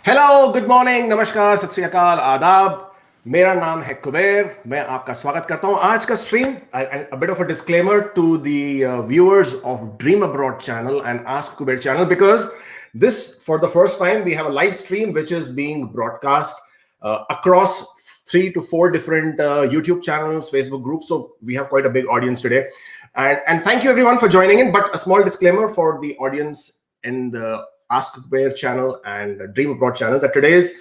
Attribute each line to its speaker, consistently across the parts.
Speaker 1: Hello, good morning, नमस्कार, सत श्री अकाल, आदाब। मेरा नाम है कुबेर। मैं आपका स्वागत करता हूं आज का stream. A bit of a disclaimer to the viewers of Dream Abroad channel and Ask Kuber channel, because this, for the first time, we have a live stream which is being broadcast across 3 to 4 different YouTube channels, Facebook groups. So we have quite a big audience today. And thank you everyone for joining in. But a small disclaimer for the audience in the Ask Kuber channel and Dream Abroad channel, that today's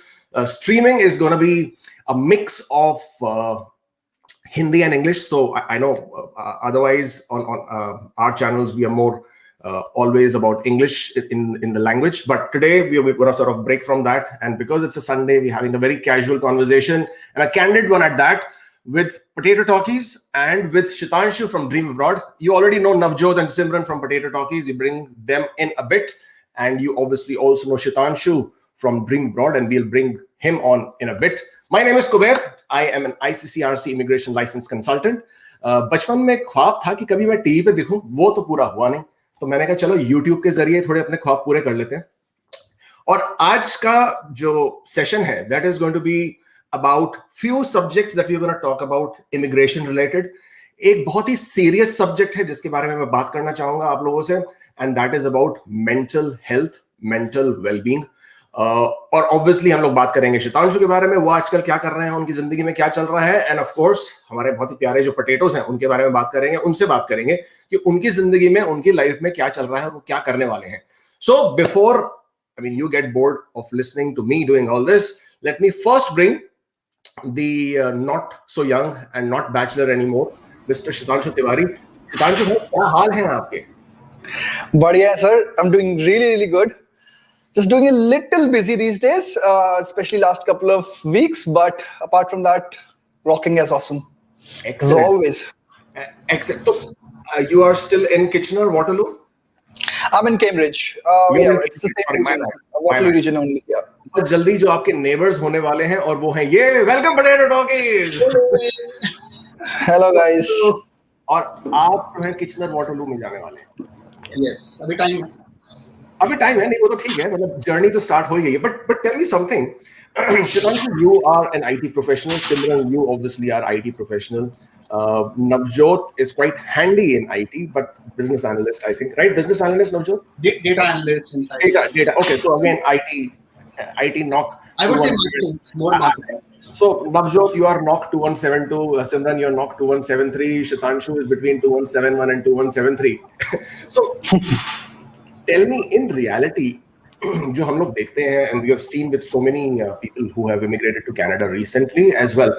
Speaker 1: streaming is going to be a mix of Hindi and English. So I know otherwise on our channels we are more always about English in the language, but today we're going to sort of break from that, and because it's a Sunday, we're having a very casual conversation and a candid one at that, with Potato Talkies and with Shitanshu from Dream Abroad. You already know Navjot and Simran from Potato Talkies. We bring them in a bit, and you obviously also know Shitanshu from Dream Abroad, and we'll bring him on in a bit. My name is Kuber. I am an ICCRC immigration license consultant. बचपन में ख्वाब था कि कभी मैं TV पे दिखूं, वो तो पूरा हुआ नहीं, तो मैंने कहा चलो YouTube के जरिए थोड़े अपने ख्वाब पूरे कर लेते हैं। और आज का जो सेशन है, that is going to be about few subjects that we are going to talk about immigration related. एक बहुत ही सीरियस सब्जेक्ट है जिसके बारे में मैं बात करना चाहूंगा आप लोगों से, and that is about mental health, mental well-being. और ऑब्वियसली हम लोग बात करेंगे शितांशु के बारे में, वो आजकल क्या कर रहे हैं, उनकी जिंदगी में क्या चल रहा है, एंड ऑफ कोर्स हमारे बहुत ही प्यारे जो पोटैटोस हैं उनके बारे में बात करेंगे, उनसे बात करेंगे कि उनकी जिंदगी में, उनकी लाइफ में क्या चल रहा है और वो क्या करने वाले हैं। So before you get bored of listening to me doing all this, let me first bring the not so young and not bachelor anymore, Mr. Shitanshu Tiwari. Shitanshu, क्या हाल है आपके?
Speaker 2: बढ़िया sir, I'm doing really good. Just doing a little busy these days, especially last couple of weeks. But apart from that, rocking as awesome.
Speaker 1: Excellent.
Speaker 2: As always.
Speaker 1: Excellent. So, you are still in Kitchener, Waterloo?
Speaker 2: I'm in Cambridge. Yeah, it's the same region. Waterloo region only. Yeah.
Speaker 1: बहुत जल्दी जो आपके neighbours होने वाले हैं, और वो हैं ये, welcome potato talkies.
Speaker 2: Hello guys.
Speaker 1: और आप जो है किचनर वाटरलू में जाने वाले हैं।
Speaker 3: Yes, अभी टाइम है,
Speaker 1: नहीं वो तो ठीक है, मतलब जर्नी तो स्टार्ट हो ही गई है, but tell me something. Shitanshu, you are an IT professional. Simran, you obviously are IT professional. Navjot is quite handy in IT, but business analyst, I think, right? Business analyst, Navjot?
Speaker 3: Data analyst inside.
Speaker 1: Data. Okay, so again, IT knock.
Speaker 3: I would say marketing, more marketing.
Speaker 1: So Navjot, you are knock 2172. Simran, you're knock 2173. Shitanshu is between 2171 and 2173. So tell me, in reality, जो हम लोग देखते हैं, and we have seen with so many people who have immigrated to Canada recently as well,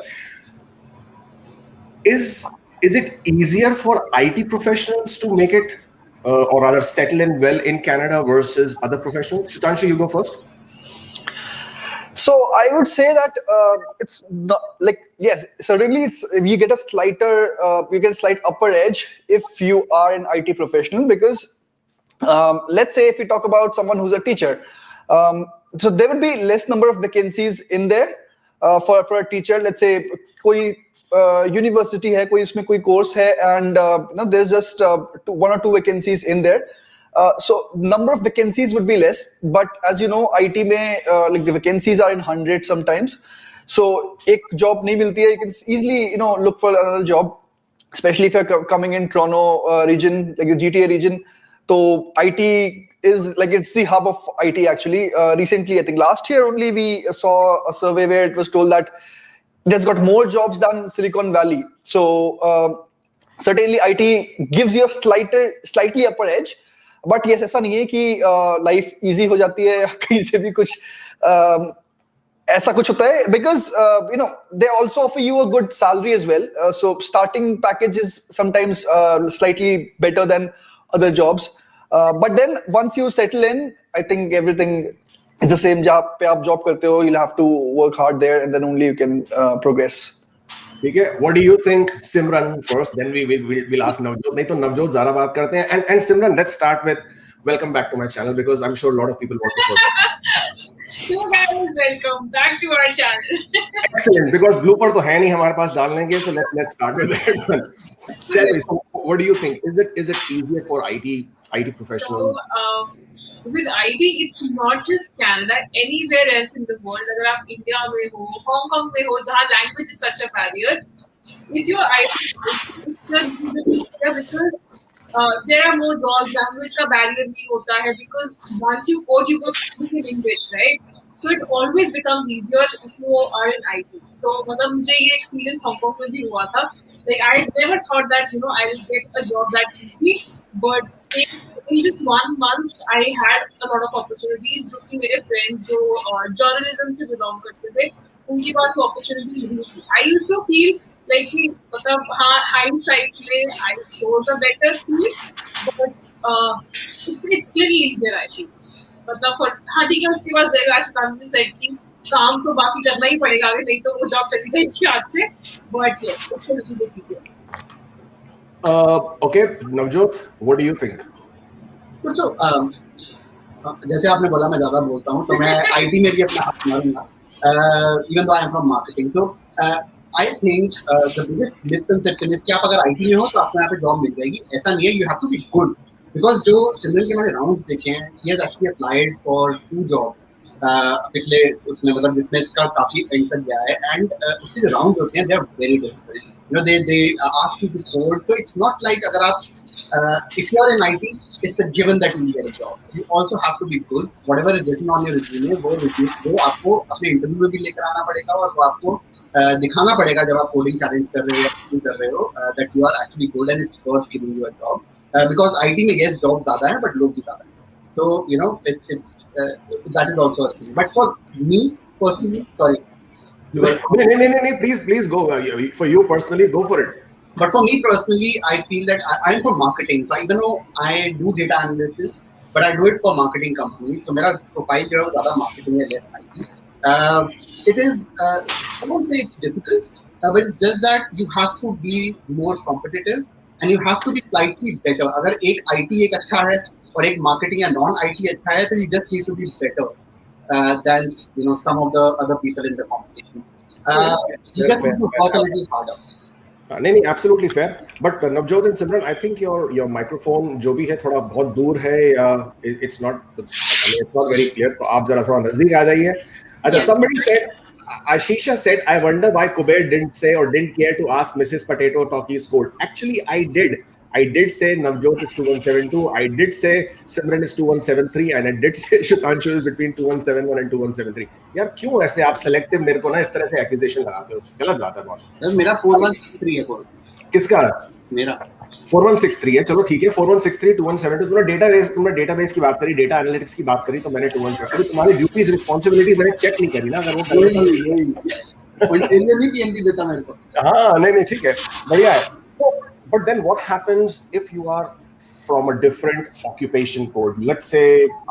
Speaker 1: is it easier for IT professionals to make it or rather settle in well in Canada versus other professionals? Shitanshu, you go first.
Speaker 2: So I would say that it's not like, yes, certainly you get a slight upper edge if you are an IT professional, because let's say if we talk about someone who's a teacher, so there would be less number of vacancies in there for a teacher. Let's say कोई university है, कोई इसमें कोई course है, and there's just 1 or 2 vacancies in there. So number of vacancies would be less, but as you know, IT में like the vacancies are in hundreds sometimes. So एक job नहीं मिलती है, you can easily look for another job, especially if you're coming in Toronto region, like the GTA region. So IT is like, it's the hub of IT actually. Recently, I think last year only, we saw a survey where it was told that there's got more jobs than Silicon Valley. So certainly IT gives you a slightly upper edge. But yes, ऐसा नहीं है कि life easy हो जाती है, कहीं से भी कुछ ऐसा कुछ होता है, because they also offer you a good salary as well. So starting package is sometimes slightly better than other jobs. But then once you settle in, I think everything is the same. जहाँ पे आप job करते हो, you'll have to work hard there, and then only you can progress.
Speaker 1: ठीक है, what do you think, Simran first, then we'll ask Navjot. नहीं तो नवजोत ज़्यादा बात करते हैं, and Simran, let's start with welcome back to my channel, because I'm sure a lot of people want to follow.
Speaker 4: You guys, welcome back to our channel.
Speaker 1: Excellent, because blooper तो है नहीं हमारे पास डालने के, so let's start with that. Tell me, so what do you think? Is it easier for IT professionals?
Speaker 4: So, with IT, it's not just Canada. Anywhere else in the world, अगर आप India में हो, Hong Kong में हो, जहाँ language is such a barrier, if you're IT, it's a little bit easier because there are more jobs. Language का barrier नहीं होता है because once you code, you go speak in English, right? So it always becomes easier if you are in IT. So मतलब मुझे ये experience Hong Kong में भी हुआ था. Like I never thought that I'll get a job that easy, but in just 1 month I had a lot of opportunities. जो कि मेरे friends जो journalism से belong करते थे, उनके पास वो opportunity मिली थी. I used to feel like कि मतलब हाँ hindsight में I chose a better field, but it's little easier I think. मतलब हाँ ठीक है उसके बाद वेरी लास्ट काम में सेट की काम तो बाकी करना ही पड़ेगा अगर नहीं तो वो जॉब चली जाएगी हाथ से but yes it's little bit easier
Speaker 1: Okay, Navjot, what do you think?
Speaker 3: So, जैसे आपने बोला मैं ज्यादा बोलता हूँ तो मैं आईटी में भी अपना हाथ मारूंगा even though I am from marketing तो I think the biggest misconception is कि आप अगर आईटी में हो तो आपको यहाँ पे जॉब मिल जाएगी ऐसा नहीं है you have to be good because जो सिमरन के मैंने राउंड्स देखे हैं he has actually applied for 2 job पिछले उसमें मतलब जिसमें इसका काफी एंड तक गया है एंड उसके जो राउंड होते हैं they are very difficult they ask you to code so it's not like agar aap if you are in IT it's a given that you will get a job you also have to be good whatever is written on your resume वो आपको अपने interview में भी लेकर आना पड़ेगा और वो आपको दिखाना पड़ेगा जब आप कोडिंग चैलेंज कर रहे हो या कर रहे हो that you are actually good and it's worth giving you a job because IT में yes job ज़्यादा है but लोग भी ज़्यादा हैं so it's that is also a thing but for me personally sorry
Speaker 1: No, please go. For you personally, go for it.
Speaker 3: But for me personally, I feel that I'm for marketing. So even though I do data analysis, but I do it for marketing companies. So my profile जो है वो ज़्यादा marketing है less IT. It is I won't say it's difficult, but it's just that you have to be more competitive and you have to be slightly better. अगर एक IT एक अच्छा है और एक marketing या non IT अच्छा है, तो you just need to be better than some of the other people in the competition. You just need to work a little harder.
Speaker 1: नहीं absolutely fair. But Navjot and Simran, I think your microphone जो भी है थोड़ा बहुत दूर है या it's not very clear. तो आप जरा थोड़ा नजदीक आ जाइए. अच्छा, somebody said, Ashisha said, I wonder why Kuber didn't say or didn't care to ask Mrs. Potato Talkies code. Actually, I did. I did say Navjot is 2172. I did say Simran is 2173, and I did say Shutanshu is between 2171 and 2173. यार क्यों ऐसे आप selective मेरे को ना इस तरह से accusation लगाते हो? गलत बात है बहुत.
Speaker 3: मेरा 4163 है कोड.
Speaker 1: किसका?
Speaker 3: मेरा
Speaker 1: 4163 है. चलो ठीक है, 4163 2172. तुमने डेटाबेस की बात करी, डेटा एनालिटिक्स की बात करी, तो मैंने 2173. तुम्हारी ड्यूटीज रिस्पांसिबिलिटी मैंने चेक नहीं करी ना, अगर वो
Speaker 3: नहीं पीएमडी देता मेरे को.
Speaker 1: हाँ नहीं ठीक है, बढ़िया है. But then what happens if you are from a different occupation code? Let's say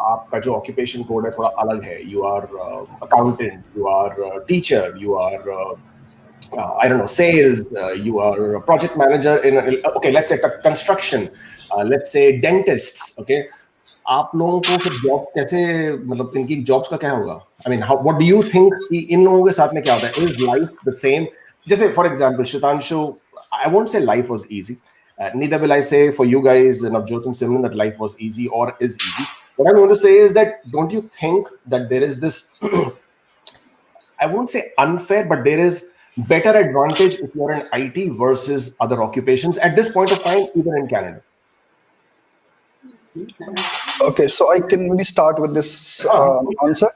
Speaker 1: आपका जो occupation code है थोड़ा अलग है. You are accountant, you are teacher, you are I don't know, sales, you are a project manager in okay, let's say construction, let's say dentists, okay. आप लोगों को फिर जॉब कैसे, मतलब इनकी जॉब्स का क्या होगा? I mean, what do you think कि इन लोगों के साथ में क्या होता है? Is life the same? जैसे for example, Shitanshu, I won't say life was easy. Neither will I say for you guys, Navjot and Simran, that life was easy or is easy. What I'm going to say is that don't you think that there is this, I won't say unfair, but there is better advantage if you're in IT versus other occupations at this point of time, even in Canada?
Speaker 2: Okay, so I can maybe start with this answer.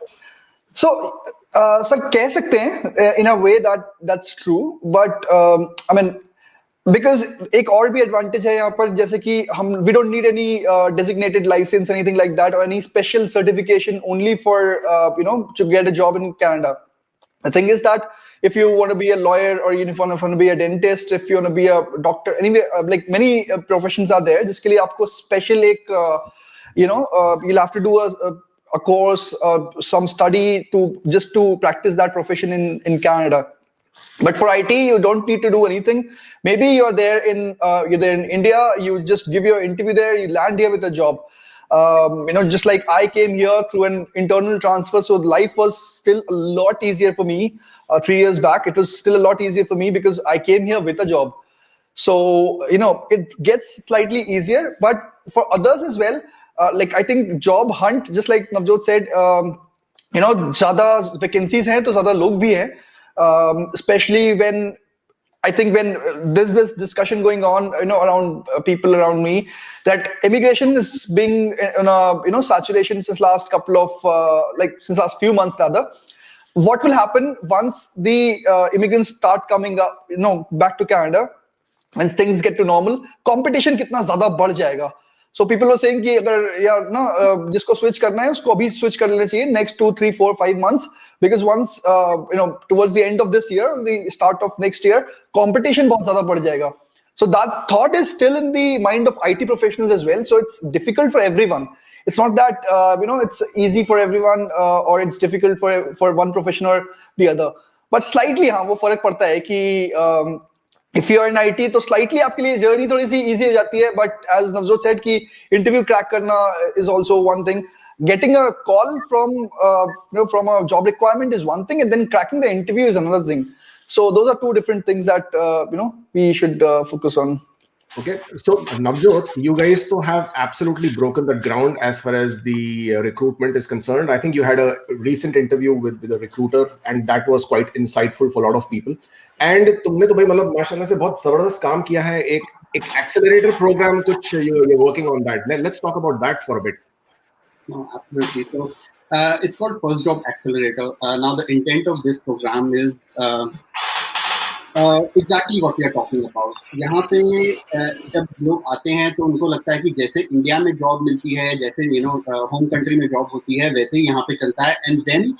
Speaker 2: So, sir, कह सकते हैं in a way that's true, but I mean, because एक और भी advantage है यहाँ पर, जैसे कि हम we don't need any designated license, anything like that, or any special certification only for to get a job in Canada. The thing is that if you want to be a lawyer or you want to be a dentist, if you want to be a doctor, anyway, like many professions are there. जिसके लिए आपको special एक you'll have to do a course, some study to practice that profession in Canada. But for IT, you don't need to do anything. Maybe you're there in India. You just give your interview there. You land here with a job. Just like I came here through an internal transfer, so life was still a lot easier for me. 3 years back, it was still a lot easier for me because I came here with a job. So it gets slightly easier. But for others as well, like I think job hunt, just like Navjot said, ज़्यादा vacancies हैं तो ज़्यादा लोग भी हैं, especially when I think when there's this discussion going on, around people around me, that immigration is being in a saturation since last couple of since last few months rather. What will happen once the immigrants start coming up, back to Canada, when things get to normal, competition कितना ज़्यादा बढ़ जाएगा. So people are saying कि अगर यार ना जिसको switch करना है उसको अभी switch कर लेना चाहिए next 2, 3, 4, 5 months, because once towards the end of this year, the start of next year, competition बहुत ज़्यादा बढ़ जाएगा. So that thought is still in the mind of IT professionals as well. So it's difficult for everyone. It's not that it's easy for everyone or it's difficult for one profession or the other. But slightly हाँ वो फर्क पड़ता है कि if you are in IT, तो slightly आपके लिए journey थोड़ी सी easy हो जाती है. But as Navjot said कि interview crack करना is also one thing. Getting a call from a job requirement is one thing, and then cracking the interview is another thing. So those are two different things that we should focus on.
Speaker 1: Okay, so Navjot, you guys to have absolutely broken the ground as far as the recruitment is concerned. I think you had a recent interview with a recruiter, and that was quite insightful for a lot of people. And तुमने तो भाई मतलब माशाल्लाह से बहुत जबरदस्त काम किया है. एक accelerator program कुछ you're working on that. Let's talk about that for a bit.
Speaker 3: No, absolutely. So it's called First Job Accelerator. Now the intent of this program is exactly what we are talking about. यहाँ पे जब लोग आते हैं तो उनको लगता है कि जैसे इंडिया में जॉब मिलती है, जैसे होम कंट्री में जॉब होती है, वैसे ही यहाँ पे चलता है. And then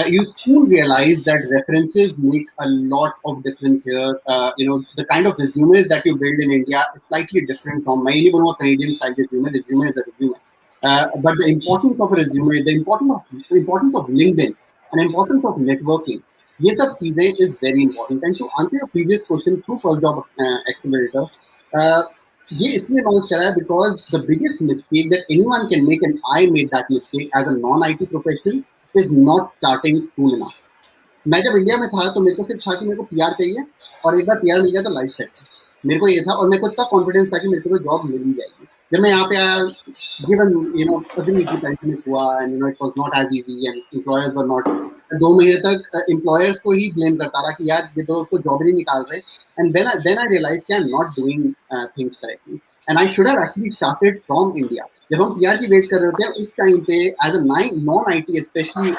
Speaker 3: you soon realize that references make a lot of difference here. The kind of resumes that you build in India is slightly different from my Canadian style resume. Resume is a resume. But the importance of a resume, the importance of LinkedIn, and importance of networking, ये सब चीजें is very important. And to answer your previous question through First Job Accelerator, ये इसलिए launch करा है because the biggest mistake that anyone can make, and I made that mistake as a non-IT professional, is not starting soon enough. मैं जब India में था तो मेरे को सिर्फ था कि मेरे को PR चाहिए और एक बार PR मिल गया तो लाइफ सेट. मेरे को ये था और मेरे को इतना कॉन्फिडेंस था कि मेरे को जॉब मिल ही जाएगी. जब मैं यहाँ पे आया, given सभी की pandemic हुआ and it was not as easy and employers were not. 2 महीने तक employers को ही blame करता रहा कि यार ये तो जॉब नहीं निकाल रहे. And then I realized that I'm not doing things correctly. And I should have actually started from India. जब हम PR की वेट कर रहे होते हैं उस टाइम पे as a non-IT especially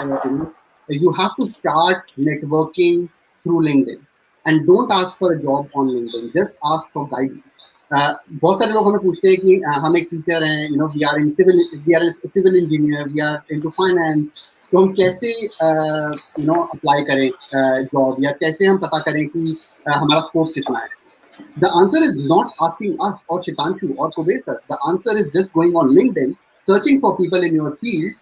Speaker 3: you have to start networking through LinkedIn. And don't ask for a job on LinkedIn. Just ask for guidance. बहुत सारे लोग हमें पूछते हैं कि हम एक टीचर हैं, we are a civil engineer, we are into finance. तो हम कैसे अप्लाई करें जॉब या कैसे हम पता करें कि हमारा स्कोप कितना है. The answer is not asking us or Shitanshu or Kuber sir. The answer is just going on LinkedIn, searching for people in your field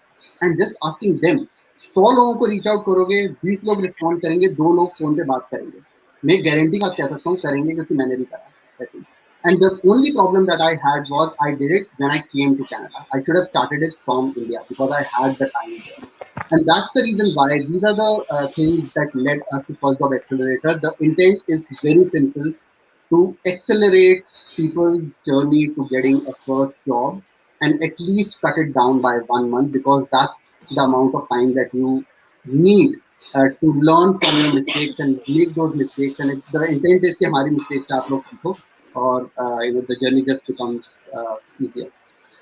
Speaker 3: and just asking them. 100 लोगों को रीच आउट करोगे, 20 लोग respond करेंगे, 2 लोग phone पे बात करेंगे. मैं गारंटी का कह सकता हूँ करेंगे क्योंकि मैंने भी करा ऐसे. And the only problem that I had was I did it when I came to Canada. I should have started it from India because I had the time there. And that's the reason why these are the things that led us to First Job Accelerator. The intent is very simple, to accelerate people's journey to getting a first job and at least cut it down by 1 month, because that's the amount of time that you need to learn from your mistakes and make those mistakes. And the intent is कि हमारी mistakes आप लोग सीखो और the journey just becomes easier.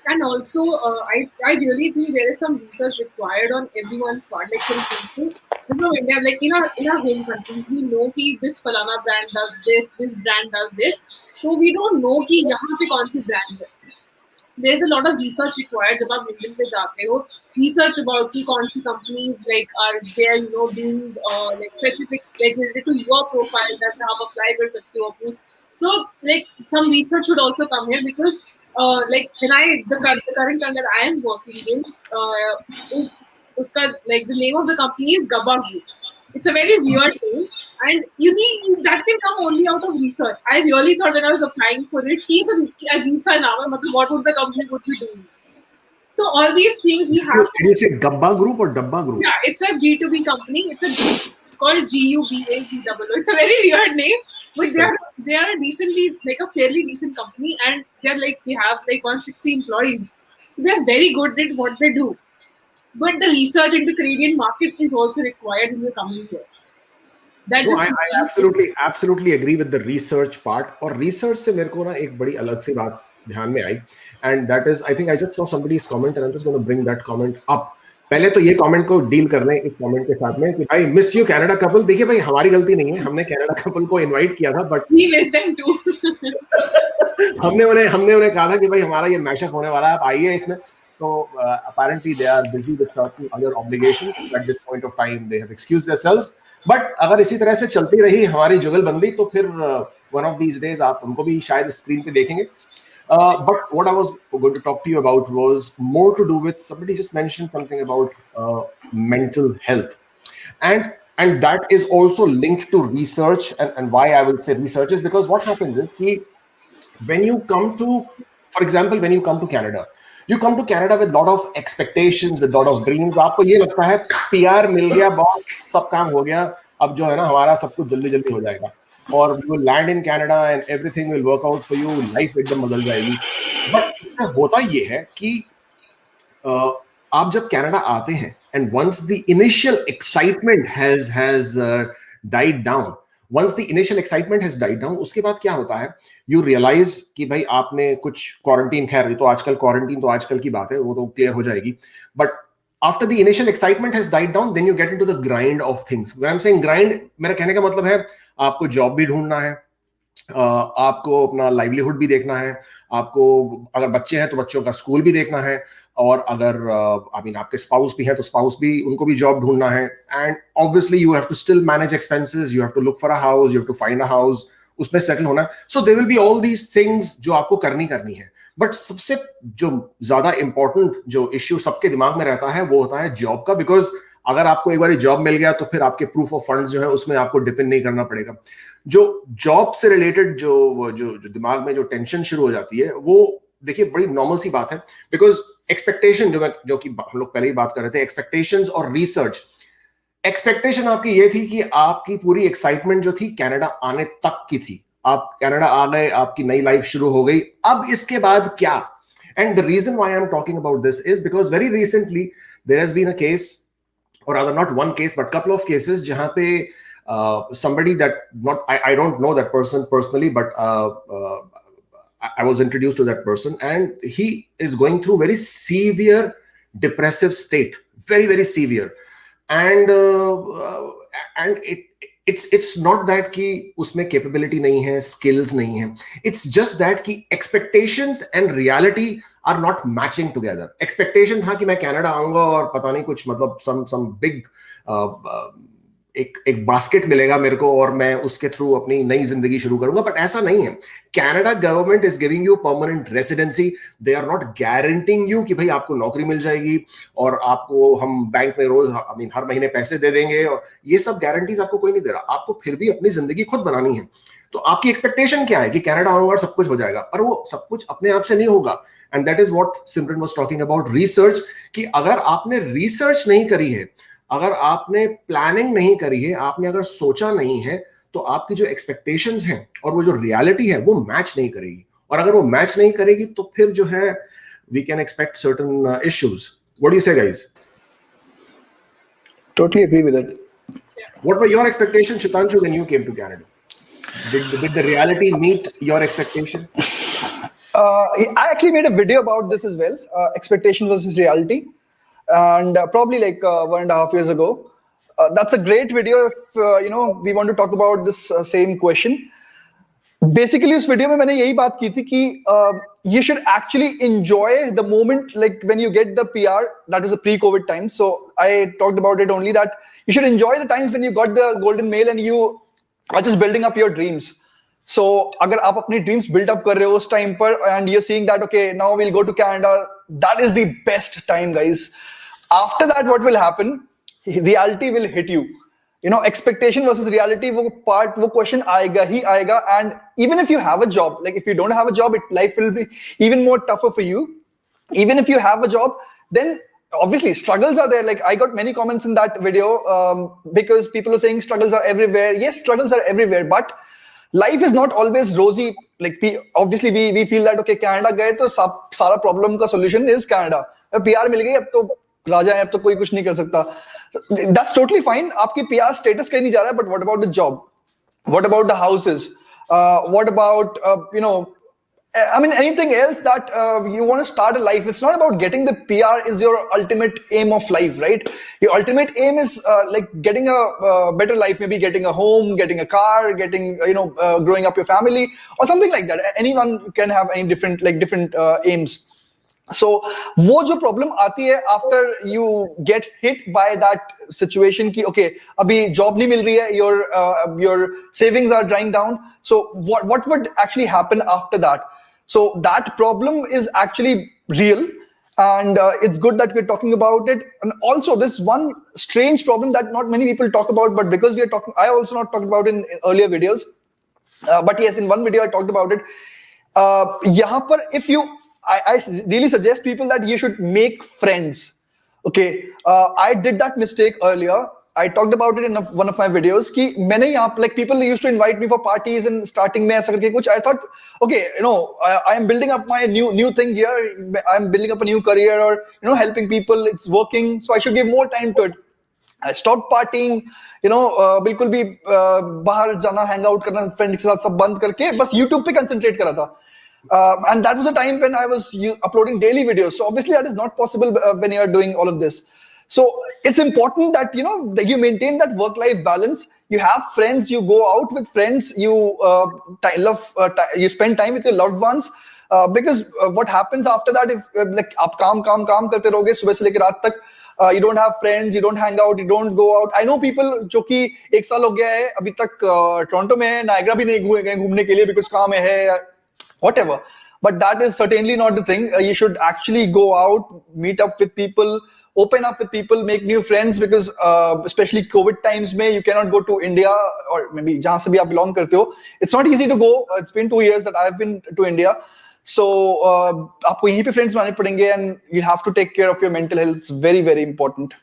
Speaker 4: And also, I really think there is some research required on everyone's part. Like for example, India, like in our home countries, we know कि this falana brand does this brand does this. So we don't know कि यहाँ पे कौन सी brand है. There's a lot of research required. जब आप LinkedIn पे जाते हो, research about कि कौन सी companies like are there, doing like specific like related to your profile that आप apply कर सकते हो अपनी. So like some research should also come here, because like the current one that I am working in is like the name of the company is Gabba Group. It's a very weird name, and that can come only out of research. I really thought when I was applying for it, what would the company would be doing? So all these things we have.
Speaker 1: Did you say Gabba Group or Dabba Group?
Speaker 4: Yeah, it's a B2B company. It's called GUBAGW. It's a very weird name, but they are a fairly decent company, and they have like 160 employees. So they're very good at what they do. But the research into Canadian market is also required in the coming year. That
Speaker 1: No,
Speaker 4: just
Speaker 1: I absolutely agree with the research part. और research से मेरे को ना एक बड़ी अलग सी बात ध्यान में आई, and that is, I think I just saw somebody's comment and I'm just going to bring that comment up. पहले तो ये कमेंट को डील कर लें इस कमेंट के साथ में कि भाई मिस यू कनाडा कपल. देखिए भाई, हमारी गलती नहीं है, हमने कनाडा कपल को इनवाइट किया था, but
Speaker 4: we miss them too.
Speaker 1: हमने उन्हें कहा था कि भाई हमारा ये मैशअप होने वाला है, आप आइए इसमें. So apparently they are busy with certain other obligations at this point of time. They have excused themselves. But अगर इसी तरह से चलती रही हमारी जुगलबंदी तो फिर one of these days आप उनको भी शायद स्क्रीन पे देखेंगे. But what I was going to talk to you about was more to do with, somebody just mentioned something about mental health, and that is also linked to research. And why I will say research is because what happens is when you come to, for example, when you come to Canada with lot of expectations, with lot of dreams. आपको ये लगता है PR मिल गया, boss, सब काम हो गया, अब जो है ना हमारा सब कुछ जल्दी जल्दी हो जाएगा, और you will land in Canada and everything will work out for you, life एकदम बदल जाएगी. बट इसमें होता ये है कि आप जब कनाडा आते हैं and once the initial excitement has died down, उसके बाद क्या होता है, you realize कि भाई आपने कुछ क्वारंटीन, खैर तो आजकल क्वारंटीन तो आजकल की बात है, वो तो क्लियर हो जाएगी, but after the initial excitement has died down, then you get into the grind of things. When I'm saying grind, मेरा कहने का मतलब है आपको जॉब भी ढूंढना है, आपको अपना लाइवलीहुड भी देखना है, आपको अगर बच्चे हैं तो बच्चों का स्कूल भी देखना है, और अगर आपके स्पाउस भी हैं तो स्पाउस भी, उनको भी जॉब ढूंढना है, and obviously you have to still manage expenses, you have to look for a house, you have to find a house, उसमें सेटल होना है. So there will be all these things जो आपको करनी है. बट सबसे जो ज्यादा इंपॉर्टेंट जो इश्यू सबके दिमाग में रहता है वो होता है जॉब का, बिकॉज अगर आपको एक बार जॉब मिल गया तो फिर आपके प्रूफ ऑफ फंड्स जो है उसमें आपको डिपेंड नहीं करना पड़ेगा. जो जॉब से रिलेटेड जो दिमाग में जो टेंशन शुरू हो जाती है, वो देखिए बड़ी नॉर्मल सी बात है, बिकॉज एक्सपेक्टेशन जो कि हम लोग पहले ही बात कर रहे थे, एक्सपेक्टेशंस और रिसर्च. एक्सपेक्टेशन आपकी ये थी कि आपकी पूरी एक्साइटमेंट जो थी कनाडा आने तक की थी, आप कनाडा आ गए, आपकी नई लाइफ शुरू हो गई, अब इसके बाद क्या? And the reason why I am talking about this is because very recently there has been a case, or rather not one case but couple of cases jahan pe somebody that not I don't know that person personally, but I was introduced to that person, and he is going through very severe depressive state, very very severe, and it's not that कि उसमें capability नहीं है, skills नहीं है, it's just that कि expectations and reality are not matching together. Expectation था कि मैं कनाडा आऊंगा और पता नहीं कुछ मतलब some big एक बास्केट मिलेगा मेरे को और मैं उसके थ्रू अपनी नई जिंदगी शुरू करूंगा, बट ऐसा नहीं है. Canada government is giving you permanent residency, they are not guaranteeing you कि भाई आपको नौकरी मिल जाएगी और आपको हम बैंक में रोज हर महीने पैसे दे देंगे, और ये सब गारंटीज आपको कोई नहीं दे रहा. आपको फिर भी अपनी जिंदगी खुद बनानी है. तो आपकी एक्सपेक्टेशन क्या है कि कनाडा आऊंगा और सब कुछ हो जाएगा, पर वो सब कुछ अपने आप से नहीं होगा. And that is what Simran was talking about, research. कि अगर आपने रिसर्च नहीं करी है, अगर आपने प्लानिंग नहीं करी है, आपने अगर सोचा नहीं है, तो आपकी जो एक्सपेक्टेशंस हैं और वो जो रियलिटी है वो मैच नहीं करेगी. और अगर वो मैच नहीं करेगी तो फिर जो है we can expect certain issues. What do you say guys?
Speaker 2: Totally agree with it.
Speaker 1: What were your expectations, Shitanshu, when you came to Canada? Did the reality meet your expectation?
Speaker 2: I actually made a video about this as well, expectation versus reality, and probably like 1.5 years ago. That's a great video if we want to talk about this same question. Basically उस video में मैंने यही बात की थी कि you should actually enjoy the moment, like when you get the PR. That was a pre-COVID time, so I talked about it only, that you should enjoy the times when you got the golden mail and you are just building up your dreams. So अगर आप अपने dreams build up कर रहे हो उस time पर and you're seeing that okay, now we'll go to Canada, that is the best time, guys. After that, what will happen? Reality will hit you. Expectation versus reality, वो question आएगा ही आएगा. And even if you have a job, like if you don't have a job, life will be even more tougher for you. Even if you have a job, then obviously struggles are there. Like I got many comments in that video because people are saying struggles are everywhere. Yes, struggles are everywhere, but life is not always rosy. Like obviously we feel that okay, Canada gaye to सारा problem का solution is Canada. PR मिल गई, अब तो राजा है, अब तो कोई कुछ नहीं कर सकता. That's totally fine. आपकी PR status कहीं नहीं जा रहा है, but what about the job? What about the houses? What about I mean, anything else that you want to start a life? It's not about getting the PR is your ultimate aim of life, right? Your ultimate aim is like getting a better life, maybe getting a home, getting a car, getting growing up your family or something like that. Anyone can have any different aims. So वो जो problem आती है after you get hit by that situation कि okay अभी job नहीं मिल रही है, your savings are drying down. So what would actually happen after that? So that problem is actually real, and it's good that we're talking about it. And also this one strange problem that not many people talk about, but because we are talking, I also not talked about in earlier videos, but yes, in one video I talked about it. यहाँ पर if you I really suggest people that you should make friends. Okay, I did that mistake earlier. I talked about it in one of my videos कि मैंने यहाँ like people used to invite me for parties and starting में ऐसा करके कुछ. I thought okay, I am building up my new thing here. I'm building up a new career or helping people. It's working, so I should give more time to it. I stopped partying, बिल्कुल भी बाहर जाना, hang out करना friends के साथ सब बंद करके बस YouTube पे concentrate करा था. And that was the time when I was uploading daily videos. So obviously that is not possible when you are doing all of this. So it's important that that you maintain that work-life balance. You have friends, you go out with friends, you you spend time with your loved ones. Because what happens after that, if like आप काम करते रहोगे सुबह से लेकर रात तक, you don't have friends, you don't hang out, you don't go out. I know people जो कि 1 साल हो गया है अभी तक टोरंटो में है, नायग्रा भी नहीं गए घूमने के लिए because काम है, whatever. But that is certainly not the thing. You should actually go out, meet up with people, open up with people, make new friends, because especially COVID times mein, you cannot go to India or maybe jahan se bhi aap belong karte ho. It's not easy to go. It's been 2 years that I've been to India. So aapko yahi pe friends banane padenge, and you have to take care of your mental health. It's very, very important.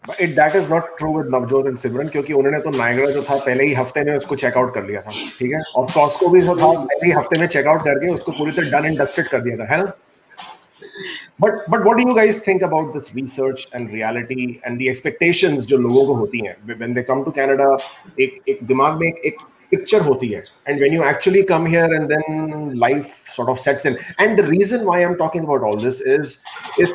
Speaker 1: But that is not true with Navjot and Simran, क्योंकि उन्होंने तो Niagara जो था पहले ही हफ्ते में उसको checkout कर लिया था, ठीक है, और कॉस्को भी जो था पहले ही हफ्ते में चेकआउट करके उसको पूरी तरह डन एंड डस्टेड कर दिया था, है ना? But what do you guys think about this research and reality and the expectations जो लोगों को होती हैं when they come to Canada? एक दिमाग में एक picture hoti hai, and when you actually come here and then life sort of sets in. And the reason why I'm talking about all this is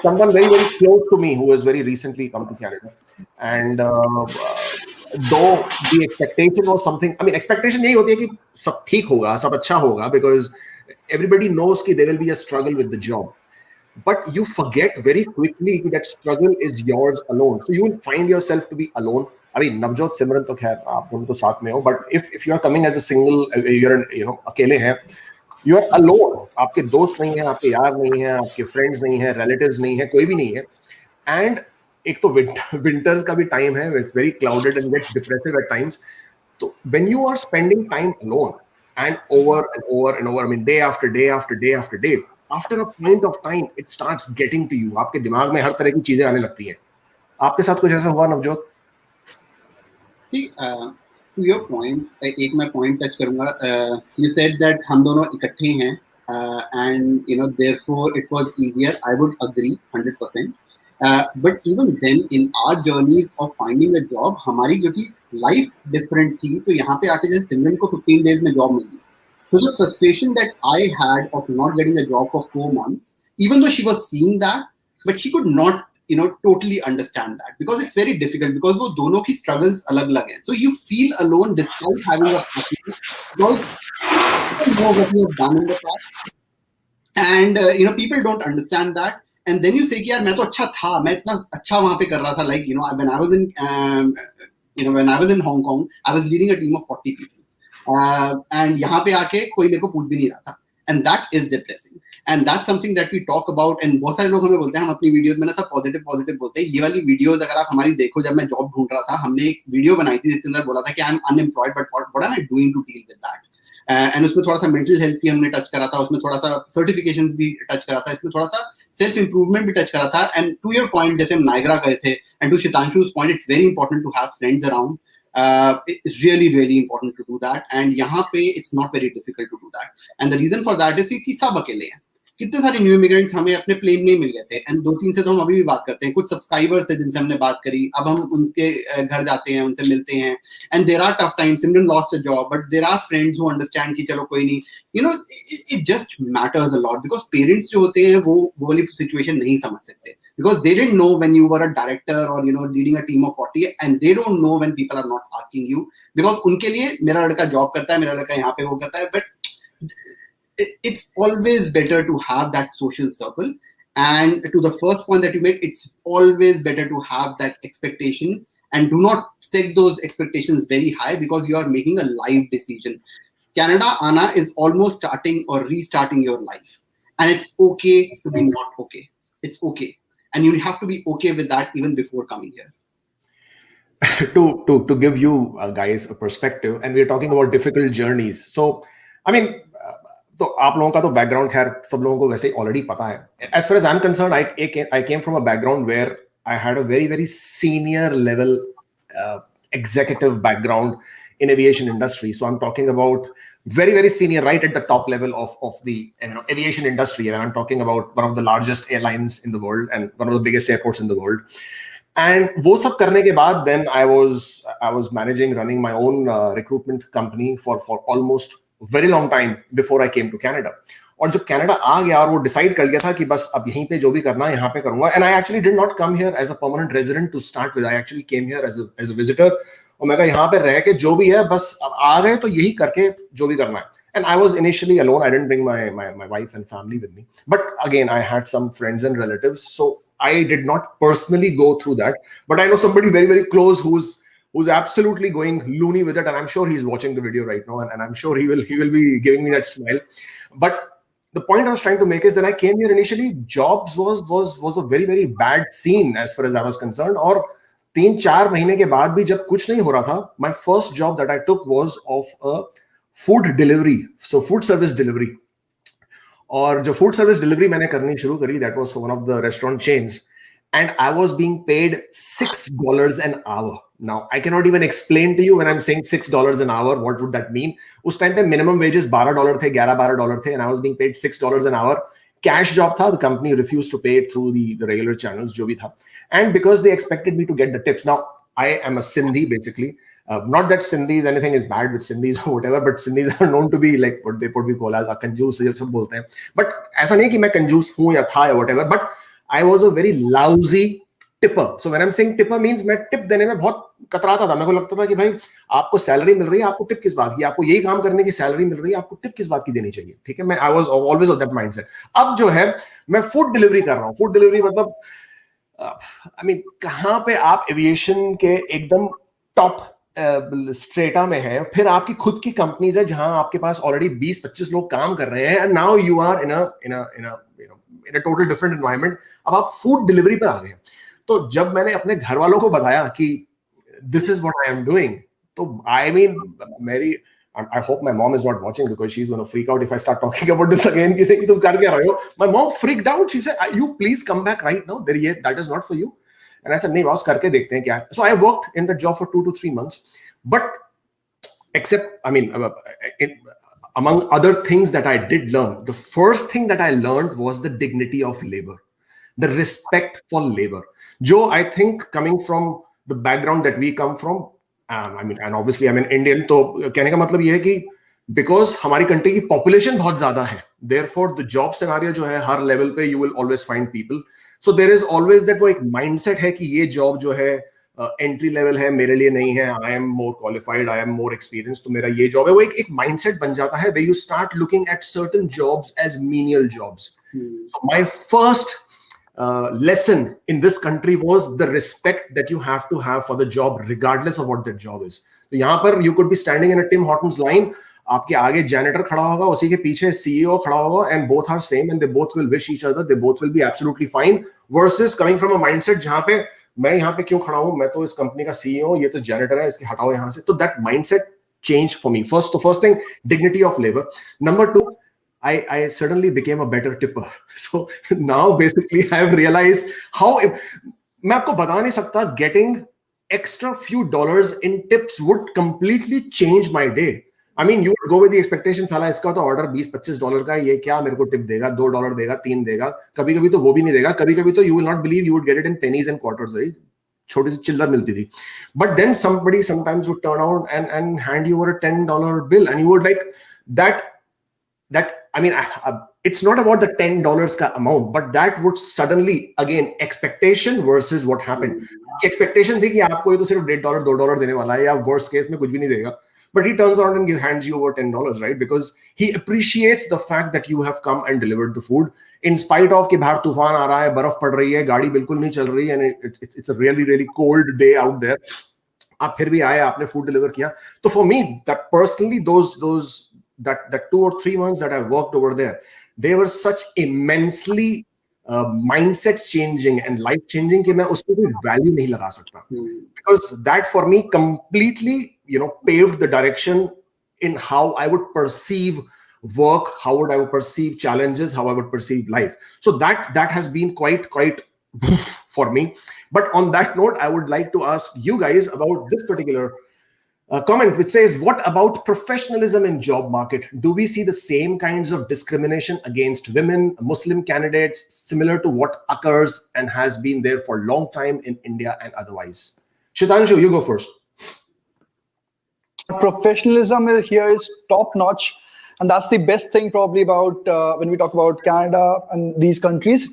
Speaker 1: someone very, very close to me who has very recently come to Canada, and though the expectation was something, I mean expectation yahi hoti hai ki sab theek hoga, sab acha hoga, because everybody knows ki there will be a struggle with the job, but you forget very quickly that struggle is yours alone. So you will find yourself to be alone. I mean, Navjot, Simran तो खैर आप दोनों तो साथ में हो, but if you are coming as a single, you're अकेले हैं, you are alone. आपके दोस्त नहीं हैं, आपके यार नहीं हैं, आपके friends नहीं हैं, relatives नहीं हैं, कोई भी नहीं है. And एक तो winters का भी time है, it's very clouded and gets depressive at times. So when you are spending time alone and over and over and over, I mean day after day after day after day, after a point of time it starts getting to you. आपके दिमाग में हर तरह की चीजें आने लगती हैं. आपके साथ कुछ ऐसा हुआ Navjot?
Speaker 3: See, to your point, एक मैं point touch करूँगा. You said that हम दोनों इकट्ठे हैं, and therefore it was easier. I would agree 100%. But even then, in our journeys of finding a job, हमारी जो कि life different थी, तो यहाँ पे आके जैसे सिमरन को 15 days में job milli. So the frustration that I had of not getting a job for 4 months, even though she was seeing that, but she could not totally understand that, because it's very difficult, because वो दोनों की struggles अलग-अलग हैं. So you feel alone despite having a partner, because you know what you have done in the past, and people don't understand that, and then you say कि यार मैं तो अच्छा था, मैं इतना अच्छा वहाँ पे कर रहा था, like when I was in when I was in Hong Kong, I was leading a team of 40 people, and यहाँ पे आके कोई मेरे को पूछ भी नहीं रहा था, and that is depressing. And that's something that we talk about, and बहुत सारे लोग हमें बोलते हैं, हम अपनी वीडियोस में ना सब पॉजिटिव बोलते हैं. ये वाली वीडियोस अगर आप हमारी देखो, जब मैं जॉब ढूंढ रहा था, हमने एक वीडियो बनाई थी जिसके अंदर बोला था कि I am unemployed, but what am I doing to deal with that. And उसमें थोड़ा सा मेंटल हेल्थ भी हमने टच करा था, उसमें थोड़ा सा सर्टिफिकेशंस भी टच करा था, इसमें थोड़ा सा सेल्फ इंप्रूवमेंट भी टच करा था. एंड टू योर पॉइंट, जैसे हम नायग्रा गए थे, and to Shitanshu's point, it's very important to have friends around. It's really, really important to do that. And यहाँ पे it's not very difficult to do that. And the reason for that is कि सब अकेले हैं. कितने सारे new immigrants हमें अपने प्लेन में मिल गए थे, एंड 2-3 से तो हम अभी भी बात करते हैं. कुछ सब्सक्राइबर थे जिनसे हमने बात करी, अब हम उनके घर जाते हैं, उनसे मिलते हैं. And there are tough times. Simran lost a job, but there are friends who understand कि चलो कोई नहीं. You know, it just matters a lot, because parents जो होते हैं वो वाली सिचुएशन नहीं समझ सकते, because they didn't know when you were a director or leading a team of 40, and they don't know when people are not asking you, because उनके लिए मेरा लड़का जॉब करता है, मेरा लड़का यहाँ पे वो करता है. But it's always better to have that social circle. And to the first point that you made, it's always better to have that expectation, and do not set those expectations very high, because you are making a life decision. Canada आना is almost starting or restarting your life, and it's okay to be not okay. It's okay. And you have to be okay with that even before coming here.
Speaker 1: To give you guys a perspective, and we're talking about difficult journeys. So, I mean, तो आप लोगों का तो background खैर सब लोगों को वैसे ही already पता है. As far as I'm concerned, I came from a background where I had a very, very senior level executive background in aviation industry. So I'm talking about very, very senior, right at the top level of the aviation industry. And I'm talking about one of the largest airlines in the world and one of the biggest airports in the world. And वो सब करने के बाद, then I was running my own recruitment company for almost a very long time before I came to Canada. और जब Canada आ गया और वो डिसाइड कर लिया था कि बस अब यहीं पे जो भी करना है यहाँ पे करूंगा. And I actually did not come here as a permanent resident to start with. I actually came here as a visitor. और मैं कहा यहाँ पे रह के जो भी है बस अब आ गए तो यही करके जो भी करना है. And I was initially alone. I didn't bring my wife and family with me. But again, I had some friends and relatives. So I did not personally go through that. But I know somebody very, very close who's absolutely going loony with it. And I'm sure he's watching the video right now. And I'm sure he will be giving me that smile. But the point I was trying to make is that I came here initially, jobs was a very, very bad scene as far as I was concerned. और 3-4 महीने के बाद भी जब कुछ नहीं हो रहा था, my first job that I took was of a food delivery, so food service delivery. और जो food service delivery मैंने करनी शुरू करी, that was for one of the restaurant chains, and I was being paid $6 an hour. Now I cannot even explain to you when I'm saying $6 an hour, what would that mean? उस time पे minimum wages $12 थे, $11-12 थे, and I was being paid $6 an hour. Cash job था. The company refused to pay it through the regular channels, जो भी था. And because they expected me to get the tips. Now, I am a Sindhi, basically. Not that Sindhis, anything is bad with Sindhis or whatever, but Sindhis are known to be like what they probably call as a कंजूस, ये सब बोलते हैं. But ऐसा नहीं कि मैं कंजूस हूँ या था या whatever, but I was a very lousy tipper. So when I'm saying tipper means मैं टिप देने में बहुत कतराता था. मेरे को लगता था कि भाई आपको सैलरी मिल रही है, आपको टिप किस बात की, आपको यही काम करने की सैलरी मिल रही है, आपको टिप किस बात की देनी चाहिए. ठीक है, मैं I was always of that mindset. अब जो है मैं फूड डिलीवरी कर रहा हूँ. फूड डिलीवरी मतलब I mean कहाँ पे आप एविएशन के एकदम टॉप स्ट्रेटा में है, फिर आपकी खुद की कंपनीज है जहां आपके पास ऑलरेडी 20-25 लोग काम कर रहे हैं, and now you are in a total different environment. अब आप फूड डिलीवरी पर आ गए. तो जब मैंने अपने घर वालों को बताया कि this is what I am doing, तो आई मीन मेरी I hope my mom is not watching because she's going to freak out if I start talking about this again. कि तुम कर क्या रहे हो? My mom freaked out. She said, "You please come back right now. That is not for you." And I said, नहीं boss, करके देखते हैं क्या है. So I worked in that job for 2 to 3 months. But among other things that I did learn, the first thing that I learned was the dignity of labor, the respect for labor. जो I think coming from the background that we come from, and obviously I'm an Indian, तो कहने का मतलब ये है कि because हमारी country की पॉपुलेशन बहुत ज्यादा है, therefore the job scenario जो है हर लेवल पे you will always find people. So there is always that वो एक mindset है कि ये जॉब जो है एंट्री लेवल है, मेरे लिए नहीं है, I am more qualified, I am more experience, तो मेरा ये जॉब है. वो एक माइंडसेट बन जाता है where you start looking at certain jobs as menial jobs. So my first lesson in this country was the respect that you have to have for the job regardless of what that job is. तो यहाँ पर you could be standing in a Tim Hortons line, आपके आगे janitor खड़ा होगा, उसी के पीछे CEO खड़ा होगा, and both are same and they both will wish each other, they both will be absolutely fine, versus coming from a mindset जहाँ पे मैं यहाँ पे क्यों खड़ा हूँ, मैं तो इस कंपनी का CEO हूँ, ये तो janitor है, इसके हटाओ यहाँ से. तो that mindset changed for me. First thing, dignity of labor. Number 2, I suddenly became a better tipper. So now basically I have realized how, मैं आपको बता नहीं सकता, getting extra few dollars in tips would completely change my day. I mean, you would go with the expectation, साला इसका तो order $20-25 का, ये क्या मेरे को टिप देगा, $2 देगा, 3 देगा, कभी कभी तो वो भी नहीं देगा, कभी कभी तो you will not believe you would get it in pennies and quarters, right? छोटी सी चिल्लर मिलती थी. But then somebody sometimes would turn out and hand you over a $10 bill, and you would like that. I mean, it's not about the $10 ka amount, but that would suddenly, again, expectation versus what happened. Expectation थी कि आपको ये तो सिर्फ $1.5 $2 देने वाला है, या worst case में कुछ भी नहीं देगा. But he turns around and hands you over $10, right? Because he appreciates the fact that you have come and delivered the food, in spite of कि बाहर तूफान आ रहा है, बर्फ पड़ रही है, गाड़ी बिल्कुल नहीं चल रही है, and it's a really really cold day out there. आप फिर भी आए, आपने food deliver किया. So for me, that personally, that 2 or 3 months that I worked over there, they were such immensely mindset changing and life changing कि मैं उसको कोई value नहीं लगा सकता. Because that for me completely, paved the direction in how I would perceive work, how I would perceive challenges, how I would perceive life. So that has been quite for me. But on that note, I would like to ask you guys about this particular comment, which says, what about professionalism in job market? Do we see the same kinds of discrimination against women, Muslim candidates, similar to what occurs and has been there for a long time in India and otherwise? Shitanshu, you go first.
Speaker 2: Professionalism here is top notch, and that's the best thing probably about when we talk about Canada and these countries.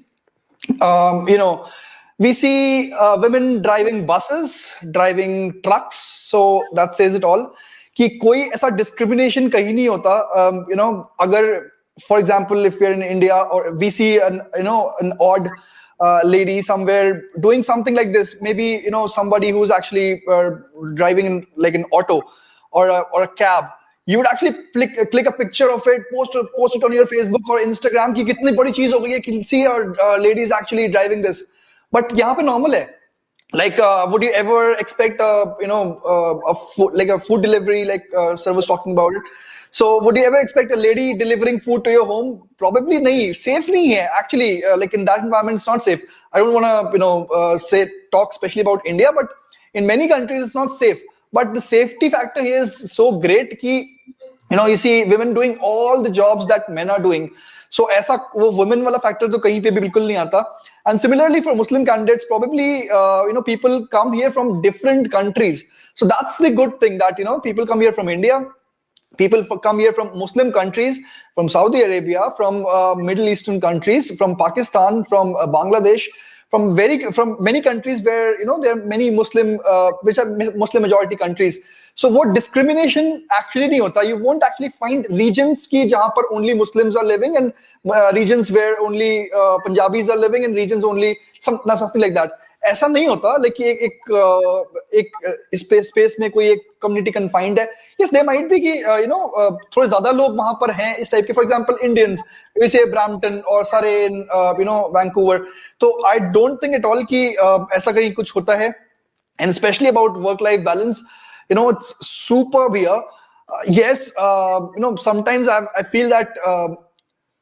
Speaker 2: We see women driving buses, driving trucks, so that says it all. कि कोई ऐसा discrimination कहीं नहीं होता. अगर for example, if we're in India or we see an odd lady somewhere doing something like this, maybe somebody who's actually driving like an auto or a cab, you would actually click a picture of it, post it on your Facebook or Instagram कि कितनी बड़ी चीज हो गई है कि see our ladies actually driving this. But यहाँ पे normal है. Like, would you ever expect a food delivery, like sir was talking about it? So would you ever expect a lady delivering food to your home? Probably nahi. Safe nahi hai. Actually, like in that environment, it's not safe. I don't want to talk especially about India, but in many countries, it's not safe. But the safety factor here is so great कि you see women doing all the jobs that men are doing. So ऐसा वो women वाला factor तो कहीं पे भी बिल्कुल नहीं आता. And similarly for Muslim candidates, probably people come here from different countries. So that's the good thing, that people come here from India, people come here from Muslim countries, from Saudi Arabia, from Middle Eastern countries, from Pakistan, from Bangladesh, from many countries where there are many Muslim which are Muslim majority countries. So what discrimination actually nahi hota. You won't actually find regions ki jahan par only Muslims are living, and regions where only Punjabis are living, and regions only something like that. ऐसा नहीं होता. Like एक space में कोई एक community confined है. Yes, there might be कि थोड़े ज़्यादा लोग वहाँ पर हैं इस type के. For example, Indians, we say Brampton or Surrey in Vancouver. So I don't think at all कि ऐसा कहीं कुछ होता है. And especially about work-life balance, it's superb here. Yes, sometimes I feel that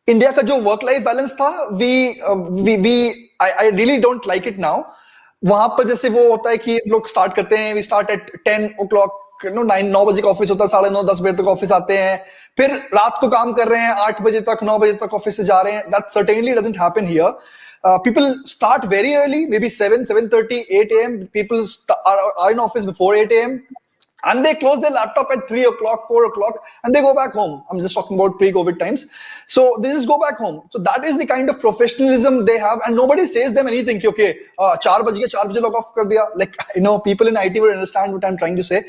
Speaker 2: India का जो work-life balance था, I really don't like it now. वहां पर जैसे वो होता है कि लोग स्टार्ट करते हैं, we start at 10 o'clock, 9 बजे का ऑफिस होता है, 9:30 10 बजे तक ऑफिस आते हैं, फिर रात को काम कर रहे हैं, 8 बजे तक 9 बजे तक ऑफिस से जा रहे हैं. That certainly doesn't happen here. People start very early, maybe 7:30 8 a.m. People are in office before 8 a.m. and they close their laptop at 3 o'clock, 4 o'clock, and they go back home. I'm just talking about pre-COVID times. So they just go back home. So that is the kind of professionalism they have, and nobody says them anything. Okay, 4 बजे log off कर दिया. Like, people in IT will understand what I'm trying to say.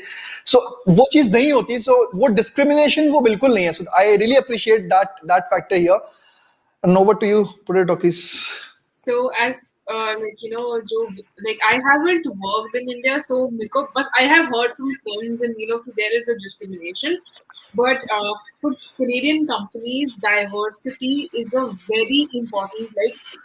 Speaker 2: So वो चीज नहीं होती. So वो discrimination वो बिल्कुल नहीं है. So I really appreciate that factor here. And over to you, Talkies.
Speaker 4: So as I haven't worked in India, so but I have heard from friends, and there is a discrimination. But for Canadian companies, diversity is a very important.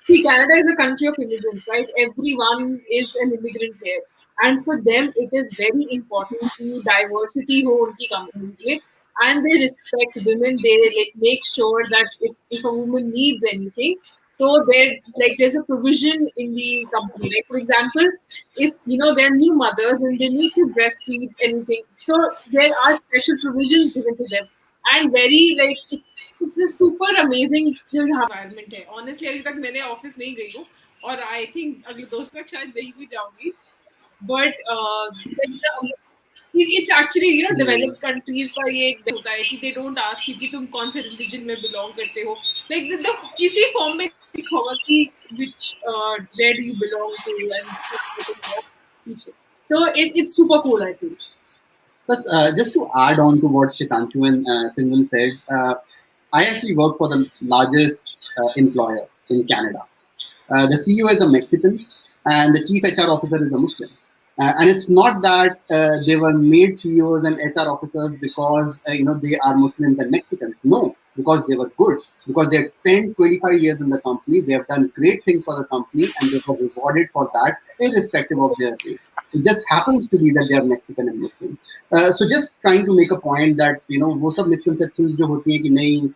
Speaker 4: See, Canada is a country of immigrants, right? Everyone is an immigrant here, and for them, it is very important to diversity ho unki companies mein. And they respect women. They make sure that if a woman needs anything, So there's a provision in the company. Like for example, if there are new mothers and they need to breastfeed anything, so there are special provisions given to them, and very it's a super amazing chill environment है. Honestly, अभी तक मैंने office नहीं गई हूँ और I think अगले 2 साल तक शायद नहीं भी जाऊंगी. But it's actually developed countries का ये एक होता है कि they don't ask you कि तुम कौन से religion में belong करते हो. Like the इसी form में लिखा होगा कि which where do you belong to and so it's super cool, I think.
Speaker 3: But just to add on to what Shitanshu and Simran said, I actually work for the largest employer in Canada. The CEO is a Mexican and the chief HR officer is a Muslim. And it's not that they were made CEOs and HR officers because they are Muslims and Mexicans. No, because they were good. Because they had spent 25 years in the company, they have done great things for the company, and they were rewarded for that, irrespective of their race. It just happens to be that they are Mexican and Muslim. So just trying to make a point that वो सब misconceptions जो होती हैं कि नहीं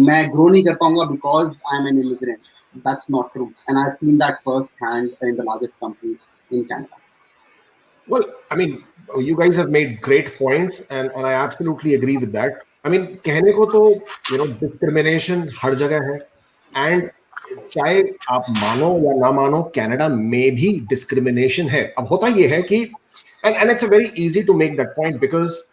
Speaker 3: मैं grow नहीं कर पाऊंगा because I am an immigrant. That's not true, and I've seen that firsthand in the largest company in Canada.
Speaker 1: Well, I mean, you guys have made great points, and I absolutely agree with that. I mean, कहने को तो discrimination हर जगह है, and चाहे आप मानो या ना मानो, कनाडा में भी discrimination है. अब होता ये है कि and it's a very easy to make that point because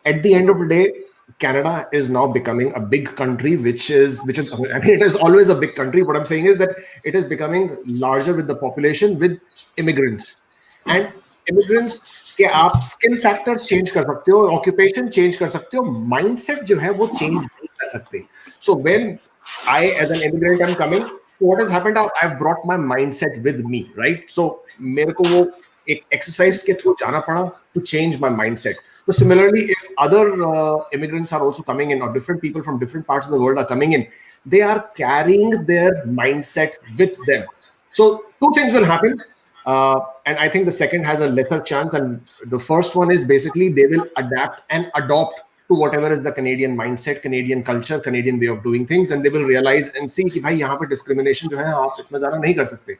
Speaker 1: at the end of the day, Canada is now becoming a big country, which is I mean, it is always a big country. What I'm saying is that it is becoming larger with the population, with immigrants. And immigrants के आप skill factors change कर सकते हो, occupation change कर सकते हो, mindset जो है वो change नहीं कर सकते. So when I as an immigrant am coming, what has happened? I've brought my mindset with me, right? So मेरे को वो एक exercise के through जाना पड़ा to change my mindset. So similarly, if other immigrants are also coming in, or different people from different parts of the world are coming in, they are carrying their mindset with them. So two things will happen. And I think the second has a lesser chance. And the first one is basically they will adapt and adopt to whatever is the Canadian mindset, Canadian culture, Canadian way of doing things. And they will realize and see कि भाई यहाँ पे discrimination जो है आप इतना ज़्यादा नहीं कर सकते.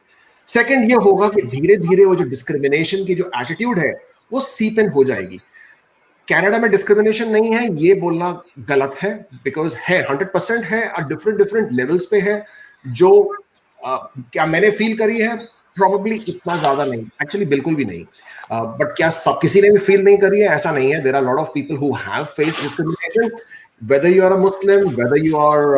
Speaker 1: Second ये होगा कि धीरे धीरे वो जो discrimination की जो attitude है वो seep in हो जाएगी. कनाडा में डिस्क्रिमिनेशन नहीं है ये बोलना गलत है, बिकॉज है 100% है, डिफरेंट लेवल्स पे है. जो क्या मैंने फील करी है प्रोबेबली इतना ज्यादा नहीं, एक्चुअली बिल्कुल भी नहीं. बट क्या सब किसी ने भी फील नहीं करी है? ऐसा नहीं है. There are lot of people who have faced discrimination, whether you are a Muslim, whether you are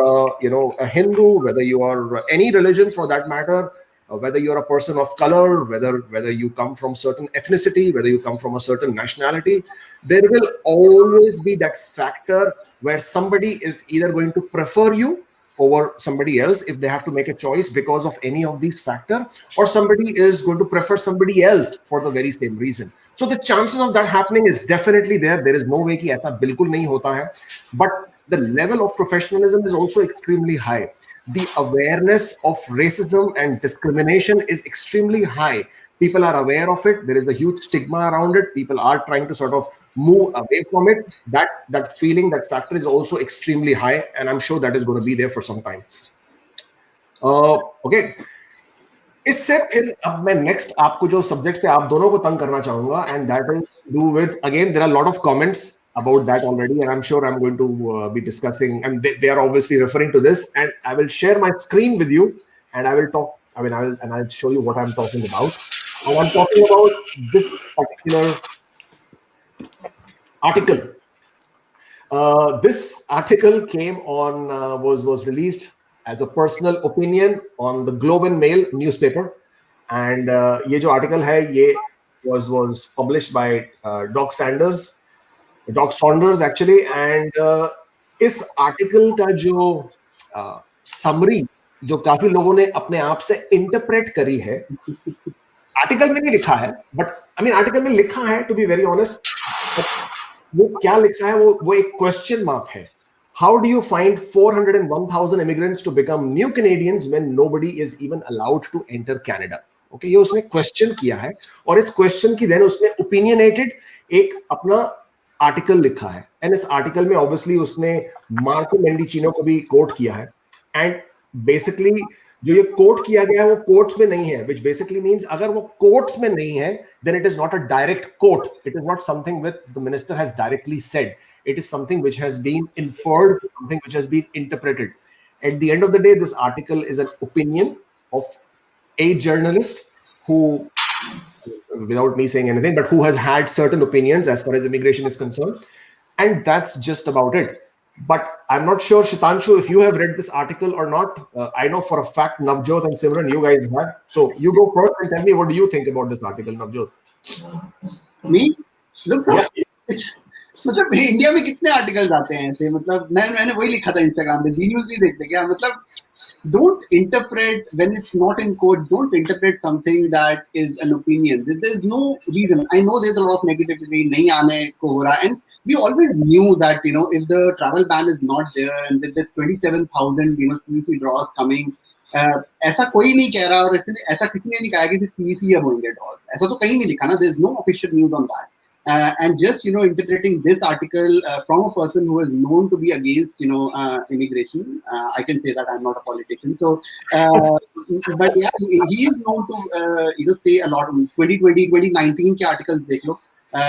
Speaker 1: a Hindu, whether you are any religion for that matter, whether you're a person of color, whether you come from certain ethnicity, whether you come from a certain nationality, there will always be that factor where somebody is either going to prefer you over somebody else if they have to make a choice because of any of these factors, or somebody is going to prefer somebody else for the very same reason. So the chances of that happening is definitely there. There is no way कि ऐसा बिल्कुल नहीं होता है. But the level of professionalism is also extremely high. The awareness of racism and discrimination is extremely high. People are aware of it. There is a huge stigma around it. People are trying to sort of move away from it. That feeling, that factor is also extremely high, and I'm sure that is going to be there for some time. Okay. इससे फिर अब मैं next आपको जो subject पे आप दोनों को तंग करना चाहूंगा, and that is do with, again there are a lot of comments about that already, and I'm sure I'm going to be discussing, and they are obviously referring to this, and I will share my screen with you, and I will talk. I mean, I'll show you what I'm talking about, and I'm talking about this particular article. This article came on was released as a personal opinion on the Globe and Mail newspaper, and ये जो article है ये was published by Doc Saunders actually, and इस article का जो summary जो काफी लोगों ने अपने आप से इंटरप्रेट करी है, आर्टिकल में नहीं लिखा है, बट आई मीन आर्टिकल में लिखा है, टू बी वेरी ऑनेस्ट, वो क्या लिखा है वो एक क्वेश्चन मार्क है. How do you find 401,000 immigrants to become new Canadians when nobody is even allowed to enter Canada? Okay, ये उसने क्वेश्चन किया है, और इस क्वेश्चन की देन उसने ओपिनियनेटेड एक अपना आर्टिकल लिखा है, एंड इस आर्टिकल में ऑब्वियसली उसने मार्को मेंडिचिनो को भी कोट किया है. एंड बेसिकली जो ये कोट किया गया है वो कोर्ट्स में नहीं है, which basically means अगर वो कोर्ट्स में नहीं है, then it is not a direct quote. It is not something which the minister has directly said. It is something which has been inferred, something which has been interpreted. At the end of the day, this article is an opinion of a journalist who, without me saying anything, but who has had certain opinions as far as immigration is concerned. And that's just about it. But I'm not sure, Shitanshu, if you have read this article or not. I know for a fact Navjot and Simran, you guys have. So you go first and tell me, what do you think about this article, Navjot?
Speaker 3: Me? Look, मतलब India में कितने articles आते हैं ऐसे, मतलब मैंने वही लिखा था इंस्टाग्राम पे, जी न्यूज़ नहीं देखते क्या? मतलब don't interpret when it's not in quotes. Don't interpret something that is an opinion. There's no reason. I know there's a lot of negativity. नहीं आने को हो रहा, and we always knew that if the travel ban is not there and with this 27,000 CEC draws coming, ऐसा कोई नहीं कह रहा और ऐसा किसी ने नहीं कहा कि CEC होंगे draws. ऐसा तो कहीं नहीं लिखा ना. There's no official news on that. And just interpreting this article from a person who is known to be against immigration, I can say that I'm not a politician, so but yeah, he is known to say a lot. 2020 2019 के articles देख लो,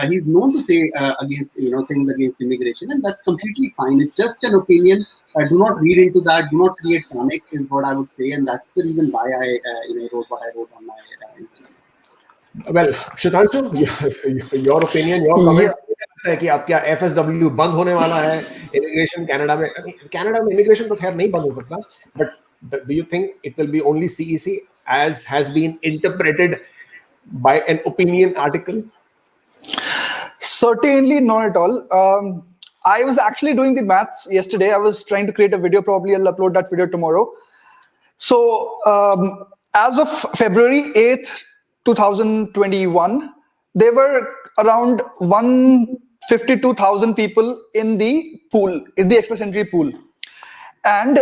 Speaker 3: he's known to say against things against immigration, and that's completely fine. It's just an opinion. Do not read into that. Do not create panic is what I would say, and that's the reason why I wrote what I wrote on my Instagram.
Speaker 1: Well, Shitanshu, your opinion, your comment है कि अब क्या FSW बंद होने वाला है immigration Canada में? Canada में इमिग्रेशन तो खैर नहीं बंद हो सकता, but do you think it will be only CEC as has been interpreted by an opinion article?
Speaker 2: Certainly not at all. I was actually doing the maths yesterday. I was trying to create a video. Probably I'll upload that video tomorrow. So as of February 8th, 2021, there were around 152,000 people in the pool, in the express entry pool. And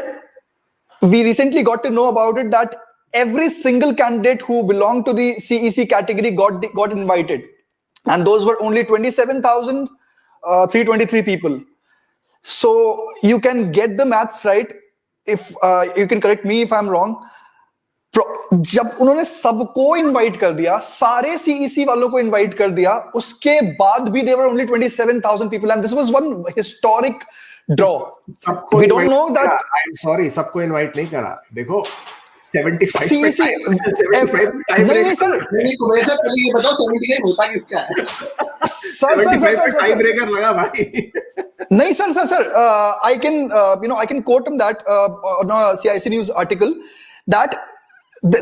Speaker 2: we recently got to know about it that every single candidate who belonged to the CEC category got invited. And those were only 27,323 people. So you can get the maths right. If you can correct me if I'm wrong. जब उन्होंने सबको invite कर दिया, सारे CEC वालों को invite कर दिया, उसके बाद भी there were only 27,000 people and this was one historic draw. We don't know that.
Speaker 1: I am sorry, सबको इनवाइट नहीं करा. देखो 75
Speaker 2: सीईसी नहीं सर,
Speaker 3: कुबेर सर पहले ये बताओ 75 होता किसका है?
Speaker 2: सर
Speaker 1: टाई ब्रेकर लगा भाई.
Speaker 2: नहीं sir, I can quote him that on a CIC news article that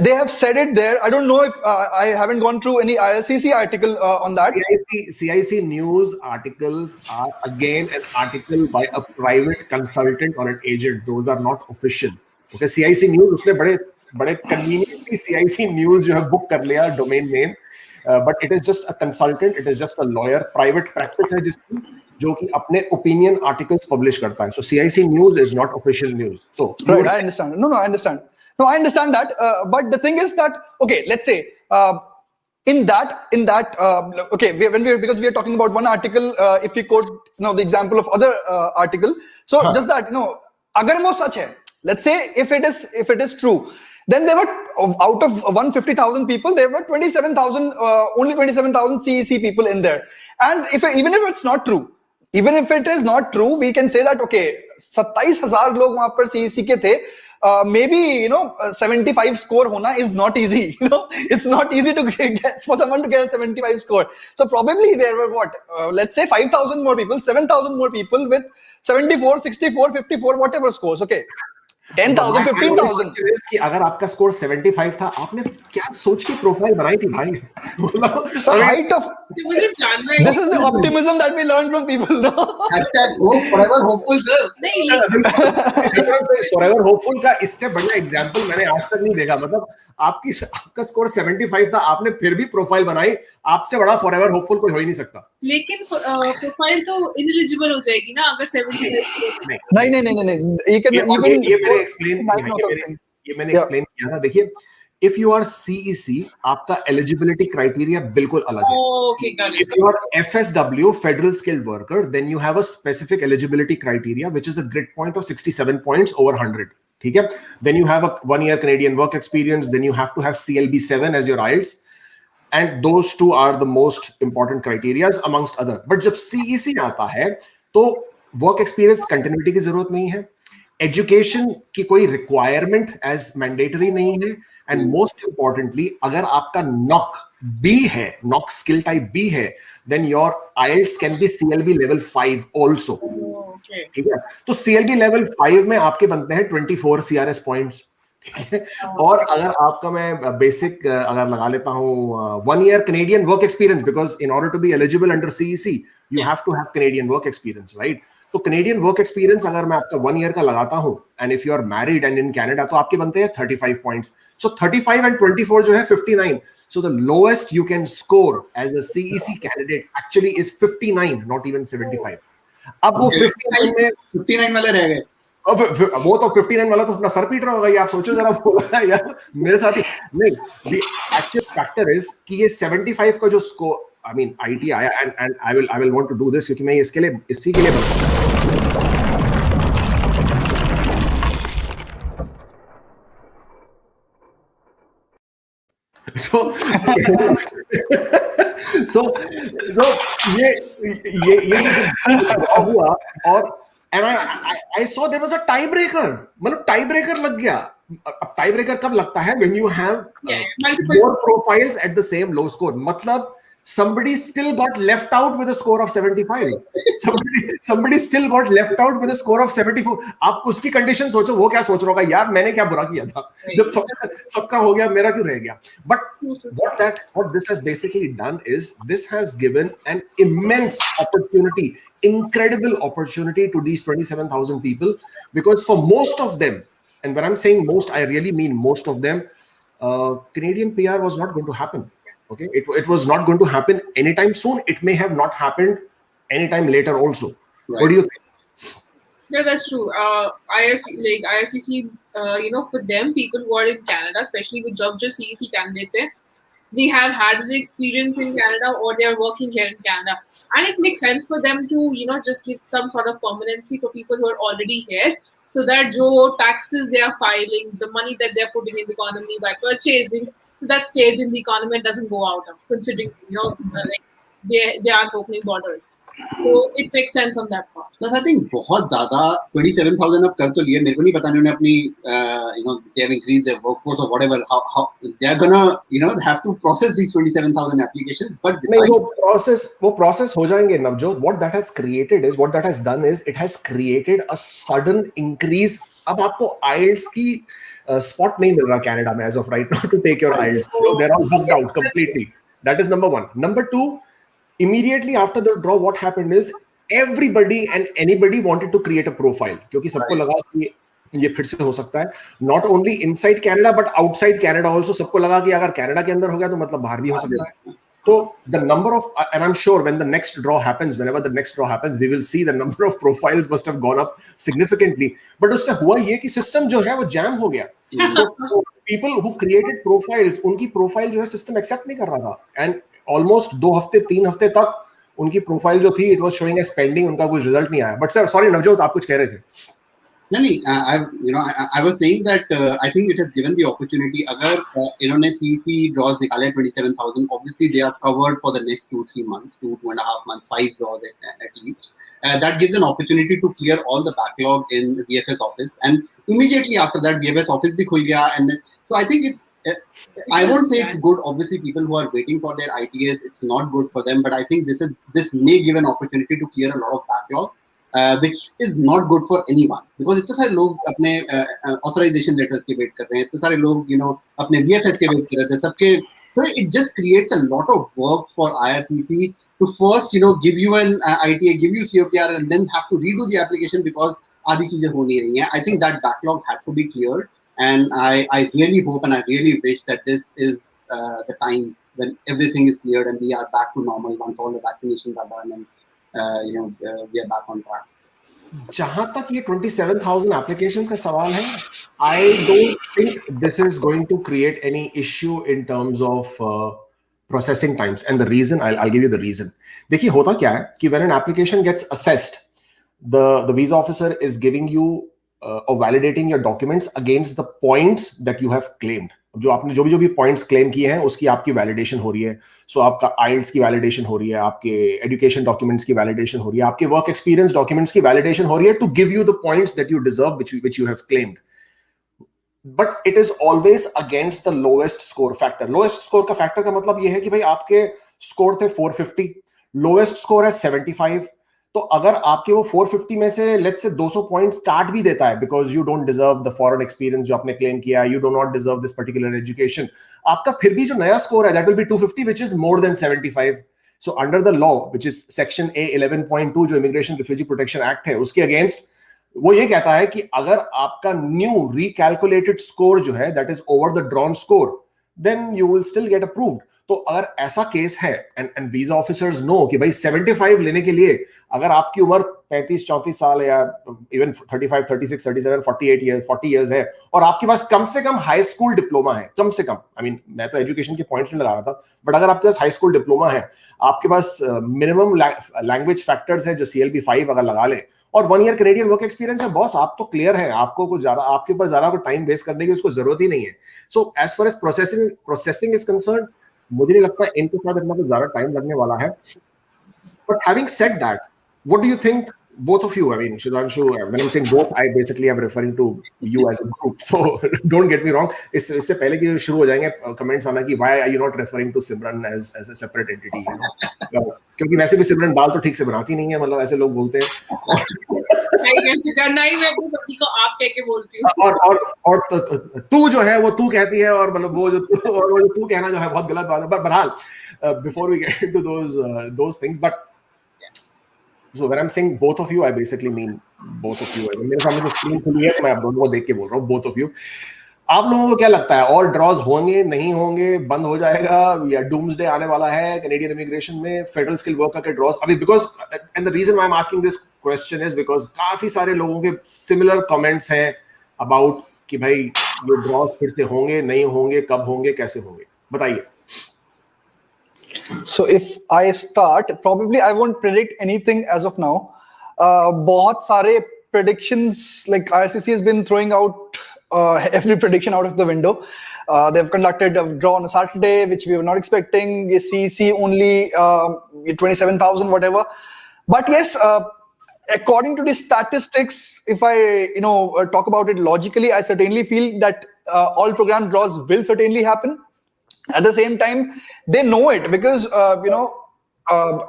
Speaker 2: they have said it there. I don't know if I haven't gone through any IRCC article on that.
Speaker 1: CIC news articles are again an article by a private consultant or an agent. Those are not official. Okay, CIC news उसने बड़े conveniently CIC news जो है book कर लिया domain name, but it is just a consultant. It is just a lawyer. Private practice है जिसकी, जो कि अपने opinion articles publish करता है. So CIC news is not official news. So
Speaker 2: right, I understand. No, I understand. No, I understand that. But the thing is that, okay, let's say in that okay, because we are talking about one article, if we quote the example of other article, so just that agar wo sach hai, let's say if it is true, then there were out of 150,000 people, there were 27,000 only 27,000 CEC people in there. And even if it's not true, even if it is not true, we can say that okay, 27,000 लोग वहां पर CEC के थे. Maybe 75 score hona is not easy. It's not easy to get for someone to get a 75 score. So probably there were let's say 5,000 more people, 7,000 more people with 74, 64, 54 whatever scores. Okay, 10,000, 15,000.
Speaker 1: कि अगर आपका score 75 था, आपने क्या सोच के profile बनाई थी भाई?
Speaker 2: So height of this is the optimism that we learned from people. No?
Speaker 3: Forever hopeful sir.
Speaker 1: Forever hopeful का इससे बढ़िया एग्जांपल मैंने आज तक नहीं देखा. मतलब आपका स्कोर 75 था, आपने फिर भी प्रोफाइल बनाई. आपसे बड़ा फॉरएवर होपफुल कोई हो ही नहीं सकता.
Speaker 4: लेकिन प्रोफाइल तो इनएलिजिबल हो जाएगी ना अगर 75.
Speaker 2: नहीं.
Speaker 1: ये मैंने एक्सप्लेन किया था. देखिए, if you are CEC, आपका eligibility criteria बिल्कुल अलग है.
Speaker 4: Okay, got it.
Speaker 1: If you are FSW, Federal Skilled Worker, then you have a specific eligibility criteria, which is a grid point of 67 points over 100. ठीक है. Then you have a 1 year Canadian work experience. Then you have to have CLB7 as your IELTS. And those two are the most important criteria amongst other. But जब CEC आता है तो work experience continuity की जरूरत नहीं है, education की कोई रिक्वायरमेंट एज मैंडेटरी नहीं है, एंड मोस्ट इंपॉर्टेंटली अगर आपका नॉक बी है, नॉक स्किल टाइप बी है, then your IELTS can be CLB level 5 also. ठीक है. तो सीएलबी लेवल 5 में आपके बनते हैं 24 सीआरएस पॉइंट्स. और अगर आपका मैं बेसिक अगर लगा लेता हूं 1 year Canadian work experience, because in order to be eligible under CEC you have to have Canadian work experience, right? तो Canadian work experience अगर मैं आपका 1 year का लगाता हूं, and if you are married and in Canada, तो आपके बनते हैं 35 points. So 35 and 24 जो है 59. So the lowest you can score as a CEC candidate actually is 59, not even 75. अब वो
Speaker 3: 59 वाले रह गए.
Speaker 1: अब वो तो 59 वाला तो अपना सर पीट रहा होगा. ये आप सोचो जरा, बोला यार मेरे साथ ही नहीं. The actual factor is कि ये 75 का जो स्कोर, I mean IT आया, and I will want to do this क्योंकि मैं इसके लिए इसी के लिए बना. so ये हुआ. और and I saw there was a tiebreaker. मतलब tiebreaker लग गया. अब tiebreaker कब लगता है? When you have more profiles at the same low score. मतलब somebody still got left out with a score of 75. Somebody still got left out with a score of 74. आप उसकी कंडीशन सोचो, वो क्या सोच रहा होगा, यार मैंने क्या बुरा किया था जब सबका हो गया, मेरा क्यों रह गया. But what this has basically done is this has given an immense opportunity, incredible opportunity to these 27,000 people, because for most of them, and when I'm saying most, I really mean most of them, Canadian PR was not going to happen. Okay, it was not going to happen anytime soon. It may have not happened anytime later also. Right. What do you think?
Speaker 4: Yeah, that's true. IRCC, for them, people who are in Canada, especially with job just CEC candidates, they have had the experience in Canada or they are working here in Canada, and it makes sense for them to just give some sort of permanency for people who are already here, so that taxes they are filing, the money that they are putting in the economy by purchasing, so that stays in the economy and doesn't go out, considering like they aren't opening borders. So it makes sense on that part.
Speaker 3: But I think बहुत ज़्यादा 27,000 अब कर तो लिए. मेरे को नहीं पता उन्होंने अपनी they have increased their workforce or whatever, how they are gonna have to process these 27,000 applications. But
Speaker 1: नहीं, वो process हो जाएंगे Navjot. What that has done is it has created a sudden increase. अब आपको IELTS की spot नहीं मिल रहा Canada में as of right now to take your IELTS. They're all booked out completely. That is number one. Number two, immediately after the draw, what happened is everybody and anybody wanted to create a profile, क्योंकि सबको लगा कि ये फिर से हो सकता है. Not only inside Canada but outside Canada also सबको लगा कि अगर Canada के अंदर हो गया तो मतलब बाहर भी हो सकता है. So the number of, and I'm sure when the next draw happens, whenever the next draw happens, we will see the number of profiles must have gone up significantly. But उससे हुआ ये कि system जो है वो jam हो गया. So people who created profiles, उनकी profile जो है system accept नहीं कर रहा था, and almost 2 हफ्ते 3 हफ्ते तक उनकी प्रोफाइल जो थी, it was showing as pending, उनका कोई रिजल्ट नहीं आया. बट सर सॉरी नवजोत, आप कुछ कह रहे थे.
Speaker 3: नहीं, I was saying that I think it has given the opportunity. अगर इन्होंने CEC draws निकाले 27,000, obviously they are covered for the next 2-3 months, 2.5 months, 5 draws at least. That gives an opportunity to clear all the backlog in VFS office, and immediately after that VFS office भी खुल गया. And then, so I think I won't say it's good. Obviously, people who are waiting for their ITAs, it's not good for them. But I think this may give an opportunity to clear a lot of backlog, which is not good for anyone, because इतने सारे लोग अपने authorization letters के wait कर रहे हैं, इतने सारे लोग अपने VFS के wait कर रहे थे, सबके. So it just creates a lot of work for IRCC to first give you an ITA, give you COPR, and then have to redo the application because आधी चीजें हो नहीं रही हैं. I think that backlog had to be cleared. And I really hope and I really wish that this is the time when everything is cleared and we are back to normal once all the vaccinations are done and we are back on track.
Speaker 1: जहां तक ये 27,000 applications का सवाल है, I don't think this is going to create any issue in terms of processing times. And the reason, I'll give you the reason. देखिए होता क्या है कि when an application gets assessed, the visa officer is giving you of validating your documents against the points that you have claimed. जो आपने जो भी points claim किए हैं उसकी आपकी वैलिडेशन हो रही है. सो आपका आइल्स की वैलिडेशन हो रही है, आपके एजुकेशन डॉक्यूमेंट्स की वैलिडेशन हो रही है, आपके वर्क एक्सपीरियंस डॉक्यूमेंट्स की वैलिडेशन हो रही है to give you the points that you deserve which you have claimed. But it is always against the lowest score factor. Lowest score का फैक्टर का मतलब ये है कि भाई आपके स्कोर थे 450, लोएस्ट स्कोर है 75. तो अगर आपके वो 450 में से लेट्स से 200 पॉइंट्स काट भी देता है because you don't deserve the foreign experience जो आपने क्लेम किया, you do not deserve this particular education, आपका फिर भी जो नया स्कोर है that will be 250 which is more than 75. So under the law which is section A 11.2 जो इमिग्रेशन रिफ्यूजी प्रोटेक्शन एक्ट है उसके अगेंस्ट वो ये कहता है कि अगर आपका न्यू रिकैलकुलेटेड स्कोर जो है that is over the drawn score then you will still get approved. तो अगर ऐसा केस है एंड वीजा ऑफिसर्स नो कि भाई 75 लेने के लिए अगर आपकी उम्र 35-34 साल या इवन 35, 36, 37, 48 ईयर्स 40 ईयर्स है और आपके पास कम से कम हाई स्कूल डिप्लोमा है, कम से कम, आई मीन मैं तो एजुकेशन के पॉइंट नहीं लगा रहा था, बट अगर आपके पास हाई स्कूल डिप्लोमा है, आपके पास मिनिमम लैंग्वेज फैक्टर्स है जो CLB 5 अगर लगा ले और 1 ईयर कैनेडियन वर्क एक्सपीरियंस है, बॉस आप तो क्लियर है, आपको कुछ ज्यादा आपके ऊपर ज्यादा टाइम वेस्ट करने की उसको जरूरत ही नहीं है. So as far as processing is concern मुझे नहीं लगता इनके साथ इतना कुछ ज्यादा टाइम लगने वाला है. But having said that, what do you think both of you? I mean, Shudhanshu, when I'm saying both, I basically am referring to you as a group. So don't get me wrong. इससे पहले कि शुरू हो जाएंगे comments आना कि why are you not referring to Simran as a separate entity? You know? क्योंकि वैसे भी सिमरन बाल तो ठीक से बनाती नहीं है, मतलब ऐसे लोग बोलते हैं.
Speaker 4: नहीं मैं अपनी पति को आप कह के बोलती हूँ.
Speaker 1: और तू जो है वो तू कहती है और मतलब वो जो तू कहना जो है बहुत गलत बात है. बट बहरहाल before we get into those things, but so when I'm saying both of you, I basically mean both of you. मेरे सामने जो स्क्रीन खुली है मैं आप दोनों को देख के बोल रहा हूँ, both of you. आप लोगों को क्या लगता है और ड्रॉज होंगे नहीं होंगे, बंद हो जाएगा या डूम्सडे आने वाला है कैनेडियन इमिग्रेशन में फेडरल स्किल वर्कर के ड्रॉज? अभी because and the reason why I am asking this question is because काफी सारे लोगों के सिमिलर कमेंट्स हैं अबाउट कि भाई ये ड्रॉज फिर से होंगे नहीं होंगे, कब होंगे, कैसे होंगे, बताइए.
Speaker 2: So if I start, probably I won't predict anything as of now. बहुत सारे predictions, like IRCC has been throwing out every prediction out of the window. They've conducted a draw on a Saturday, which we were not expecting. CEC only 27,000, whatever. But yes, according to the statistics, if I talk about it logically, I certainly feel that all program draws will certainly happen. At the same time, they know it because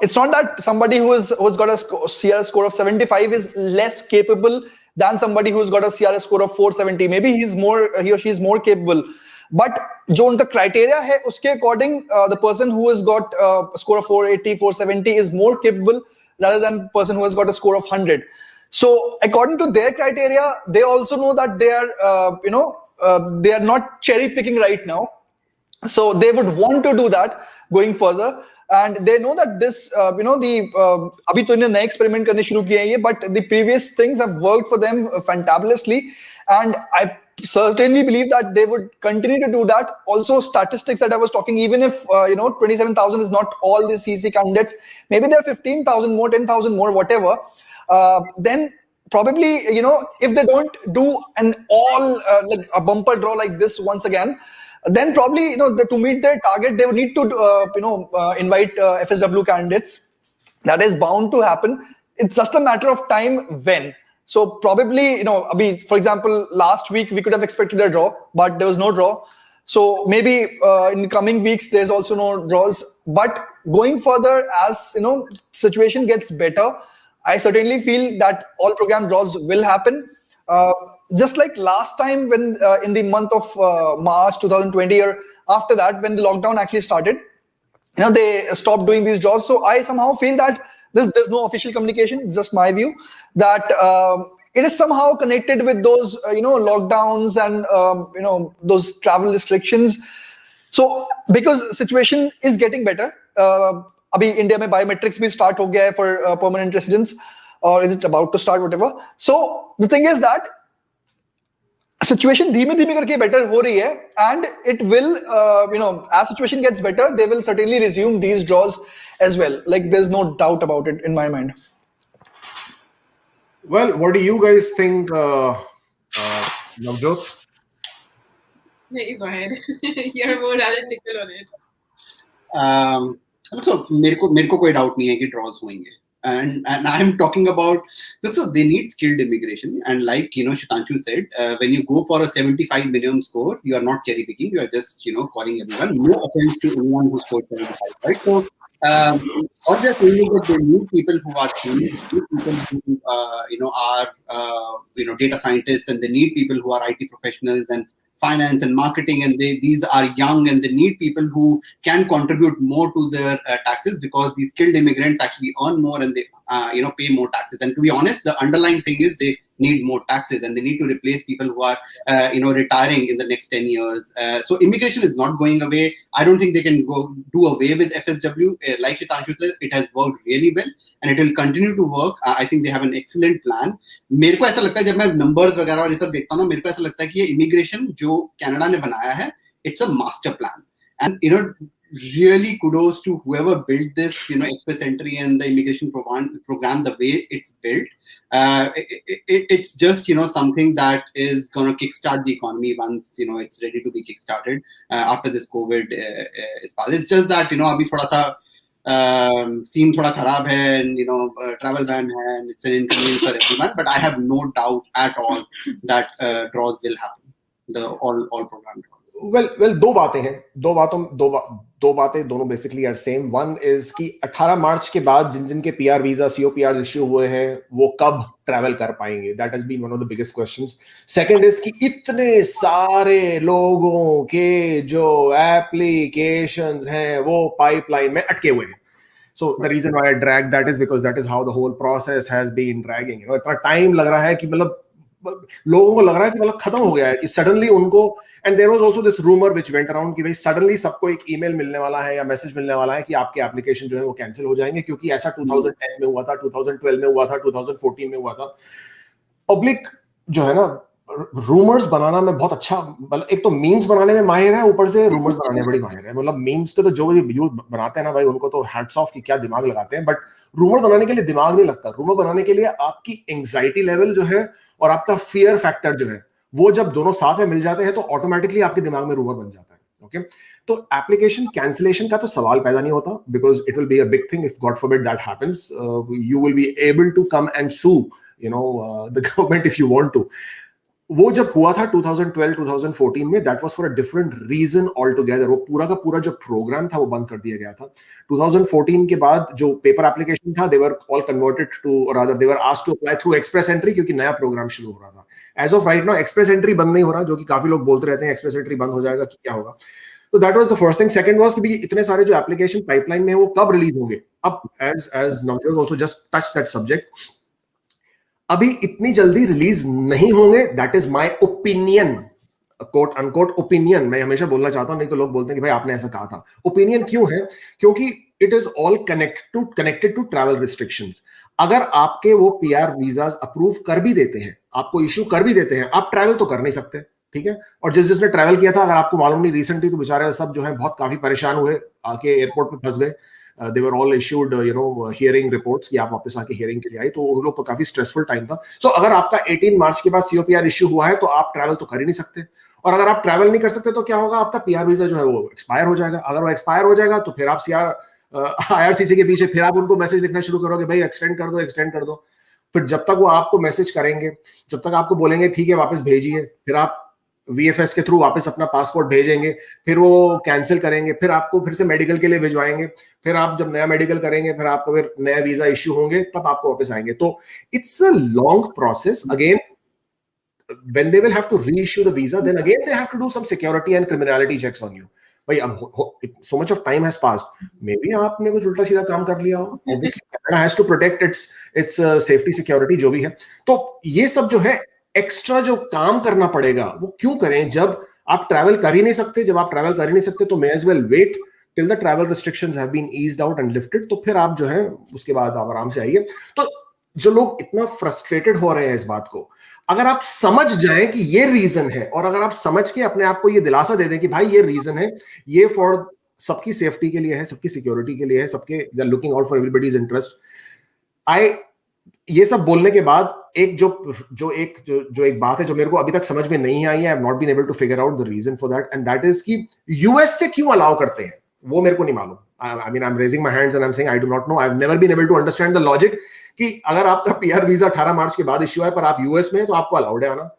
Speaker 2: it's not that somebody who's got a CRS score of 75 is less capable than somebody who's got a CRS score of 470. Maybe he or she is more capable. But जो उनका criteria है उसके according, the person who has got a score of 480, 470 is more capable rather than the person who has got a score of 100. So according to their criteria, they also know that they are they are not cherry picking right now. So they would want to do that going further, and they know that this अभी तो इन्हें नए experiment करने शुरू किए हैं ये, but the previous things have worked for them fantabulously, and I certainly believe that they would continue to do that. Also, statistics that I was talking, even if 27,000 is not all the CC candidates, maybe there are 15,000 more, 10,000 more, whatever. Then probably if they don't do an all like a bumper draw like this once again, then probably to meet their target they would need to invite FSW candidates. That is bound to happen. It's just a matter of time when. So probably for example last week we could have expected a draw, but there was no draw. So maybe in coming weeks there's also no draws. But going further, as situation gets better, I certainly feel that all program draws will happen. Just like last time when in the month of March 2020, or after that when the lockdown actually started, they stopped doing these draws. So I somehow feel that there's no official communication, just my view, that it is somehow connected with those lockdowns and those travel restrictions. So because situation is getting better, abhi India mein biometrics bhi start ho gaya hai for permanent residents, or is it about to start, whatever. So the thing is that situation धीमे धीमे करके better हो रही है, and it will as situation gets better they will certainly resume these draws as well. Like there's no doubt about it in my mind.
Speaker 1: Well, what do you guys think Navjot?
Speaker 4: Go ahead. You're more analytical on it.
Speaker 3: So मेरे को कोई doubt नहीं है कि drawers होंगे. And I am talking about, look, so they need skilled immigration, and like Shitanshu said, when you go for a 75 minimum score, you are not cherry picking, you are just calling everyone. No offense to anyone who scored 75, right? So all they're saying is that they need people who are trained, they need people who are data scientists, and they need people who are IT professionals and finance and marketing, and these are young, and they need people who can contribute more to their taxes, because these skilled immigrants actually earn more and they pay more taxes. And to be honest, the underlying thing is they need more taxes, and they need to replace people who are retiring in the next 10 years. So immigration is not going away. I don't think they can go do away with FSW. Like Shitanshu said, it has worked really well and it will continue to work. I think they have an excellent plan. मेरे को ऐसा लगता है, जब मैं numbers वगैरह और ये सब देखता हूँ ना, मेरे को ऐसा लगता है कि ये इमिग्रेशन जो कनाडा ने बनाया है, it's a master plan. And really kudos to whoever built this express entry and the immigration program the way it's built. It's just something that is going to kickstart the economy once it's ready to be kickstarted after this COVID is passed. It's just that अभी थोड़ा सा scene थोड़ा खराब है, and travel ban है, and it's an inconvenience for everyone, but I have no doubt at all that draws will happen, the all program draws.
Speaker 1: Well, दो बातें हैं, दो बातें दोनों basically are same. One is कि 18 मार्च के बाद जिन के पीआर वीजा सीओपीआर इश्यू हुए हैं वो कब ट्रैवल कर पाएंगे, that has been one of the biggest questions. Second is कि इतने सारे लोगों के जो एप्लीकेशंस हैं वो पाइपलाइन में अटके हुए हैं. So the reason why I drag that is because that is how the whole process has been dragging. इतना टाइम लग रहा है कि मतलब लोगों को लग रहा है कि मतलब खत्म हो गया है कि सडनली उनको. And there was also this rumour which went around कि भाई सडनली सबको एक ईमेल मिलने वाला है या मैसेज मिलने वाला है कि आपके एप्लीकेशन जो है वो कैंसिल हो जाएंगे, क्योंकि ऐसा 2010 में हुआ था, 2012 में हुआ था, 2014 में हुआ था. पब्लिक जो है ना रूमर्स बनाना में बहुत अच्छा, मतलब एक तो मीम्स बनाने में माहिर है, ऊपर से रूमर्स बनाने में बड़ी माहिर है. मतलब मीम्स के तो जो भी यूज बनाते हैं ना भाई, उनको तो हैट्स ऑफ कि क्या दिमाग लगाते हैं. बट रूमर बनाने के लिए दिमाग नहीं लगता. रूमर बनाने के लिए आपकी एंजाइटी लेवल जो है और आपका फियर फैक्टर जो है वो जब दोनों साथ में मिल जाते हैं तो ऑटोमेटिकली आपके दिमाग में रूमर बन जाता है. ओके, तो एप्लीकेशन कैंसिलेशन का तो सवाल पैदा नहीं होता, because it will be a big thing if God forbid that happens. You will be able to come and sue the government if you want to. वो जब हुआ था 2012-2014 में, that was for a different reason all together. वो पूरा का पूरा जो प्रोग्राम था वो बंद कर दिया गया था. 2014 के बाद जो पेपर एप्लीकेशन था, they were all converted to, और rather they were asked to apply through express entry, क्योंकि नया प्रोग्राम शुरू हो रहा था. As of right now express entry बंद नहीं हो रहा, जो कि काफी लोग बोलते रहते हैं एक्सप्रेस एंट्री बंद हो जाएगा कि क्या होगा. तो that was the first thing. Second was कि इतने सारे जो एप्लीकेशन पाइपलाइन में है वो कब रिलीज होंगे. अब as Navjot also just touch that subject, अभी इतनी जल्दी रिलीज नहीं होंगे. That is my opinion, quote unquote opinion. मैं हमेशा बोलना चाहता हूं, नहीं तो लोग बोलते हैं कि भाई आपने ऐसा कहा था. ओपिनियन क्यों है? क्योंकि it is all connected to travel restrictions. अगर आपके वो पीआर वीजास अप्रूव कर भी देते हैं, आपको इश्यू कर भी देते हैं, आप ट्रैवल तो कर नहीं सकते. ठीक है, और जिसने ट्रैवल किया था, अगर आपको मालूम नहीं रिसेंटली, तो बेचारे सब जो है बहुत काफी परेशान हुए, आके एयरपोर्ट पे फंस गए. They were all issued hearing reports कि आप वापस आके hearing के लिए आए, तो उन लोग को काफी स्ट्रेसफुल टाइम था. सो अगर आपका 18 मार्च के बाद सीओपीआर इश्यू हुआ है तो आप ट्रैवल तो कर ही नहीं सकते. और अगर आप ट्रैवल नहीं कर सकते तो क्या होगा, आपका पीआर वीजा जो है वो एक्सपायर हो जाएगा. अगर वो एक्सपायर हो जाएगा तो फिर आप आईआरसीसी के पीछे फिर आप उनको मैसेज लिखना शुरू करोगे, भाई एक्सटेंड कर दो, एक्सटेंड कर दो. फिर जब तक वो आपको मैसेज करेंगे, जब तक आपको बोलेंगे ठीक है वापस भेजिए, फिर आप वीएफएस के थ्रू वापस अपना पासपोर्ट भेजेंगे, फिर वो कैंसिल करेंगे, फिर आपको फिर से मेडिकल के लिए भिजवाएंगे, फिर आप जब नया मेडिकल करेंगे, फिर आपको फिर नया वीजा इश्यू होंगे, तब आपको वापस आएंगे. तो it's a long process. Again when they will have to reissue the visa, then again they have to do some security and criminality checks on you. भाई अब so much of time has passed, maybe आपने कुछ उल्टा सीधा काम कर लिया हो. Obviously Canada has to protect its safety security जो भी है. तो ये सब जो है एक्स्ट्रा जो काम करना पड़ेगा वो क्यों करें जब आप ट्रैवल कर ही नहीं सकते. जब आप ट्रैवल कर ही नहीं सकते तो may as well wait till the travel restrictions have been eased out and lifted. तो फिर आप जो है उसके बाद आप आराम से आइए. तो जो लोग इतना फ्रस्ट्रेटेड हो रहे हैं इस बात को, अगर आप समझ जाएं कि ये रीजन है, और अगर आप समझ के अपने आप को ये दिलासा दे दें कि भाई ये रीजन है, ये फॉर सबकी सेफ्टी के लिए है, सबकी सिक्योरिटी के लिए है, सबके looking out for everybody's interest. ये सब बोलने के बाद एक एक बात है जो मेरे को अभी तक समझ में नहीं आई है, I have not been able to figure out the reason for that, and that is कि यूएस से क्यों अलाउ करते हैं वो मेरे को नहीं मालूम. I mean I am raising my hands and I am saying I do not know. I have never been able to understand the logic कि अगर आपका पीआर वीजा 18 मार्च के बाद इश्यू है पर आप यूएस में तो आपको अलाउड है आना,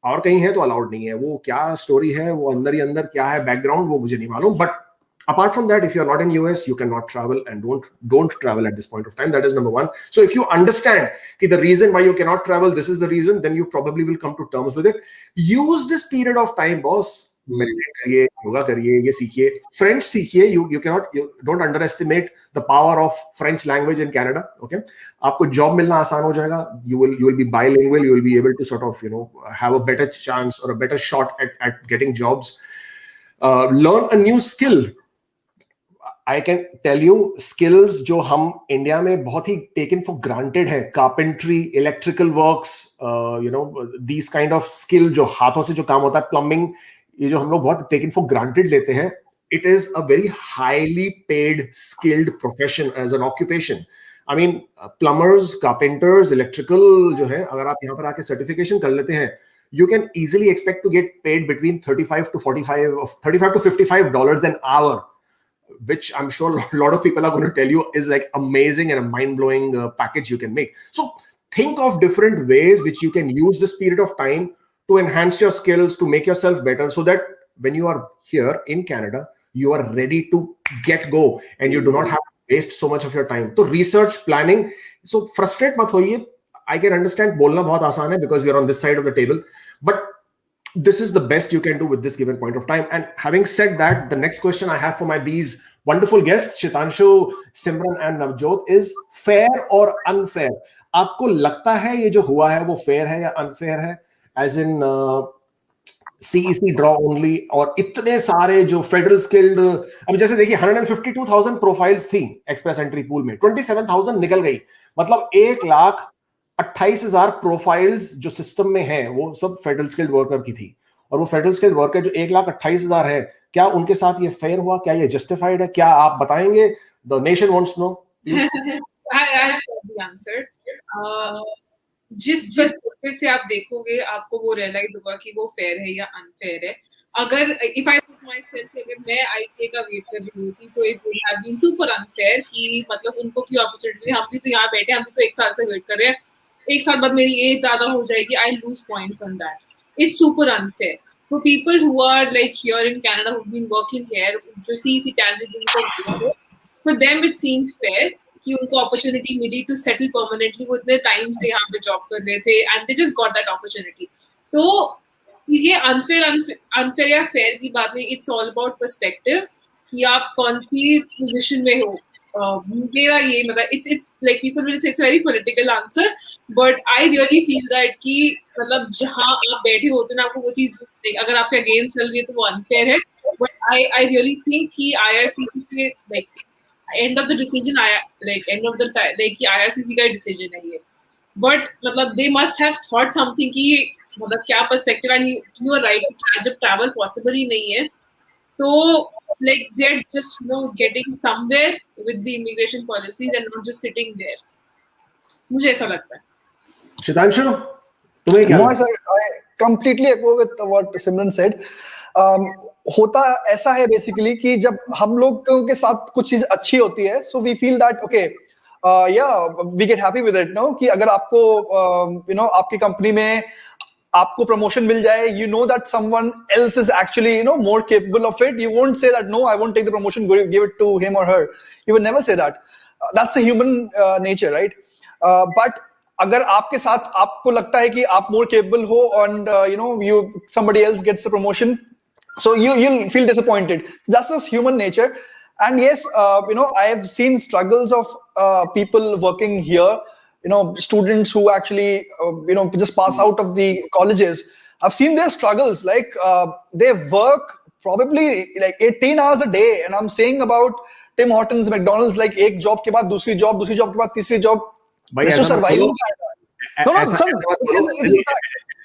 Speaker 1: और कहीं है तो अलाउड नहीं है. वो क्या स्टोरी है, वो अंदर ही अंदर क्या है बैकग्राउंड, वो मुझे नहीं मालूम. But apart from that, if you're not in US, you cannot travel, and don't travel at this point of time. That is number one. So if you understand the reason why you cannot travel, this is the reason, then you probably will come to terms with it. Use this period of time, boss. Meditate करिए, yoga करिए, ये सीखिए, French सीखिए. You don't underestimate the power of French language in Canada. Okay, आपको job मिलना आसान हो जाएगा. You will be bilingual. You will be able to sort of have a better chance or a better shot at getting jobs. Learn a new skill. I can tell you skills जो हम India में बहुत ही taken for granted है, carpentry, electrical works, these kind of skill जो हाथों से जो काम होता है, plumbing, ये जो हम लोग बहुत taken for granted लेते हैं, it is a very highly paid, skilled profession as an occupation. I mean, plumbers, carpenters, electrical जो है, अगर आप यहाँ पर आके certification कर लेते हैं, you can easily expect to get paid between $35 to $55 an hour. Which I'm sure a lot of people are going to tell you is like amazing and a mind-blowing package you can make. So think of different ways which you can use this period of time to enhance your skills, to make yourself better, so that when you are here in Canada, you are ready to get go and you do not have to waste so much of your time. So research, planning. So frustrate mat hoiye. I can understand bolna bahut aasan hai because we are on this side of the table, but this is the best you can do with this given point of time. And having said that, the next question I have for these wonderful guests, Shitanshu, Simran and Navjot, is fair or unfair? आपको लगता है ये जो हुआ है वो fair है या unfair है? As in CEC draw only, और इतने सारे जो फेडरल स्किल्ड, अब जैसे देखिए 152,000 प्रोफाइल्स थी एक्सप्रेस एंट्री पूल में, 27,000 निकल गई. मतलब 1,28,000 प्रोफाइल्स जो सिस्टम में है वो सब फेडरल स्किल्ड वर्कर की थी. और वो फेडरल स्किल्ड वर्कर जो 1,28,000 है, क्या उनके साथ ये फेयर हुआ? क्या ये जस्टिफाइड है? क्या आप बताएंगे? The nation wants to know, please.
Speaker 4: I'll start the answer. जिस पर्सपेक्टिव से आप देखोगे आपको वो रियलाइज होगा कि वो फेयर है या अनफेयर है. अगर if I put myself, अगर मैं आईटी का वेट कर रही होती तो it would have been super unfair कि मतलब उनको क्यों अपॉर्चुनिटी, हम भी तो यहाँ बैठे, हम भी तो 1 साल से वेट कर रहे हैं, 1 साल बाद मेरी एज ज्यादा हो जाएगी, I lose points on that. It's super unfair for people who are like here in Canada, who been working here, जो सीसी कैंडिडेट्स जिनको, for them it seems fair कि उनको अपॉर्चुनिटी मिली टू सेटल परमानेंटली. वो इतने time से यहाँ पे जॉब कर रहे थे and they just got that opportunity. तो ये अनफेयर या फेयर की बात नहीं, इट्स ऑल अबाउट पर्सपेक्टिव कि आप कौन सी पोजीशन में हो. मेरा ये मतलब it's like people will say it's very political answer, but I really feel that कि मतलब जहाँ आप बैठे होते हैं आपको वो चीज, अगर आपके अगेंस्ट चल रही है तो वो अनफेयर है. बट आई रियली थिंक कि IRCC के like end of the decision, like end of the like कि IRCC का डिसीजन है ये. बट मतलब they must have thought something कि मतलब क्या perspective, and you are right, जब ट्रैवल पॉसिबल ही नहीं है तो like they're just getting somewhere with the immigration policies and not just sitting there. मुझे ऐसा लगता है.
Speaker 1: Shitanshu, तुम्हें क्या?
Speaker 2: No sir, I completely echo with what Simran said. होता ऐसा है बेसिकली कि जब हम लोग के साथ कुछ चीज अच्छी होती है, so we feel that okay, yeah, we get happy with it, no? कि अगर आपको आपकी कंपनी में आपको प्रमोशन मिल जाए, you know that someone else is actually more capable of it, you won't say that no, I won't take the promotion, give it to him or her. You would never say that. That's the human nature, right? But अगर आपके साथ आपको लगता है कि आप more capable हो and somebody else gets the promotion, so you'll feel disappointed. That's just human nature. And yes, I have seen struggles of people working here, students who actually just pass out of the colleges. I've seen their struggles, like they work probably like 18 hours a day, and I'm saying about Tim Hortons, McDonald's, like एक job के बाद दूसरी job के बाद तीसरी job, just to survive. No, sir,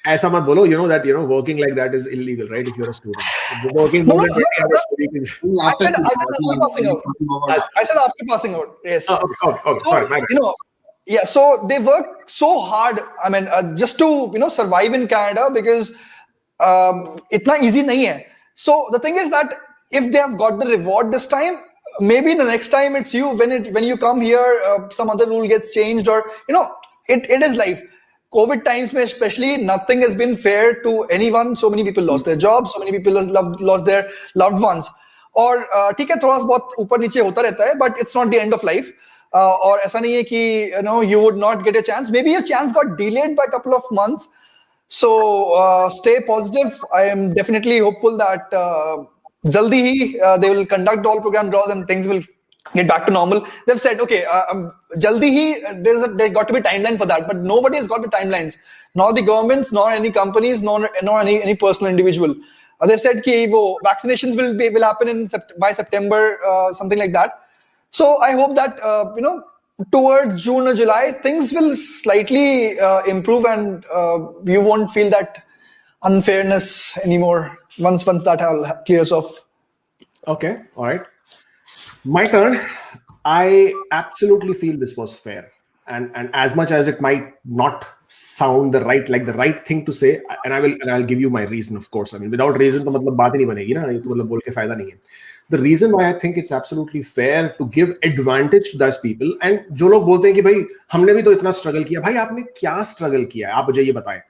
Speaker 1: ऐसा मत बोलो. You know that working like that is illegal, right? If you're a student, working more than 20 hours a week is.
Speaker 2: I said after passing out. I said after passing out. Yes.
Speaker 1: Oh, sorry, my bad.
Speaker 2: Yeah, so they work so hard. I mean, just to survive in Canada, because itna easy nahi hai. So the thing is that if they have got the reward this time, maybe the next time it's you. When you come here, some other rule gets changed, or it is life. COVID times, especially, nothing has been fair to anyone. So many people lost their jobs. So many people lost their loved ones. और ठीक है, थोड़ा बहुत ऊपर नीचे होता रहता है, but it's not the end of life. और ऐसा नहीं है कि you would not get a chance. Maybe your chance got delayed by a couple of months. So stay positive. I am definitely hopeful that jaldi hi they will conduct all program draws and things will get back to normal. They've said, okay, jaldi hi there got to be timeline for that, but nobody has got the timelines. Nor the governments, nor any companies, nor any personal individual. They've said कि वो vaccinations will happen by September, something like that. So I hope that towards June or July things will slightly improve, and you won't feel that unfairness anymore once that all clears off.
Speaker 1: Okay, all right. My turn. I absolutely feel this was fair, and as much as it might not sound the right thing to say, and I'll give you my reason, of course. I mean, without reason, तो मतलब बात ही नहीं बनेगी ना, ये तो मतलब बोल के फायदा नहीं है. The reason why I think it's absolutely fair to give advantage to those people, and जो लोग बोलते हैं कि भाई हमने भी तो इतना स्ट्रगल किया, भाई आपने क्या स्ट्रगल किया है, आप मुझे ये बताएं.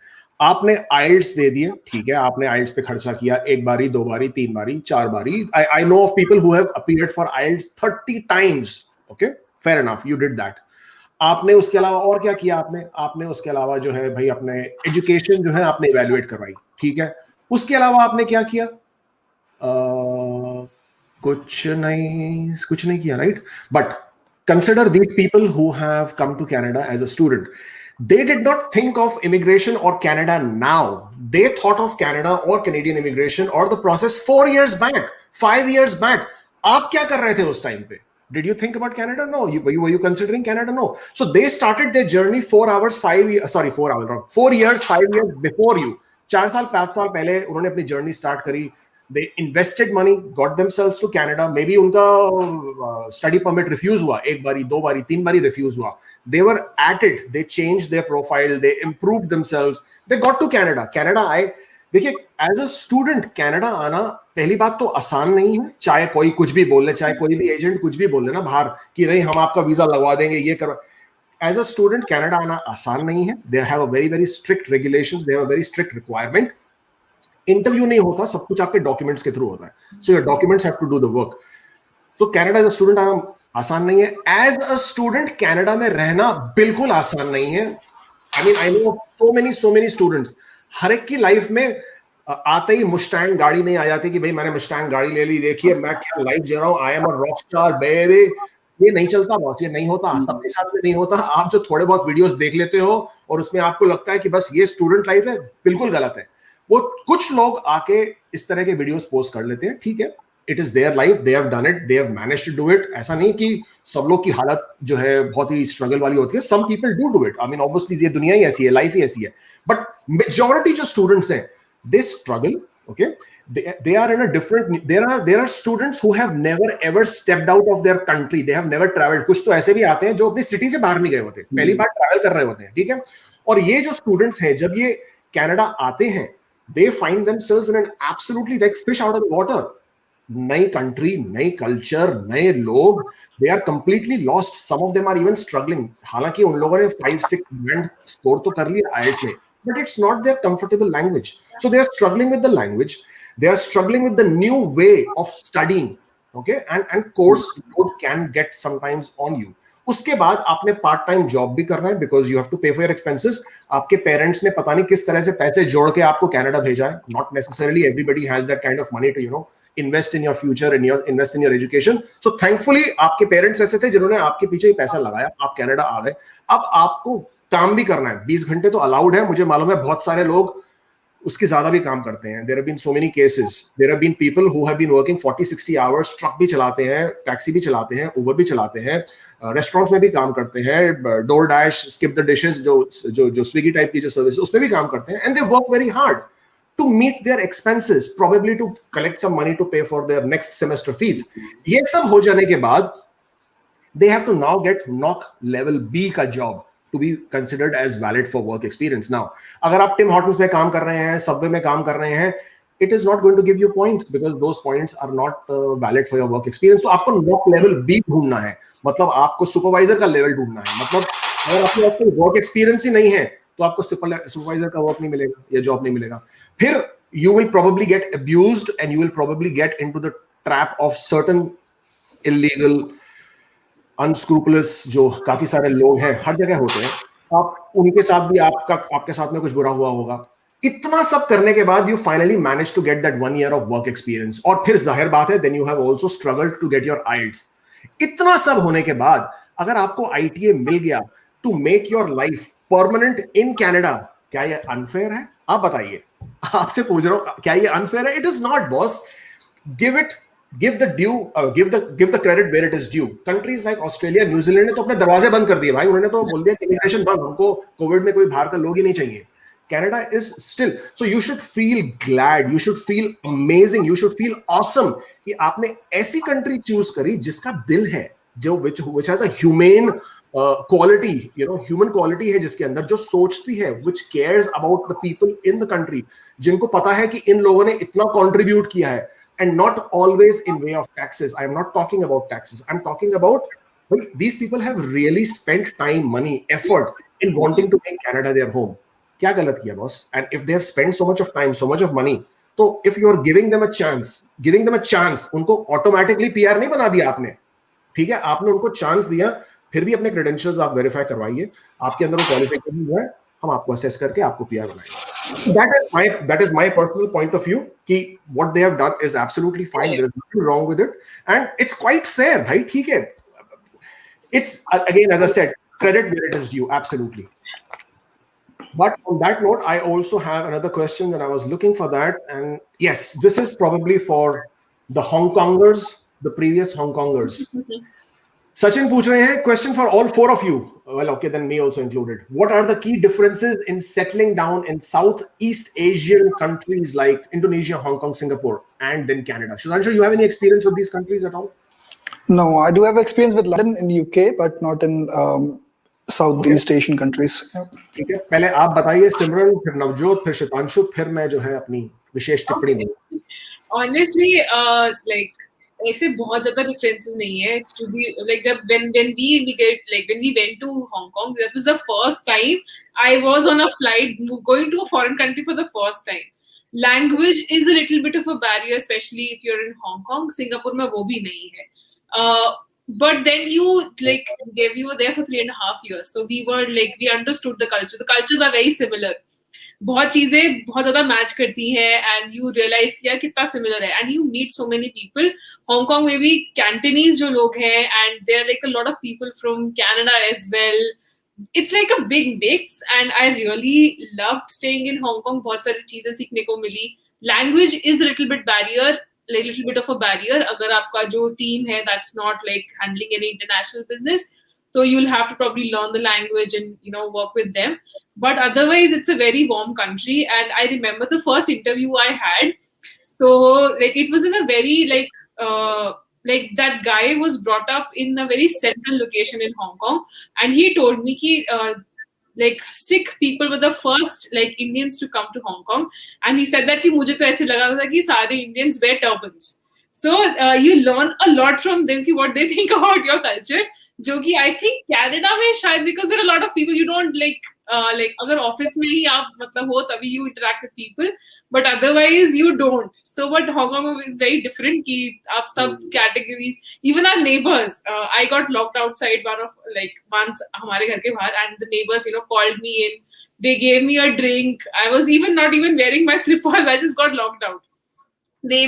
Speaker 1: आपने आइल्स दे दिए, ठीक है, आपने आइल्स पे खर्चा किया, एक बारी, दो बारी, तीन बारी, चार बारी. I know of people who have appeared for IELTS 30 times. Okay, fair enough, you did that. आपने उसके अलावा और क्या किया? आपने उसके अलावा जो है भाई अपने एजुकेशन जो है आपने इवैल्यूएट करवाई, ठीक है. उसके अलावा आपने क्या किया? कुछ नहीं किया, right? But consider these people who have come to Canada as a student. They did not think of immigration or Canada now. They thought of Canada or Canadian immigration or the process 4 years back, 5 years back. आप क्या कर रहे थे उस time पे? Did you think about Canada? No. Were you considering Canada? No. So they started their journey 4 years, 5 years before you. 4 साल 5 साल पहले उन्होंने अपनी journey start करी. They invested money, got themselves to Canada. Maybe उनका study permit refuse हुआ, एक बारी, दो बारी, तीन बारी refuse हुआ. They were at it. They changed their profile. They improved themselves. They got to Canada. Canada आए. देखिए, as a student Canada आना पहली बात तो आसान नहीं है. चाहे कोई कुछ भी बोल ले, चाहे कोई भी एजेंट कुछ भी बोल ले ना बाहर कि नहीं हम आपका वीजा लगवा देंगे, ये कर. As a student Canada आना आसान नहीं है. They have a very very strict regulations. They have a very strict requirement. Interview नहीं होता, सब कुछ आपके डॉक्यूमेंट्स के थ्रू होता है. So your documents have to do the work. तो कनाडा एज अ स्टूडेंट आना आसान नहीं है. एज अ स्टूडेंट कनाडा में रहना बिल्कुल आसान नहीं है. I know so many students, हर एक की लाइफ में आते ही मुस्टैंग गाड़ी नहीं आ जाती कि भाई मैंने मुस्टैंग गाड़ी ले ली, देखिए मैं क्या लाइफ जी रहा हूं, I am a rock star baby. ये नहीं चलता बॉस, ये नहीं होता, सबके साथ में नहीं होता. आप जो थोड़े बहुत वीडियोस देख लेते हो और उसमें आपको लगता है कि बस ये स्टूडेंट लाइफ है, बिल्कुल गलत है. वो कुछ लोग आके इस तरह के वीडियोस पोस्ट कर लेते हैं, ठीक है, it is their life, they have done it, they have managed to do it. ऐसा नहीं कि सब लोग की हालत जो है बहुत ही स्ट्रगल वाली होती है. Some people do it. I mean obviously ये दुनिया ही ऐसी है, लाइफ ही ऐसी है. बट मेजॉरिटी जो स्टूडेंट्स हैं, they struggle. Okay, they are in a different, there are students who have never ever stepped out of their country. They have never traveled. कुछ तो ऐसे भी आते हैं जो अपनी सिटी से बाहर नहीं गए होते, पहली बार ट्रैवल कर रहे होते हैं, ठीक है. और ये जो स्टूडेंट्स हैं जब ये कनाडा आते हैं, they find themselves in an absolutely like fish out of the water. नई कंट्री, नई कल्चर, नए लोग, they are completely lost. Some of them are even struggling. हालांकि उन लोगों ने 5-6 grand स्कोर तो कर लिया IELTS में, but it's not their comfortable language. So they are struggling with the language. They are struggling with the new way of studying. Okay, and course load can get sometimes on you. उसके बाद आपने part time job भी करना है because you have to pay for your expenses. आपके parents ने पता नहीं किस तरह से पैसे जोड़ के आपको कनाडा भेजा है. Not necessarily everybody has that kind of money to invest in your future, invest in your education. So thankfully आपके पेरेंट्स ऐसे थे जिन्होंने आपके पीछे ही पैसा लगाया, आप कनाडा आ गए. अब आपको काम भी करना है. 20 घंटे तो अलाउड है, मुझे मालूम है बहुत सारे लोग उसके ज्यादा भी काम करते हैं. There have been so many cases. There have been people who have been working 40-60 hours. Truck भी चलाते हैं, टैक्सी भी चलाते हैं, उबर भी चलाते हैं, रेस्टोरेंट्स में भी काम करते हैं, DoorDash, skip the dishes, जो स्विगी टाइप की जो सर्विस उसमें भी काम करते हैं. And they work very hard to meet their expenses, probably to collect some money to pay for their next semester fees. ये सब हो जाने के बाद they have to now get NOC level B का job. to be considered as valid for work experience. Now, अगर आप Tim Hortons में काम कर रहे हैं, सबवे में काम कर रहे हैं, it is not going to give you points because those points are not valid for your work experience. So आपको knock level B ढूंढना है, मतलब आपको supervisor का level ढूंढना है. मतलब अगर आपके पास कोई work experience ही नहीं है, तो आपको supervisor का work नहीं मिलेगा, या job नहीं मिलेगा. फिर you will probably get abused and you will probably get into the trap of certain illegal, unscrupulous जो काफी सारे लोग हैं, हर जगह होते हैं. आप उनके साथ भी आपके साथ में कुछ बुरा हुआ होगा. इतना सब करने के बाद you finally manage to get that 1 year of work experience. और फिर जाहिर बात है, then you have also struggled to get your IELTS. इतना सब होने के बाद अगर आपको ITA मिल गया to make your life permanent in Canada, क्या ये unfair है? आप बताइए. आपसे पूछ रहा हूं, क्या ये unfair है? It is not, boss. Give the due, give the credit where it is due. Countries like Australia, New Zealand ने तो अपने दरवाजे बंद कर दिए भाई. उन्होंने तो बोल दिया कि इमिग्रेशन बंद, हमको कोविड में कोई बाहर का लोग ही नहीं चाहिए. Canada is still, so you should feel glad, you should feel amazing, you should feel awesome कि आपने ऐसी country choose करी जिसका दिल है, जो which has a humane quality, you know, human quality है जिसके अंदर, जो सोचती है, which cares about the people in the country, जिनको पता है कि इन लोगों ने इतना contribute किया है, and not always in way of taxes. I am not talking about taxes. I'm talking about, well, these people have really spent time, money, effort in wanting to make Canada their home. क्या गलत किया boss? And if they have spent so much of time, so much of money, तो if you are giving them a chance, उनको automatically PR नहीं बना दिया आपने, ठीक है? आपने उनको चांस दिया, फिर भी अपने क्रेडेंशियल्स आप वेरीफाई करवाइए, आपके अंदर वो क्वालिफिकेशन जो है, हम आपको असेस करके आपको PR बनाएंगे. That is my personal point of view कि what they have done is absolutely fine. There is nothing wrong with it, and it's quite fair, भाई, ठीक है? It's again, as I said, credit where it is due, absolutely. But on that note, I also have another question, and I was looking for that. And yes, this is probably for the Hong Kongers, the previous Hong Kongers. Sachin पूछ रहे हैं, question for all 4 of you. Well, okay, then me also included. What are the key differences in settling down in Southeast Asian countries like Indonesia, Hong Kong, Singapore, and then Canada? Sudhanshu, you have any experience with these countries at all?
Speaker 2: No, I do have experience with London in UK, but not in Southeast Asian countries.
Speaker 1: ठीक है, पहले आप बताइए सिमरन, फिर नवजोत, फिर शितांशु, फिर मैं जो है अपनी विशेष टिप्पणी दूंगा.
Speaker 4: Honestly, like ऐसे बहुत ज्यादा differences नहीं है. To be like जब when we immigrate, like when we went to Hong Kong, that was the first time I was on a flight going to a foreign country for the first time. Language is a little bit of a barrier, especially if you're in Hong Kong. Singapore में वो भी नहीं है. But then we were there for 3.5 years, so we understood the culture. The cultures are very similar. बहुत चीजें बहुत ज्यादा match करती हैं, and you realize कि यार कितना similar है, and you meet so many people. Hong Kong में भी Cantonese जो लोग हैं, and there are like a lot of people from Canada as well. It's like a big mix, and I really loved staying in Hong Kong. बहुत सारी चीजें सीखने को मिली. Language is a little bit of a barrier. अगर आपका जो team है that's not like handling any international business, so you'll have to probably learn the language and, you know, work with them. But otherwise, it's a very warm country. And I remember the first interview I had. So like it was in a very like that guy was brought up in a very central location in Hong Kong, and he told me like Sikh people were the first like Indians to come to Hong Kong, and he said that कि मुझे तो ऐसे लगा था कि सारे Indians wear turbans. So you learn a lot from them कि what they think about your culture. जो कि I think Canada में शायद because there are a lot of people you don't like अगर office में ही आप मतलब हो तभी you interact with people, but otherwise you don't. So what Hong Kong is very different कि आप सब categories, even our neighbors, I got locked outside once हमारे घर के बाहर, and the neighbors, you know, called me in, they gave me a drink. I was not even wearing my slippers, I just got locked out. They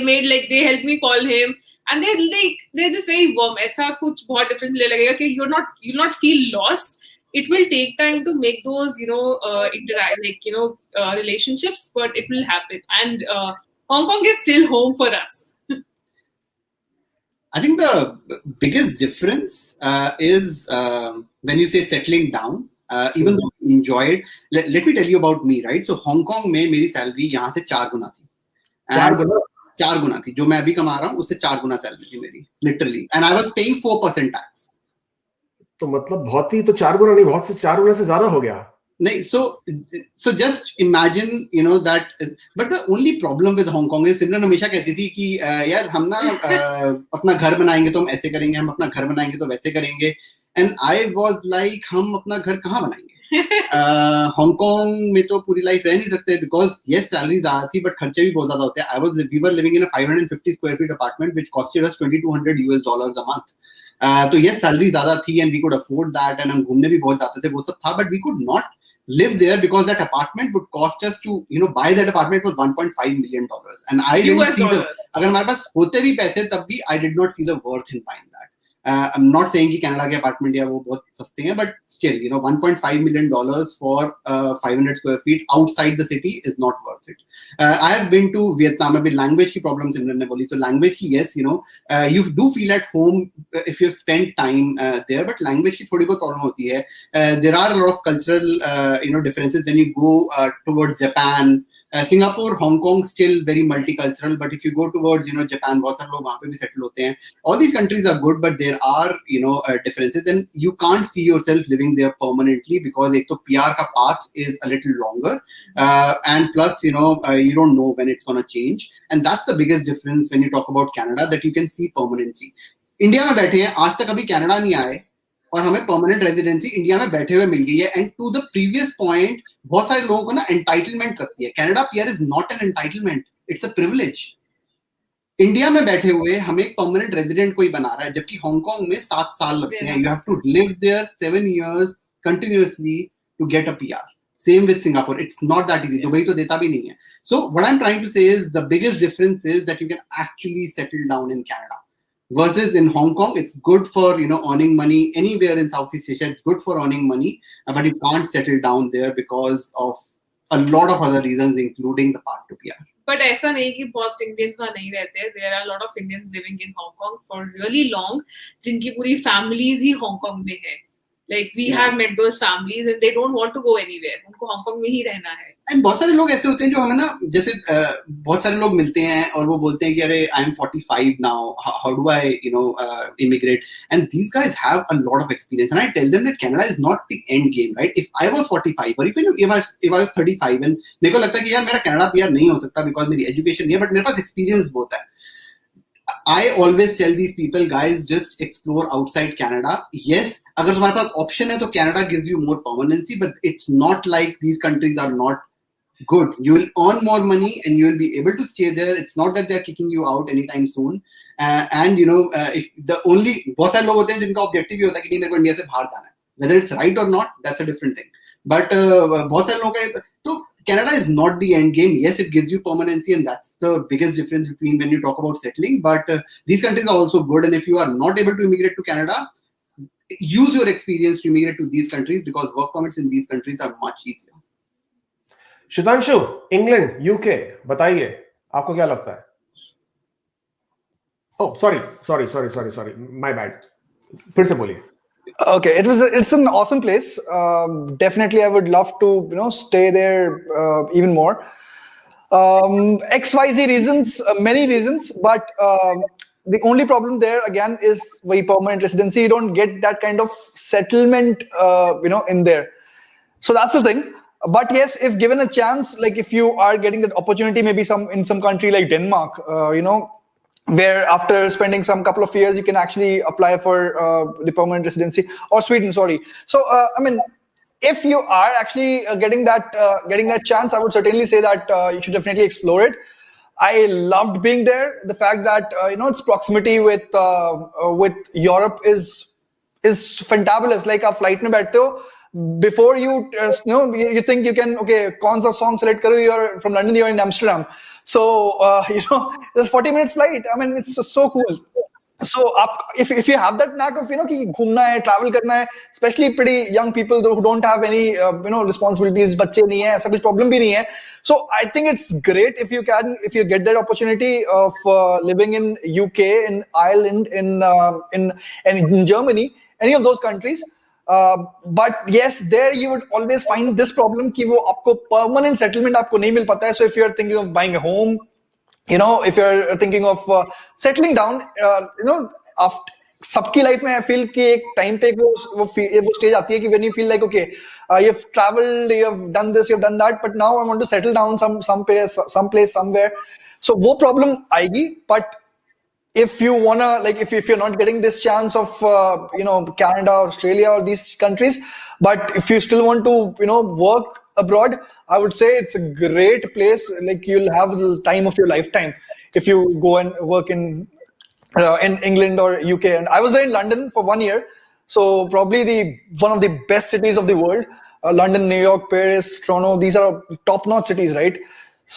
Speaker 4: helped me call him, and they're just very warm. ऐसा कुछ बहुत different लगेगा कि you'll not feel lost. It will take time to make those, you know, relationships, but it will happen. And Hong Kong is still home for us.
Speaker 3: I think the biggest difference is when you say settling down, even though you enjoy it. Let me tell you about me, right? So Hong Kong में मेरी salary यहाँ से 4 गुना थी. 4 गुना थी. जो मैं अभी कमा रहा हूँ उससे 4 गुना salary थी मेरी, literally. And I was paying 4% tax.
Speaker 1: तो मतलब बहुत ही, तो 4 गुना नहीं, बहुत से 4 गुना से ज्यादा हो गया.
Speaker 3: नहीं, so just imagine, you know, that. But the only problem with Hong Kong is, सिमरन हमेशा कहती थी कि यार हम ना अपना घर बनाएंगे तो हम ऐसे करेंगे, हम अपना घर बनाएंगे तो वैसे करेंगे. And I was like, हम अपना घर कहाँ बनाएंगे? हांगकांग में तो पूरी लाइफ रह नहीं सकते, because yes, सैलरी ज्यादा थी बट खर्चे भी बहुत ज्यादा होते हैं. We were living in a 550 square feet apartment which costed us $2,200 a month. तो yes, सैलरी ज्यादा थी and we could afford that, and हम घूमने भी बहुत जाते थे, वो सब था, but we could not live there because that apartment would cost us to, you know, buy that apartment for $1.5 million, and I didn't see the, अगर हमारे पास होते भी पैसे तब भी I did not see the worth in buying that. I'm not saying कि Canada के apartment या वो बहुत सस्ते हैं, but still, you know, $1.5 million for 500 square feet outside the city is not worth it. I have been to Vietnam. अभी language की problem सिमरन ने बोली, तो language की, yes, you know, you do feel at home if you spend time there, but language की थोड़ी बहुत problem होती है. There are a lot of cultural, you know, differences when you go towards Japan. Singapore, Hong Kong, still very multicultural, but if you go towards, you know, Japan, बहुत सारे लोग वहाँ पे भी settle होते हैं. All these countries are good, but there are, you know, differences, and you can't see yourself living there permanently because एक तो PR का path is a little longer, and plus, you know, you don't know when it's gonna change, and that's the biggest difference when you talk about Canada, that you can see permanency. India में बैठे हैं, आज तक कभी Canada नहीं आए और हमें परमानेंट रेजिडेंसी इंडिया में बैठे हुए मिल गई है. And to the previous point, बहुत सारे लोगों को ना एंटाइटलमेंट करती है. Canada PR is not an entitlement, it's a privilege. India में बैठे हुए हमें एक परमानेंट रेजिडेंट कोई बना रहा है, जबकि हांगकांग में 7 साल लगते हैं. You have to live there 7 years continuously to get a PR. Same with Singapore. It's not that easy. Dubai तो देता भी नहीं है. So what I'm trying to say is the biggest difference is that you can actually settle down in Canada. Versus in Hong Kong, it's good for, you know, earning money. Anywhere in Southeast Asia, it's good for earning money, but you can't settle down there because of a lot of other reasons, including the part to PR.
Speaker 4: But ऐसा नहीं कि बहुत Indians वहाँ नहीं रहते हैं. There are a lot of Indians living in Hong Kong for really long, जिनकी पूरी families ही Hong Kong में है. Like we have met those families and they don't want to go anywhere. उनको Hong Kong में ही रहना है.
Speaker 3: And बहुत सारे लोग ऐसे होते हैं जो हमें ना, जैसे बहुत सारे लोग मिलते हैं और वो बोलते हैं कि अरे I am 45 now, how do I, you know, immigrate? And these guys have a lot of experience, and I tell them that Canada is not the end game, right? If I was 45 or even if I was 35 and मेरे को लगता है कि यार मेरा Canada PR नहीं हो सकता because मेरी एजुकेशन नहीं है, but मेरे पास एक्सपीरियंस बहुत है. I always tell these people, guys, just explore outside Canada. Yes, अगर तुम्हारे पास option है तो Canada gives you more permanency, but it's not like these countries are not good. You will earn more money and you will be able to stay there. It's not that they're kicking you out anytime soon. And you know, if the only, बहुत सारे लोग होते हैं जिनका objective ये होता है कि नहीं मेरे को इंडिया से बाहर जाना है. Whether it's right or not, that's a different thing. But बहुत सारे लोगों का तो Canada is not the end game. Yes, it gives you permanency, and that's the biggest difference between when you talk about settling. But these countries are also good, and if you are not able to immigrate to Canada, use your experience to immigrate to these countries because work permits in these countries are much easier.
Speaker 1: Shitanshu, England, UK, बताइए आपको क्या लगता है? Oh, sorry, my bad. फिर से बोलिए.
Speaker 2: Okay, it's an awesome place. Definitely, I would love to, you know, stay there even more. XYZ reasons, many reasons, but the only problem there again is very permanent residency. You don't get that kind of settlement, you know, in there. So that's the thing. But yes, if given a chance, like if you are getting that opportunity, maybe in some country like Denmark, you know, where after spending some couple of years you can actually apply for the permanent residency, or Sweden, sorry. So I mean, if you are actually getting that chance, I would certainly say that you should definitely explore it. I loved being there. The fact that you know, its proximity with Europe is fantabulous. Like a flight mein बैठते हो, before you know, you think you can, okay, कौन सा song select करो, you're from London, you're in Amsterdam. So you know, there's 40 minutes flight. I mean, it's so cool. So if you have that knack of, you know, कि घूमना है, travel करना है, especially pretty young people who don't have any you know, responsibilities, बच्चे नहीं है, ऐसा कुछ problem भी नहीं है. So I think it's great if you get that opportunity of living in UK, in Ireland, in Germany, any of those countries. But yes, there you would always find this problem कि वो आपको permanent settlement आपको नहीं मिल पाता है. So if you're thinking of buying a home, you know, if you're thinking of settling down, you know, सबकी life में I feel कि एक टाइम पे वो स्टेज आती है कि when you feel like okay you have travelled, you have done this, you have done that, but now I want to settle down some place somewhere. So वो problem आएगी. But if you wanna, like, if you're not getting this chance of Canada, Australia, or these countries, but if you still want to work abroad, I would say it's a great place. Like, you'll have the time of your lifetime if you go and work in England or UK. And I was there in London for 1 year, so probably one of the best cities of the world. London, New York, Paris, Toronto, these are top notch cities, right?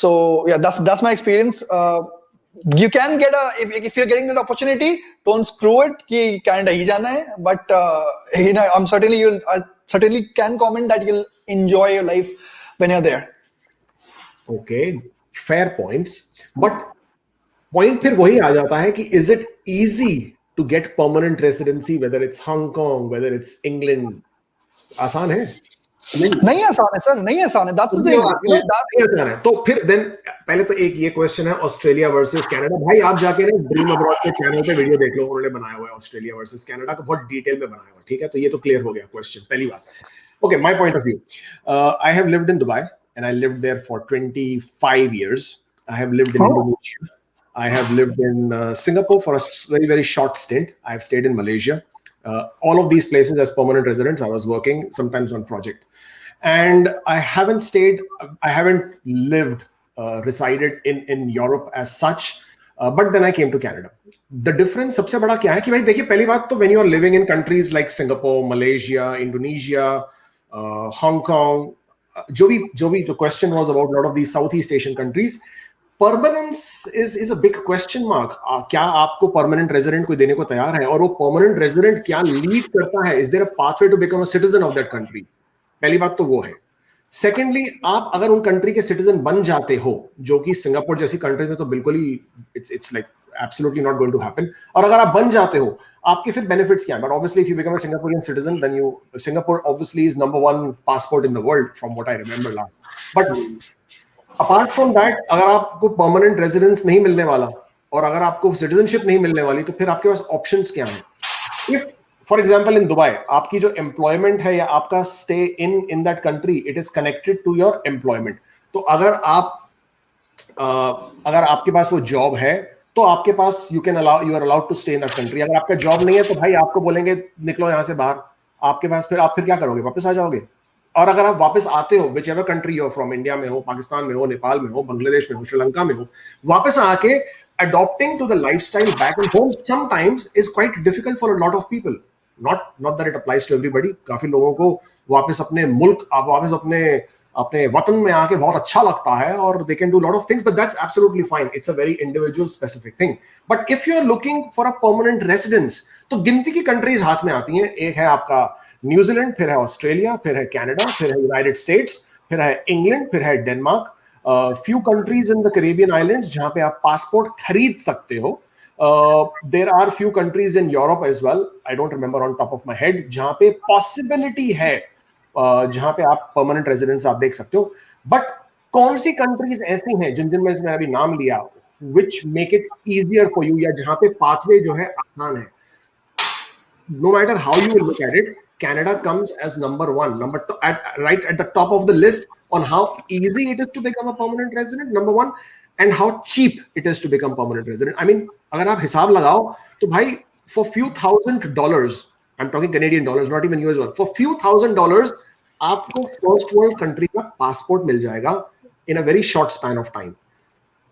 Speaker 2: So yeah, that's my experience. You can get if you're getting that opportunity, don't screw it कि Canada ही जाना है. But I certainly can comment that you'll enjoy your life when you're there.
Speaker 1: Okay, fair points. But point फिर वही आ जाता है कि is it easy to get permanent residency, whether it's Hong Kong, whether it's England? आसान है?
Speaker 2: नहीं आसान है सर, नहीं आसान है. That's the thing.
Speaker 1: नहीं आसान है. तो फिर then पहले तो एक ये क्वेश्चन है ऑस्ट्रेलिया वर्सेस कनाडा. भाई आप जाके ना ड्रीम अब्रॉड के चैनल पे वीडियो देख लो, उन्होंने बनाया हुआ है ऑस्ट्रेलिया वर्सेस कनाडा का, बहुत डिटेल में बनाया हुआ है. ठीक है, तो ये तो क्लियर हो गया क्वेश्चन, पहली बात. Okay, my point of view, I have lived in Dubai and I lived there for 25 years. I have lived in Indonesia. I have lived in Singapore for a very, very short stint. I have stayed in Malaysia. All of these places as permanent residents. I was working sometimes on project. And I haven't lived, resided in Europe as such. But then I came to Canada. The difference सबसे बड़ा क्या है कि भाई देखिए, पहली बात तो when you are living in countries like Singapore, Malaysia, Indonesia, Hong Kong, जो भी the question was about a lot of these Southeast Asian countries, permanence is a big question mark. क्या आपको permanent resident कोई देने को तैयार है, और वो permanent resident क्या lead करता है? Is there a pathway to become a citizen of that country? पहली बात तो वो है. सेकेंडली, आप अगर उन कंट्री के सिटीजन बन जाते हो, जो कि सिंगापुर जैसी कंट्री में तो बिल्कुल ही it's like absolutely not going to happen, और अगर आप बन जाते हो, आपके फिर बेनिफिट्स क्या है? But obviously if you become a Singaporean citizen, then Singapore obviously is number 1 passport in the world from what I remember last. But apart from that, अगर आपको परमानेंट रेजिडेंस नहीं मिलने वाला और अगर आपको सिटीजनशिप नहीं मिलने वाली, तो फिर आपके पास ऑप्शंस क्या हैं? If for example in Dubai, आपकी जो एम्प्लॉयमेंट है या आपका stay in that country, it is connected to your employment. तो अगर आपके पास वो जॉब है, तो आपके पास you are allowed to stay in that country. अगर आपका जॉब नहीं है, तो भाई आपको बोलेंगे निकलो यहाँ से बाहर. आपके पास आप फिर क्या करोगे? वापस आ जाओगे. और अगर आप वापस आते हो, विच एवर कंट्री हो फ्रॉम, इंडिया में हो, पाकिस्तान में हो, नेपाल में हो, बांग्लादेश में हो, श्रीलंका में हो, वापस आके adopting to the lifestyle back at home sometimes is quite difficult for a lot of people. Not that it applies to everybody. काफी लोगों को वापस अपने मुल्क, वापस अपने वतन में आके बहुत अच्छा लगता है, और they can do a lot of things, but that's absolutely fine. It's a very individual specific thing. But if you're looking for a permanent residence, तो गिनती की कंट्रीज हाथ में आती हैं. एक है आपका न्यूजीलैंड, फिर है ऑस्ट्रेलिया, फिर है कनाडा, फिर है यूनाइटेड स्टेट्स, फिर है इंग्लैंड, फिर है Denmark. Few countries in the Caribbean islands जहां पे आप पासपोर्ट खरीद सकते हो. There are few countries in Europe as well. I don't remember on top of my head जहां पे possibility है, जहां पे आप permanent residence आप देख सकते हो. But कौन सी countries ऐसी हैं जिनमें से मैंने अभी नाम लिया, which make it easier for you, या जहां पे pathway जो है आसान है? No matter how you will look at it, Canada comes as number 1, right at the top of the list on how easy it is to become a permanent resident, number 1, and how cheap it is to become permanent resident. I mean, अगर आप हिसाब लगाओ तो भाई, for few $1,000s, I'm talking Canadian dollars, not even US dollars, for few $1,000s आपको first world country का passport मिल जाएगा in a very short span of time.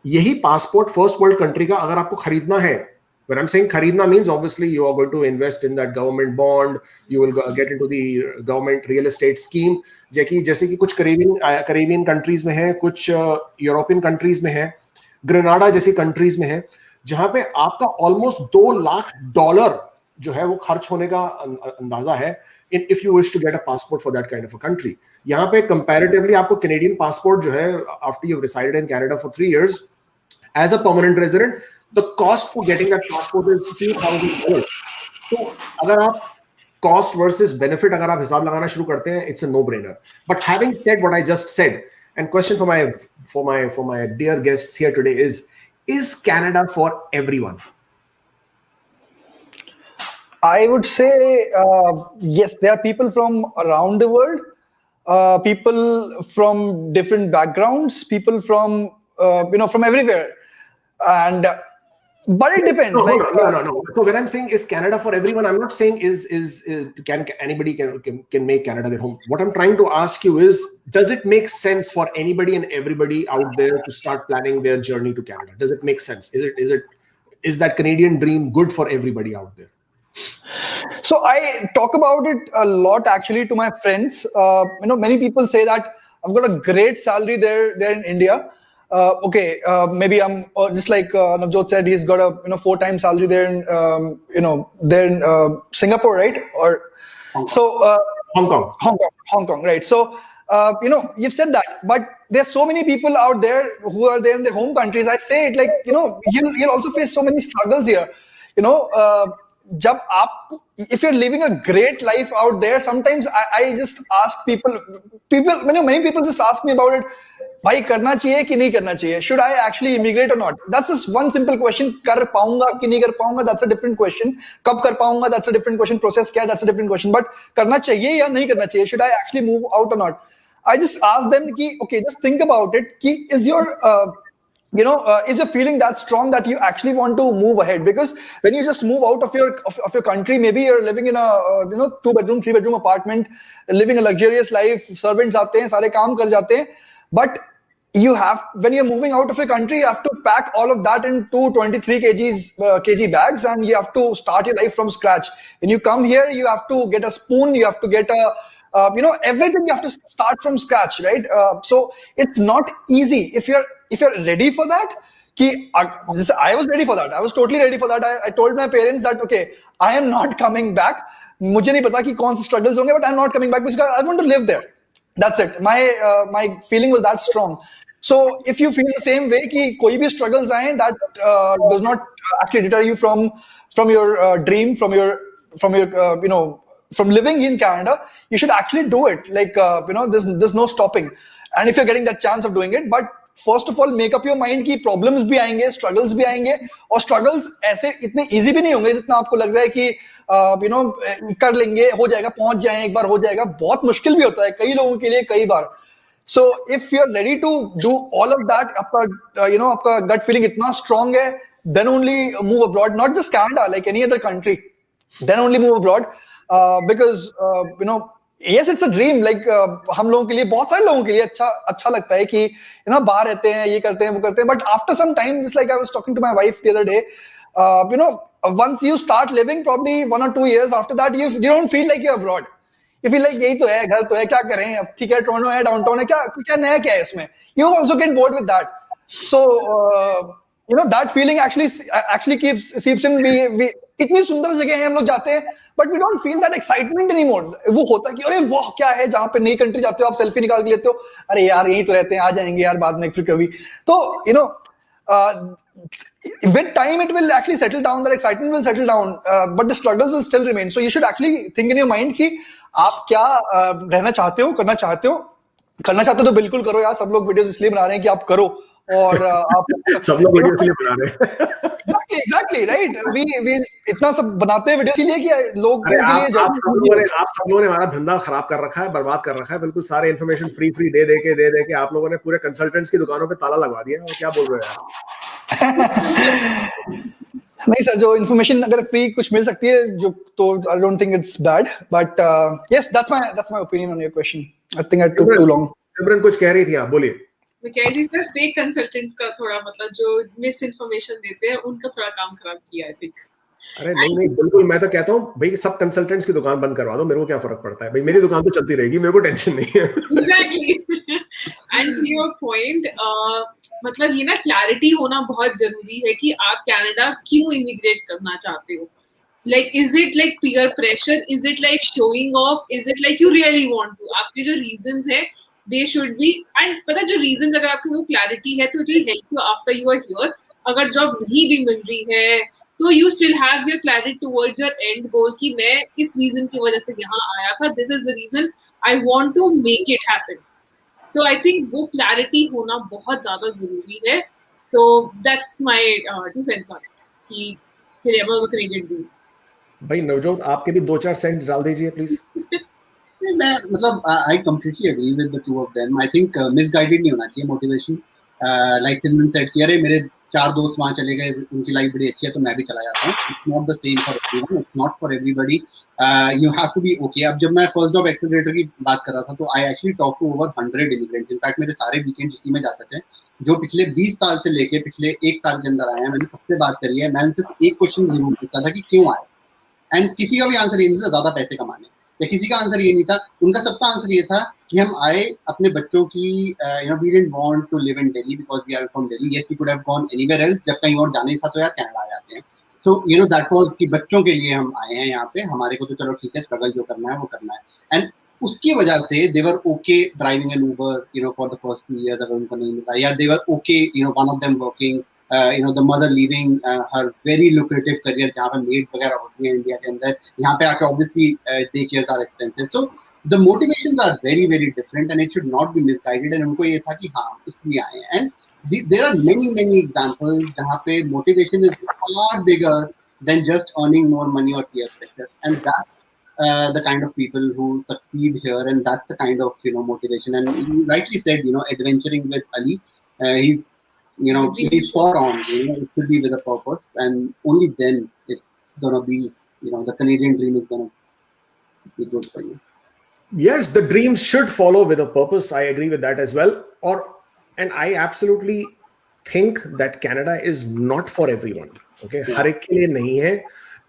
Speaker 1: यही passport first world country का अगर आपको खरीदना है, when I'm saying kharidna means obviously you are going to invest in that government bond, you will get into the government real estate scheme, जैसे कि कुछ Caribbean countries में है, कुछ European countries में है, ग्रेनाडा जैसी countries में है, जहां पे आपका almost $2 लाख जो है वो खर्च होने का अंदाजा है if you wish to get a passport for that kind of a country. यहाँ पे comparatively आपको Canadian passport जो है, after you've resided in Canada for 3 years as a permanent resident, the cost for getting that passport is $2,000. तो अगर आप cost versus benefit अगर आप हिसाब लगाना शुरू करते हैं, it's a no-brainer. But having said what I just said, and question for my dear guests here today is Canada for everyone?
Speaker 2: I would say yes. There are people from around the world, people from different backgrounds, people from from everywhere, and but it depends.
Speaker 1: No,
Speaker 2: Like
Speaker 1: no. So when I'm saying is Canada for everyone, I'm not saying can anybody can make Canada their home. What I'm trying to ask you is, does it make sense for anybody and everybody out there to start planning their journey to Canada? Does it make sense? Is that Canadian dream good for everybody out there?
Speaker 2: So I talk about it a lot actually to my friends. Many people say that I've got a great salary there in India. Okay, maybe I'm just like Navjot said, he's got a 4 times salary there in there in Singapore, right? Or so Hong Kong, right? So you've said that, but there's so many people out there who are there in their home countries. I say it like you'll also face so many struggles here. You know, जब आप if you're living a great life out there, sometimes I just ask many people just ask me about it. भाई करना चाहिए कि नहीं करना चाहिए? Should I actually immigrate or not? That's just one simple question. कर पाऊंगा कि नहीं कर पाऊंगा? That's a different question. कब कर पाऊंगा? That's a different question. Process क्या है? That's a different question. But करना चाहिए या नहीं करना चाहिए? Should I actually move out or not? I just ask them कि okay, just think about it. कि is your is your feeling that strong that you actually want to move ahead? Because when you just move out of your country, maybe you're living in a 2-bedroom 3-bedroom apartment, living a luxurious life, servants आते हैं, सारे काम कर जाते हैं, but when you're moving out of your country, you have to pack all of that in 23 kg bags, and you have to start your life from scratch. When you come here, you have to get a spoon, you have to get a everything, you have to start from scratch, right? So it's not easy. If you're ready for that, I was ready for that. I was totally ready for that. I told my parents that okay, I am not coming back. मुझे नहीं पता कि कौन से struggles होंगे, but I'm not coming back because I want to live there. That's it. My feeling was that strong. So if you feel the same way कि कोई भी struggles आए, that does not actually deter you from your dream, from your from living in Canada, you should actually do it. Like there's no stopping. And if you're getting that chance of doing it, but first of all, make up your mind कि problems भी आएंगे, struggles भी आएंगे, और struggles ऐसे इतने easy भी नहीं होंगे जितना आपको लग रहा है कि कर लेंगे, हो जाएगा, पहुंच जाए, एक बार हो जाएगा. बहुत मुश्किल भी होता है कई लोगों के लिए कई बार. So if you're ready to do all of that, आपका gut feeling इतना strong है, then only move abroad. Not just Canada, like any other country. Then only move abroad. Because yes, it's a dream. Like हम लोगों के लिए, बहुत सारे लोगों के लिए अच्छा लगता है कि बाहर रहते हैं, ये करते हैं, वो करते हैं. But after some time, just like I was talking to my wife the other day, once you start living, probably 1 or 2 years after that, you don't feel like you're abroad. You feel like यही तो है, घर तो है, क्या करें अब, ठीक है, टोरंटो है, डाउनटाउन है, क्या नया क्या है इसमें? You also get bored with that. So that feeling actually seeps in. We इतनी सुंदर जगह है, हम लोग जाते हैं, but we don't feel that excitement anymore. वो होता है कि अरे वाह क्या है, जहाँ पे नई कंट्री जाते हो, आप सेल्फी निकाल के लेते हो, अरे यार यहीं तो रहते हैं, आ जाएंगे यार बाद में फिर कभी. तो with time it will actually settle down, that excitement will settle down, but the struggles will still remain. So you should actually think in your mind कि आप क्या रहना चाहते हो, करना चाहते हो तो बिल्कुल करो यार. सब लोग वीडियोस इसलिए बना रहे हैं कि आप करो, और आप
Speaker 1: सब लोग वीडियो इसलिए बना रहे हैं.
Speaker 2: Exactly right. We इतना सब बनाते हैं वीडियो इसलिए कि लोग के लिए
Speaker 1: आप सब लोगों ने हमारा धंधा खराब कर रखा है, बर्बाद कर रखा है. बिल्कुल सारे इन्फॉर्मेशन फ्री दे के आप लोगों ने पूरे कंसल्टेंट्स की दुकानों पे ताला लगवा दिया. और क्या बोल रहे हैं?
Speaker 2: नहीं सर, जो इन्फॉर्मेशन अगर फ्री कुछ मिल सकती है जो, तो I don't think it's bad. But yes, that's my opinion on your question. I think I took too long. Simran
Speaker 1: कुछ कह रही थी आप, बोलिए.
Speaker 4: मैं कह रही सर, फेक कंसल्टेंट्स का थोड़ा मतलब जो मिस इन्फॉर्मेशन देते हैं उनका थोड़ा काम खराब किया आई थिंक.
Speaker 1: अरे नहीं बिल्कुल, मैं तो कहता हूँ भाई सब कंसल्टेंट्स की दुकान बंद करवा दो, मेरे को क्या फर्क पड़ता है भाई, मेरी दुकान तो चलती रहेगी, मेरे को टेंशन नहीं है.
Speaker 4: Exactly. And to your point, मतलब ये ना क्लैरिटी होना बहुत जरूरी है कि आप कनाडा क्यों इमिग्रेट करना चाहते हो. Like, is it like peer pressure? Is it like showing off? Is it like you really want to? आपके जो reasons है, they should be, and पता जो reasons अगर आपको वो clarity है तो it will help you after you are here. अगर job नहीं भी मिल रही है तो you still have your clarity towards your end goal कि मैं इस reason की वजह से यहाँ आया था. This is the reason I want to make it happen. So I think वो clarity होना बहुत ज़्यादा ज़रूरी है. So that's my 2 cents on it. कि फिर ever वो Canadian dream.
Speaker 1: भाई नवजोत आपके भी 2-4 सेंट्स डाल दीजिए प्लीज।
Speaker 3: मैं मतलब I completely agree with the two of them. I think misguided नहीं होना चाहिए मोटिवेशन। लाइक सिमरन सेड कि अरे मेरे 4 दोस्त वहां चले गए, उनकी लाइफ बड़ी अच्छी है तो मैं भी चला जाता हूँ। It's not the same for everyone, it's not for everybody. You have to be okay. अब जब मैं फर्स्ट जॉब एक्सेलरेटर की बात कर रहा था तो I actually talk to over 100 immigrants. In fact मेरे सारे वीकेंड उसी में जाते थे जो पिछले 20 साल से लेके पिछले 1 साल के अंदर आए हैं। मैंने सबसे बात करी है, मैं उनसे एक क्वेश्चन जरूर पूछता था कि क्यों आए, एंड किसी का भी आंसर ये नहीं था ज्यादा पैसे कमाने, या किसी का आंसर ये नहीं था। उनका सबका आंसर ये था कि हम आए अपने बच्चों की, we didn't want to live in Delhi because we are from Delhi. Yes we could have gone anywhere else, जब कहीं और जाने था तो यार कनाडा आ जाते हैं। सो दैट वाज कि बच्चों के लिए हम आए हैं यहाँ पे, हमारे को तो चलो ठीक है, स्ट्रगल जो करना है वो करना है। एंड उसकी वजह से they were okay driving an Uber for the first 2 years, अगर उनको नहीं मिला, या they were okay one of them working, the mother leaving her very lucrative career जहाँ पे मेड वगैरह होती है इंडिया के अंदर, यहाँ पे आके obviously day cares are expensive, so the motivations are very very different and it should not be misguided। and उनको ये था कि हाँ इसलिए आए हैं। and there are many examples जहाँ पे motivation is far bigger than just earning more money or peer pressure, and that's the kind of people who succeed here, and that's the kind of motivation। and you rightly said, adventuring with Ali, he's he's spot on. It should be with a purpose, and only then it's gonna be, the Canadian dream is gonna be good for you.
Speaker 1: Yes, the dreams should follow with a purpose. I agree with that as well. And I absolutely think that Canada is not for everyone. Okay, हर एक के लिए नहीं है.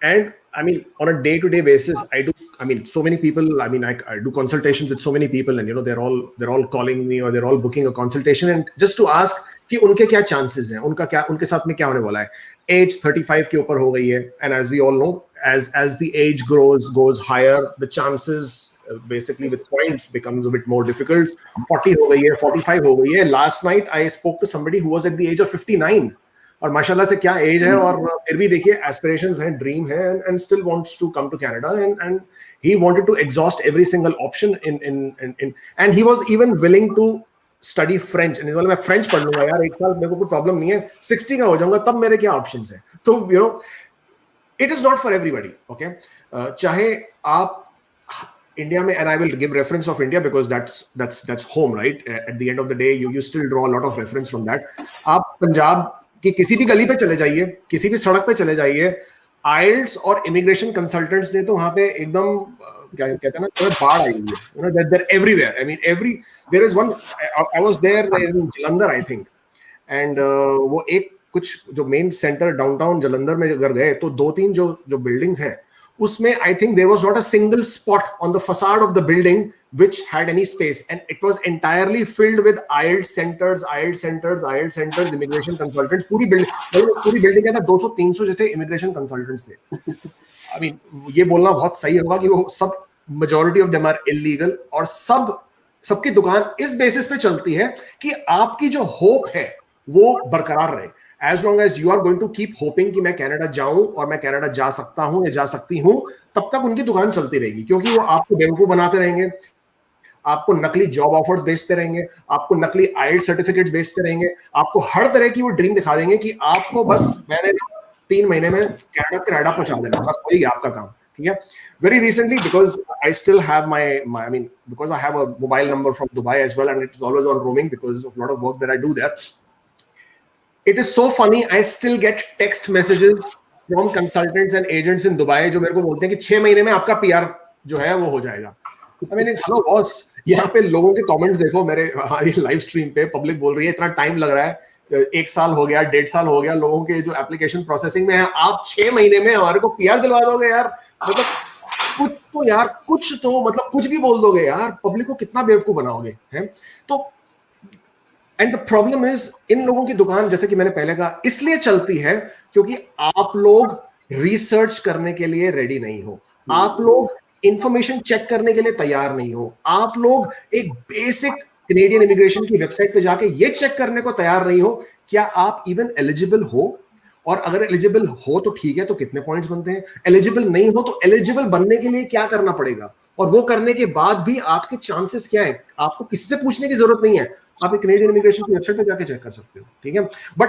Speaker 1: And I mean, on a day-to-day basis, so many people. I mean, I do consultations with so many people, and they're all calling me or they're all booking a consultation, and just to ask कि उनके क्या chances हैं, उनके साथ में क्या होने वाला है. Age 35 के ऊपर हो गई है, and as we all know, as the age goes higher, the chances basically with points becomes a bit more difficult. 40 हो गई है, 45 हो गई है. Last night I spoke to somebody who was at the age of 59. और माशाल्लाह से क्या एज है, और फिर भी देखिए एस्पिरेशंस हैं, ड्रीम है, and still wants to come to Canada, and he wanted to exhaust every single option in and he was even willing to study French, and मैं फ्रेंच पढ़ लूंगा यार, एक साल मेरे को कोई प्रॉब्लम नहीं है, 60 का हो जाऊंगा तब मेरे क्या ऑप्शंस हैं. तो it is not for everybody. Okay, चाहे आप India में, and I will give reference of India because that's home, right? At the end of the day, you still draw a lot of reference from that. आप पंजाब कि किसी भी गली पे चले जाइए, किसी भी सड़क पे चले जाइए, आइल्स और इमिग्रेशन कंसल्टेंट्स ने तो वहां पे एकदम क्या कहते हैं ना, बाढ़ आई हुई है. They're everywhere. I mean, there is one. I was there in Jalandhar, I think, and वो एक कुछ जो मेन सेंटर डाउनटाउन जलंधर में अगर गए तो 2-3 जो बिल्डिंग्स हैं उसमें I think there was not a single spot on the facade of the building which had any space, and it was entirely filled with IELTS centers, immigration consultants. पूरी building के अंदर 200-300 जो थे इमिग्रेशन कंसल्टेंट्स थे. I mean, ये बोलना बहुत सही होगा कि वो सब majority of them are illegal, और सबकी दुकान इस बेसिस पे चलती है कि आपकी जो होप है वो बरकरार रहे. As long as you are going to keep hoping कि मैं कनाडा जाऊं और मैं कनाडा जा सकता हूं या जा सकती हूं, तब तक उनकी दुकान चलती रहेगी, क्योंकि वो आपको बेवकूफ बनाते रहेंगे, आपको नकली जॉब ऑफर्स बेचते रहेंगे, आपको नकली आइल्ट सर्टिफिकेट्स बेचते रहेंगे, आपको हर तरह की वो ड्रीम दिखा देंगे कि आपको बस मैंने 3 महीने में कनाडा पहुंचा देना, बस वही आपका काम. ठीक है. Very recently, because I still have because I have a mobile number from Dubai as well, and it's always on roaming because of a lot of work that I do there. It is so funny, I still get text messages from consultants and agents in Dubai जो मेरे को बोलते हैं कि 6 महीने में आपका PR जो है वो हो जाएगा. I mean, hello boss, यहाँ पे लोगों के कमेंट्स देखो मेरे लाइव स्ट्रीम पे, पब्लिक बोल रही है इतना टाइम लग रहा है, 1 साल हो गया, 1.5 साल हो गया लोगों के जो एप्लीकेशन प्रोसेसिंग में है, आप 6 महीने में हमारे को PR दिलवा दोगे यार. मतलब कुछ भी बोल दोगे यार, पब्लिक को कितना बेवकूफ बनाओगे हैं. तो एंड द प्रॉब्लम इज, इन लोगों की दुकान जैसे कि मैंने पहले कहा इसलिए चलती है क्योंकि आप लोग रिसर्च करने के लिए रेडी नहीं हो, आप लोग इंफॉर्मेशन चेक करने के लिए तैयार नहीं हो, आप लोग एक बेसिक कैनेडियन इमिग्रेशन की वेबसाइट पे जाके ये चेक करने को तैयार नहीं हो क्या आप इवन एलिजिबल हो, और अगर एलिजिबल हो तो ठीक है, तो कितने पॉइंट्स बनते हैं, एलिजिबल नहीं हो तो एलिजिबल बनने के लिए क्या करना पड़ेगा, और वो करने के बाद भी आपके चांसेस क्या है, आपको किसी से पूछने की जरूरत नहीं है, आप एक कैनेडियन इमिग्रेशन की वेबसाइट पे जाके चेक कर सकते हो. ठीक है. बट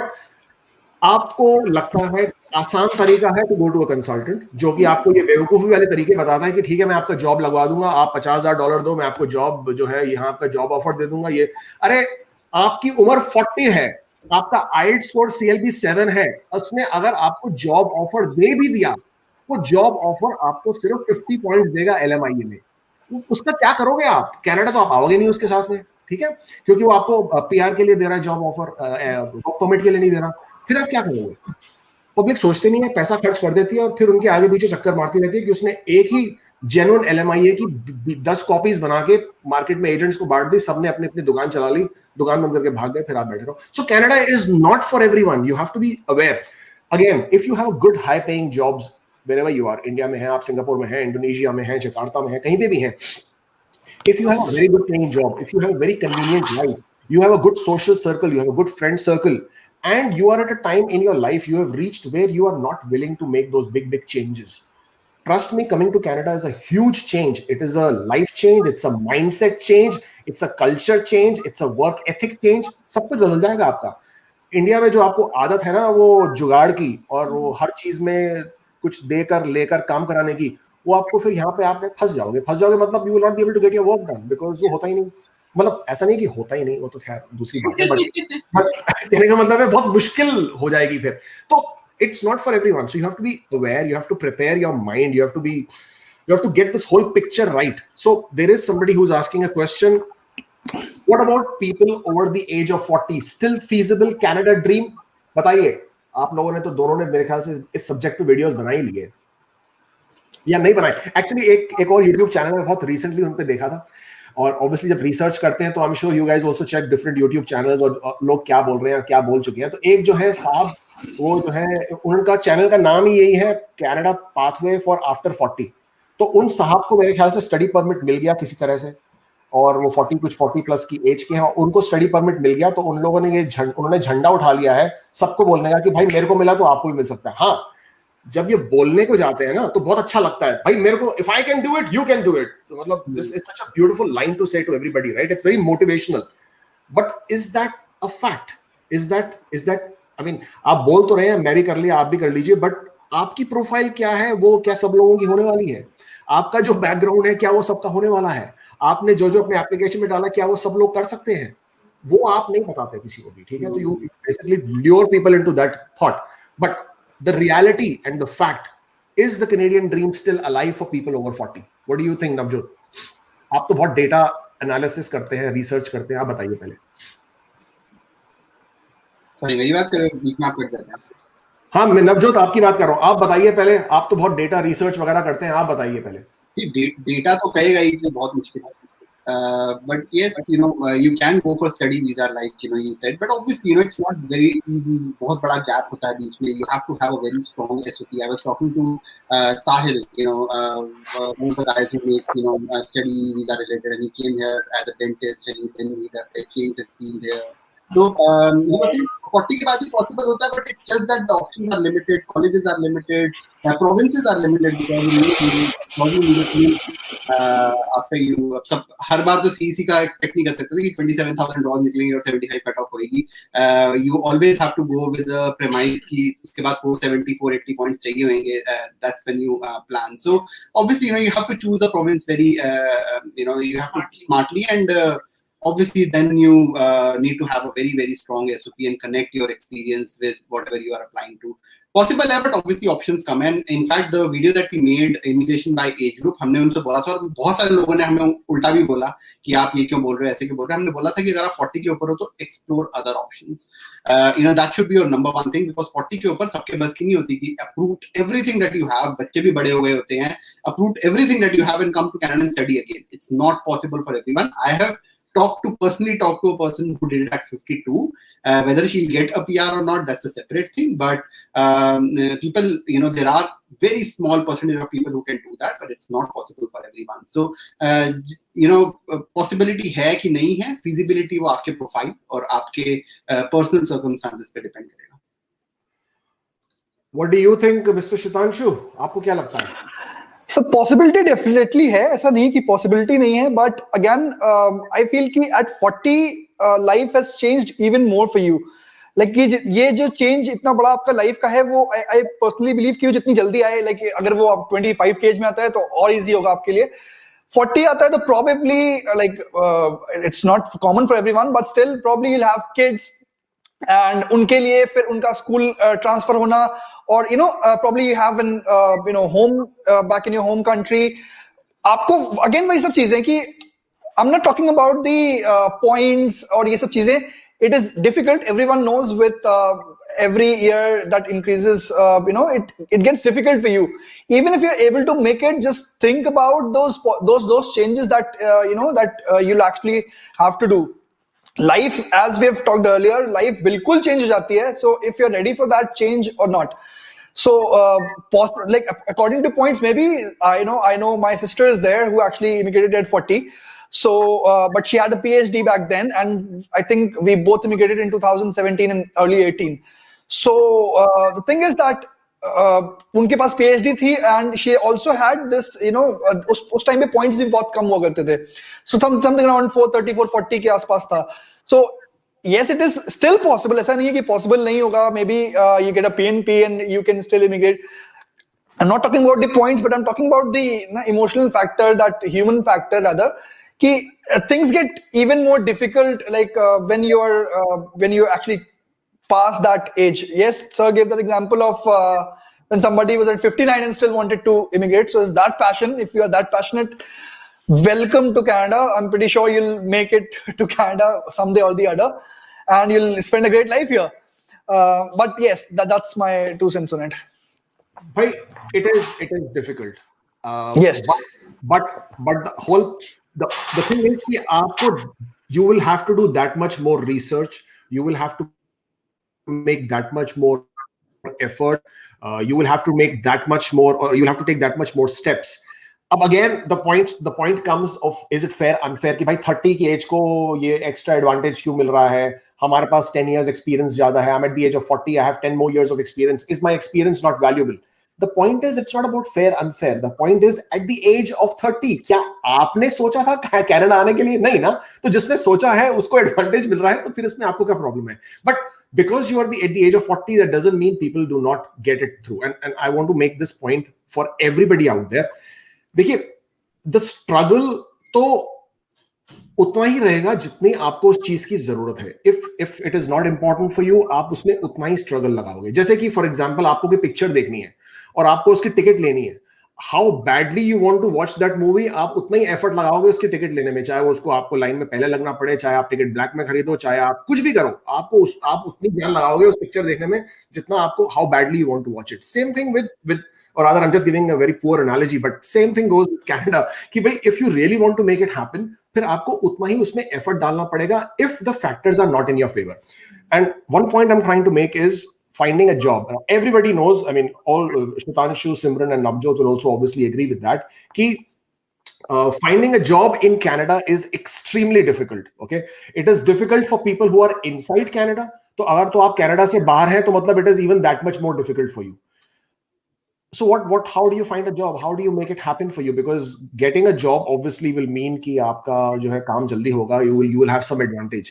Speaker 1: आपको लगता है आसान तरीका है to go to a consultant, जो कि आपको ये बेवकूफी वाले तरीके बताता है कि ठीक है मैं आपका जॉब लगवा दूंगा, आप $50,000 दो, मैं आपको जॉब जो है यहाँ आपका जॉब ऑफर दे दूंगा। ये अरे आपकी उम्र 40 है, आपका आइल्ट स्कोर CLB 7 है, उसने अगर आपको जॉब ऑफर दे भी दिया, वो जॉब ऑफर आपको सिर्फ 50 पॉइंट देगा LMIA में। उसका क्या करोगे आप? कनाडा तो आप आओगे नहीं उसके साथ में, ठीक है, क्योंकि वो आपको PR के लिए दे रहा है जॉब ऑफर, वर्क परमिट के लिए नहीं दे रहा। फिर आप क्या करोगे? पब्लिक सोचते नहीं है, पैसा खर्च कर देती है और फिर उनके आगे पीछे चक्कर मारती रहती है कि उसने एक ही जेन्युइन LMIA की 10 कॉपीज बना के मार्केट में एजेंट्स को बांट दी, सबने अपनी अपनी दुकान चला ली, दुकान बंद करके भाग गए, फिर आप बैठे रहो। So Canada is not for everyone, you have to be aware. Again, if you have good high paying jobs wherever you are, India में है, आप सिंगापुर में है, इंडोनेशिया में है, जकार्ता में है, कहीं पे भी है, if you have a very good paying job, if you have a very convenient life, you have a good social circle, you have a good friend circle, and you are at a time in your life you have reached where you are not willing to make those big changes. Trust me, coming to Canada is a huge change. It is a life change, it's a mindset change, it's a culture change, it's a work ethic change. सब कुछ बदल जाएगा आपका। India में जो आपको आदत है ना वो जुगाड़ की और वो हर चीज में कुछ देकर लेकर काम कराने की, वो आपको फिर यहाँ पे आप फंस जाओगे मतलब you will not be able to get your work done, because वो होता ही नहीं। मतलब ऐसा नहीं कि होता ही नहीं, वो तो खैर दूसरी बात है, बट कहने का मतलब है बहुत मुश्किल हो जाएगी फिर। तो it's not for everyone, so you have to be aware, you have to prepare your mind, you have to get this whole picture right. So there is somebody who's asking a question, what about people over the age of 40, still feasible Canada dream? बताइए, आप लोगों ने तो दोनों ने मेरे ख्याल से इस सब्जेक्ट पे वीडियोस बनाई लिए या नहीं बनाए। एक्चुअली एक और YouTube चैनल में बहुत रिसेंटली उन पे देखा था, और ऑब्वियसली जब रिसर्च करते हैं तो I am sure you guys also check different YouTube channels और लोग क्या बोल रहे हैं, क्या बोल चुके हैं। तो एक जो है साहब, वो जो है उनका चैनल का नाम ही यही है, कैनेडा पाथवे फॉर आफ्टर 40। तो उन साहब को मेरे ख्याल से स्टडी परमिट मिल गया किसी तरह से, और वो 40 प्लस की एज के हैं, उनको स्टडी परमिट मिल गया। तो उन लोगों ने उन्होंने झंडा उठा लिया है सबको बोलने का कि भाई मेरे को मिला तो आपको भी मिल सकता है। हाँ, जब ये बोलने को जाते हैं ना तो बहुत अच्छा लगता है, भाई मेरे को, if I can do it you can do it. तो मतलब this is such a beautiful line to say to everybody, right? It's very motivational, but is that a fact? Is that I mean, आप बोल तो रहे हैं मैं भी कर लिया, आप भी कर लीजिए, बट आपकी प्रोफाइल क्या है? वो क्या सब लोगों की होने वाली है? आपका जो बैकग्राउंड है क्या वो सबका होने वाला है? आपने जो जो अपने एप्लीकेशन में डाला क्या वो सब लोग कर सकते हैं? वो आप नहीं बताते किसी को भी, ठीक है? तो you basically lure people into that thought, but the reality and the fact is the Canadian dream still alive for people over 40? What do you think, Navjot? आप तो बहुत डेटा एनालिसिस करते हैं, रिसर्च करते हैं, आप बताइए पहले।
Speaker 3: सॉरी, मेरी बात कर रहे हो? बीच में आप कट जाते हैं।
Speaker 1: हाँ, मैं नवजोत आपकी बात कर रहा हूँ, आप बताइए पहले। आप तो बहुत डेटा रिसर्च वगैरह करते हैं, आप बताइए पहले।
Speaker 3: डेटा तो कहेगा ही कि बहुत मुश्किल है, but yes, you can go for study visa, like you said, but obviously it's not very easy. बहुत बड़ा gap होता है बीच में, you have to have a very strong SOP. I was talking to Sahil, one of the guys who makes study visa related, and he came here as a dentist, and then he changed his field here. So 40 के बाद भी possible होता है, but it's just that the options are limited, colleges are limited, provinces are limited, because after you सब हर बार तो CEC का expect नहीं कर सकते कि 27,000 draws निकलेंगे और 75 कट ऑफ होएगी। You always have to go with the premise कि उसके बाद 470 480 points चाहिए होंगे, that's when you plan. So obviously you have to choose a province very you have to smartly, and obviously then you need to have a very very strong SOP and connect your experience with whatever you are applying to. Possible है, but obviously options come, and in fact the video that we made, immigration by age group, हमने उनसे बोला था, और बहुत सारे लोगों ने हमें उल्टा भी बोला कि आप ये क्यों बोल रहे हो, ऐसे क्यों बोल रहे हो। हमने बोला था कि अगर आप 40 के ऊपर हो तो explore other options. That should be your number one thing, because 40 के ऊपर सबके बस की नहीं होती कि uproot everything that you have. बच्चे भी बड़े हो गए होते हैं, uproot everything that you have and come to Canada and study again. It's not possible for everyone. I have personally talked to a person who did it at 52. Whether she'll get a PR or not, that's a separate thing. But people, there are very small percentage of people who can do that, but it's not possible for everyone. So, possibility है कि नहीं है, feasibility वो आपके profile और आपके personal circumstances पे depend करेगा।
Speaker 1: What do you think, Mr. Shitanshu? आपको क्या लगता है?
Speaker 2: So possibility definitely है, ऐसा नहीं कि possibility नहीं है, but again I feel कि at 40 life has changed even more for you. Like ये जो चेंज इतना बड़ा आपका लाइफ का है, वो आई पर्सनली बिलीव कि वो जितनी जल्दी आए, लाइक अगर वो आप 25 के एज में आता है तो और इजी होगा आपके लिए. 40 आता है तो probably like it's not common for everyone, but still probably you'll have kids and उनके लिए फिर उनका स्कूल ट्रांसफर होना, और probably you have an home back in your home country. आपको अगेन वही सब चीजें कि I'm not talking about the points और ये सब चीजें. It is difficult. Everyone knows with every year that increases, it gets difficult for you. Even if you're able to make it, just think about those changes that you'll actually have to do. Life, as we have talked earlier, life बिल्कुल change हो जाती है. So if you're ready for that change or not. So like according to points, maybe I know my sister is there who actually immigrated at 40. So but she had a PhD back then, and I think we both immigrated in 2017 and early 18. So the thing is that उनके पास PhD थी, and she also had this, उस time पे points भी बहुत कम हुआ करते थे. So something around 430 440 के आसपास था. So yes, it is still possible. ऐसा नहीं है कि possible नहीं होगा. Maybe you get a PNP and you can still immigrate. I'm not talking about the points, but I'm talking about the emotional factor, that human factor rather. Ki things get even more difficult, like when you actually past that age. Yes, sir gave that example of when somebody was at 59 and still wanted to immigrate. So it's that passion. If you are that passionate, welcome to Canada. I'm pretty sure you'll make it to Canada someday or the other, and you'll spend a great life here. But yes, that's my 2 cents on it.
Speaker 1: Bhai, it is difficult.
Speaker 2: Yes.
Speaker 1: But the thing is that you will have to do that much more research. You will have to make that much more effort. You will have to make that much more, or you'll have to take that much more steps. अब again the point comes of, is it fair unfair कि भाई 30 की as को ये extra advantage क्यों मिल रहा है? हमारे पास 10 years experience ज्यादा है. I'm at the age of 40. I have 10 more years of experience. Is my experience not valuable? The point is, it's not about fair unfair. The point is, at the age of 30, क्या आपने सोचा था Canada आने के लिए? नहीं ना. तो जिसने सोचा है उसको एडवांटेज मिल रहा है, तो फिर इसमें आपको क्या प्रॉब्लम है? But because you are at the age of 40, that doesn't mean people do not get it through. And I want to make this point for everybody out there. देखिए, the struggle तो उतना ही रहेगा जितनी आपको उस चीज की जरूरत है. If it is not important for you, आप उसमें उतना ही स्ट्रगल लगाओगे. जैसे कि फॉर एग्जाम्पल आपको कोई पिक्चर देखनी है और आपको उसकी टिकट लेनी है. How badly you want to watch that movie, आप उतना ही एफर्ट लगाओगे उसकी टिकट लेने में, चाहे वो उसको आपको लाइन में पहले लगना पड़े, चाहे आप टिकट ब्लैक में खरीदो, चाहे आप कुछ भी करो, आप उतनी ध्यान लगाओगे उस पिक्चर देखने में जितना आपको, how badly you want to watch it. Same thing with or rather I'm just giving a very poor analogy, but same thing goes with Canada कि भाई if you really want to make it happen, फिर आपको उतना ही उसमें effort डालना पड़ेगा if the factors are not in your favor. And one point I'm trying to make is finding a job. Everybody knows, I mean, all Shitanshu, Simran and Navjot will also obviously agree with that, कि finding a job in Canada is extremely difficult. Okay, it is difficult for people who are inside Canada. तो अगर तो आप Canada से बाहर हैं तो मतलब it is even that much more difficult for you. So how do you find a job? How do you make it happen for you? Because getting a job obviously will mean कि आपका जो है काम जल्दी होगा. You will have some advantage.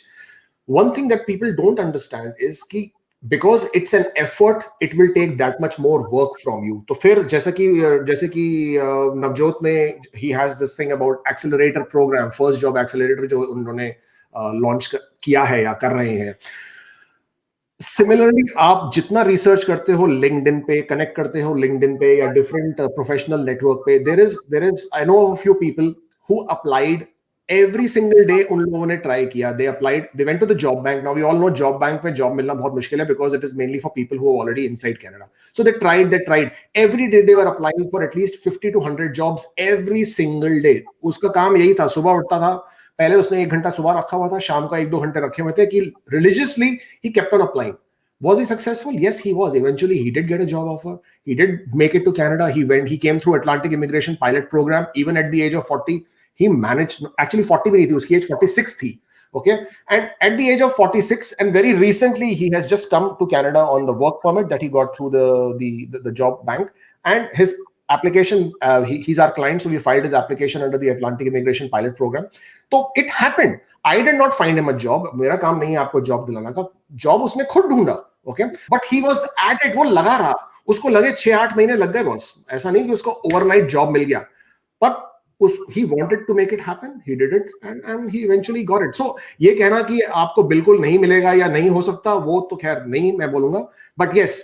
Speaker 1: One thing that people don't understand is कि because it's an effort, it will take that much more work from you. तो फिर जैसे कि नवजोत ने, he has this thing about accelerator program, first job accelerator जो उन्होंने launch किया है या कर रहे हैं. सिमिलरली आप जितना रिसर्च करते हो लिंक्डइन पे, कनेक्ट करते हो लिंक्डइन पे या डिफरेंट प्रोफेशनल नेटवर्क पे, there is I know a few people who applied every single day. उन लोगों ने ट्राई किया, they went to the job bank. Now we all know job bank में जॉब मिलना बहुत मुश्किल है because it is mainly for people who are already inside Canada. So they tried every day. They were applying for at least 50 to 100 jobs every single day. उसका काम यही था, सुबह उठता था, पहले उसने 1 घंटा सुबह रखा हुआ था, शाम का 1-2 घंटे रखे हुए थे कि religiously he kept on applying. Was he successful? Yes, he was. Eventually, he did get a job offer. He did make it to Canada. He came through Atlantic Immigration Pilot Program. Even at the age of 40, he managed, actually 40 bhi nahi thi, uski age 46 thi. Okay. And at the age of 46, and very recently, he has just come to Canada on the work permit that he got through the job bank. And his application. He's our client, so we filed his application under the Atlantic Immigration Pilot Program. So it happened. I did not find him a job. मेरा काम नहीं है आपको job दिलाना का. Job उसने खुद ढूंढा. Okay, but he was at it. वो लगा रहा. उसको लगे 6-8 महीने लग गए बॉस. ऐसा नहीं कि उसको overnight job मिल गया. But he wanted to make it happen. He did it, and he eventually got it. So ये कहना कि आपको बिल्कुल नहीं मिलेगा या नहीं हो सकता, वो तो खैर नहीं मैं बोलूंगा. But yes,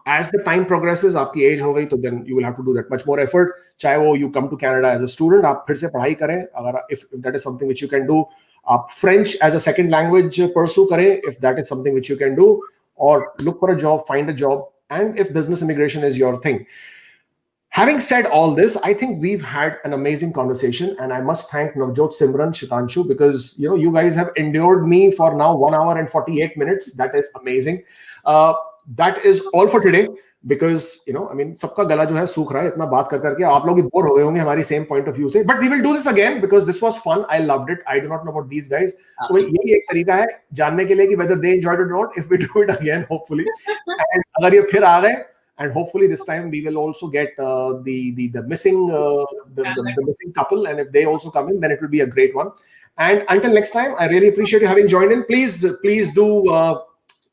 Speaker 1: as the time progresses, आपकी age हो गई, तो then you will have to do that much more effort. चाहे वो you come to Canada as a student, आप फिर से पढ़ाई करें. अगर if that is something which you can do, आप French as a second language pursue करें. If that is something which you can do, or look for a job, find a job, and if business immigration is your thing. Having said all this, I think we've had an amazing conversation, and I must thank Navjot, Simran, Shitanshu, because you guys have endured me for now 1 hour and 48 minutes. That is amazing. That is all for today, because I mean, सबका गला जो है सूख रहा है इतना बात कर करके. आप लोग भी बोर हो गए होंगे हमारी same point of view से. But we will do this again because this was fun. I loved it. I do not know about these guys. तो यही एक तरीका है जानने के लिए कि whether they enjoyed it or not. If we do it again, hopefully, and अगर ये फिर आ गए. And hopefully this time we will also get the missing the missing couple, and if they also come in, then it will be a great one. And until next time, I really appreciate you having joined in. Please do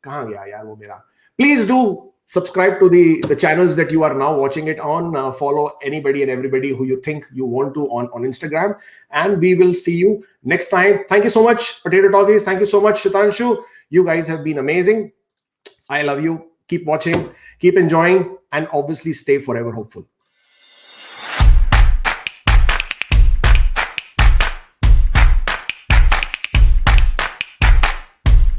Speaker 1: kahan gaya yaar wo mera. Please do subscribe to the channels that you are now watching it on. Follow anybody and everybody who you think you want to on Instagram, and we will see you next time. Thank you so much, Potato Talkies. Thank you so much, Shitanshu. You guys have been amazing. I love you. Keep watching, keep enjoying, and obviously stay forever hopeful.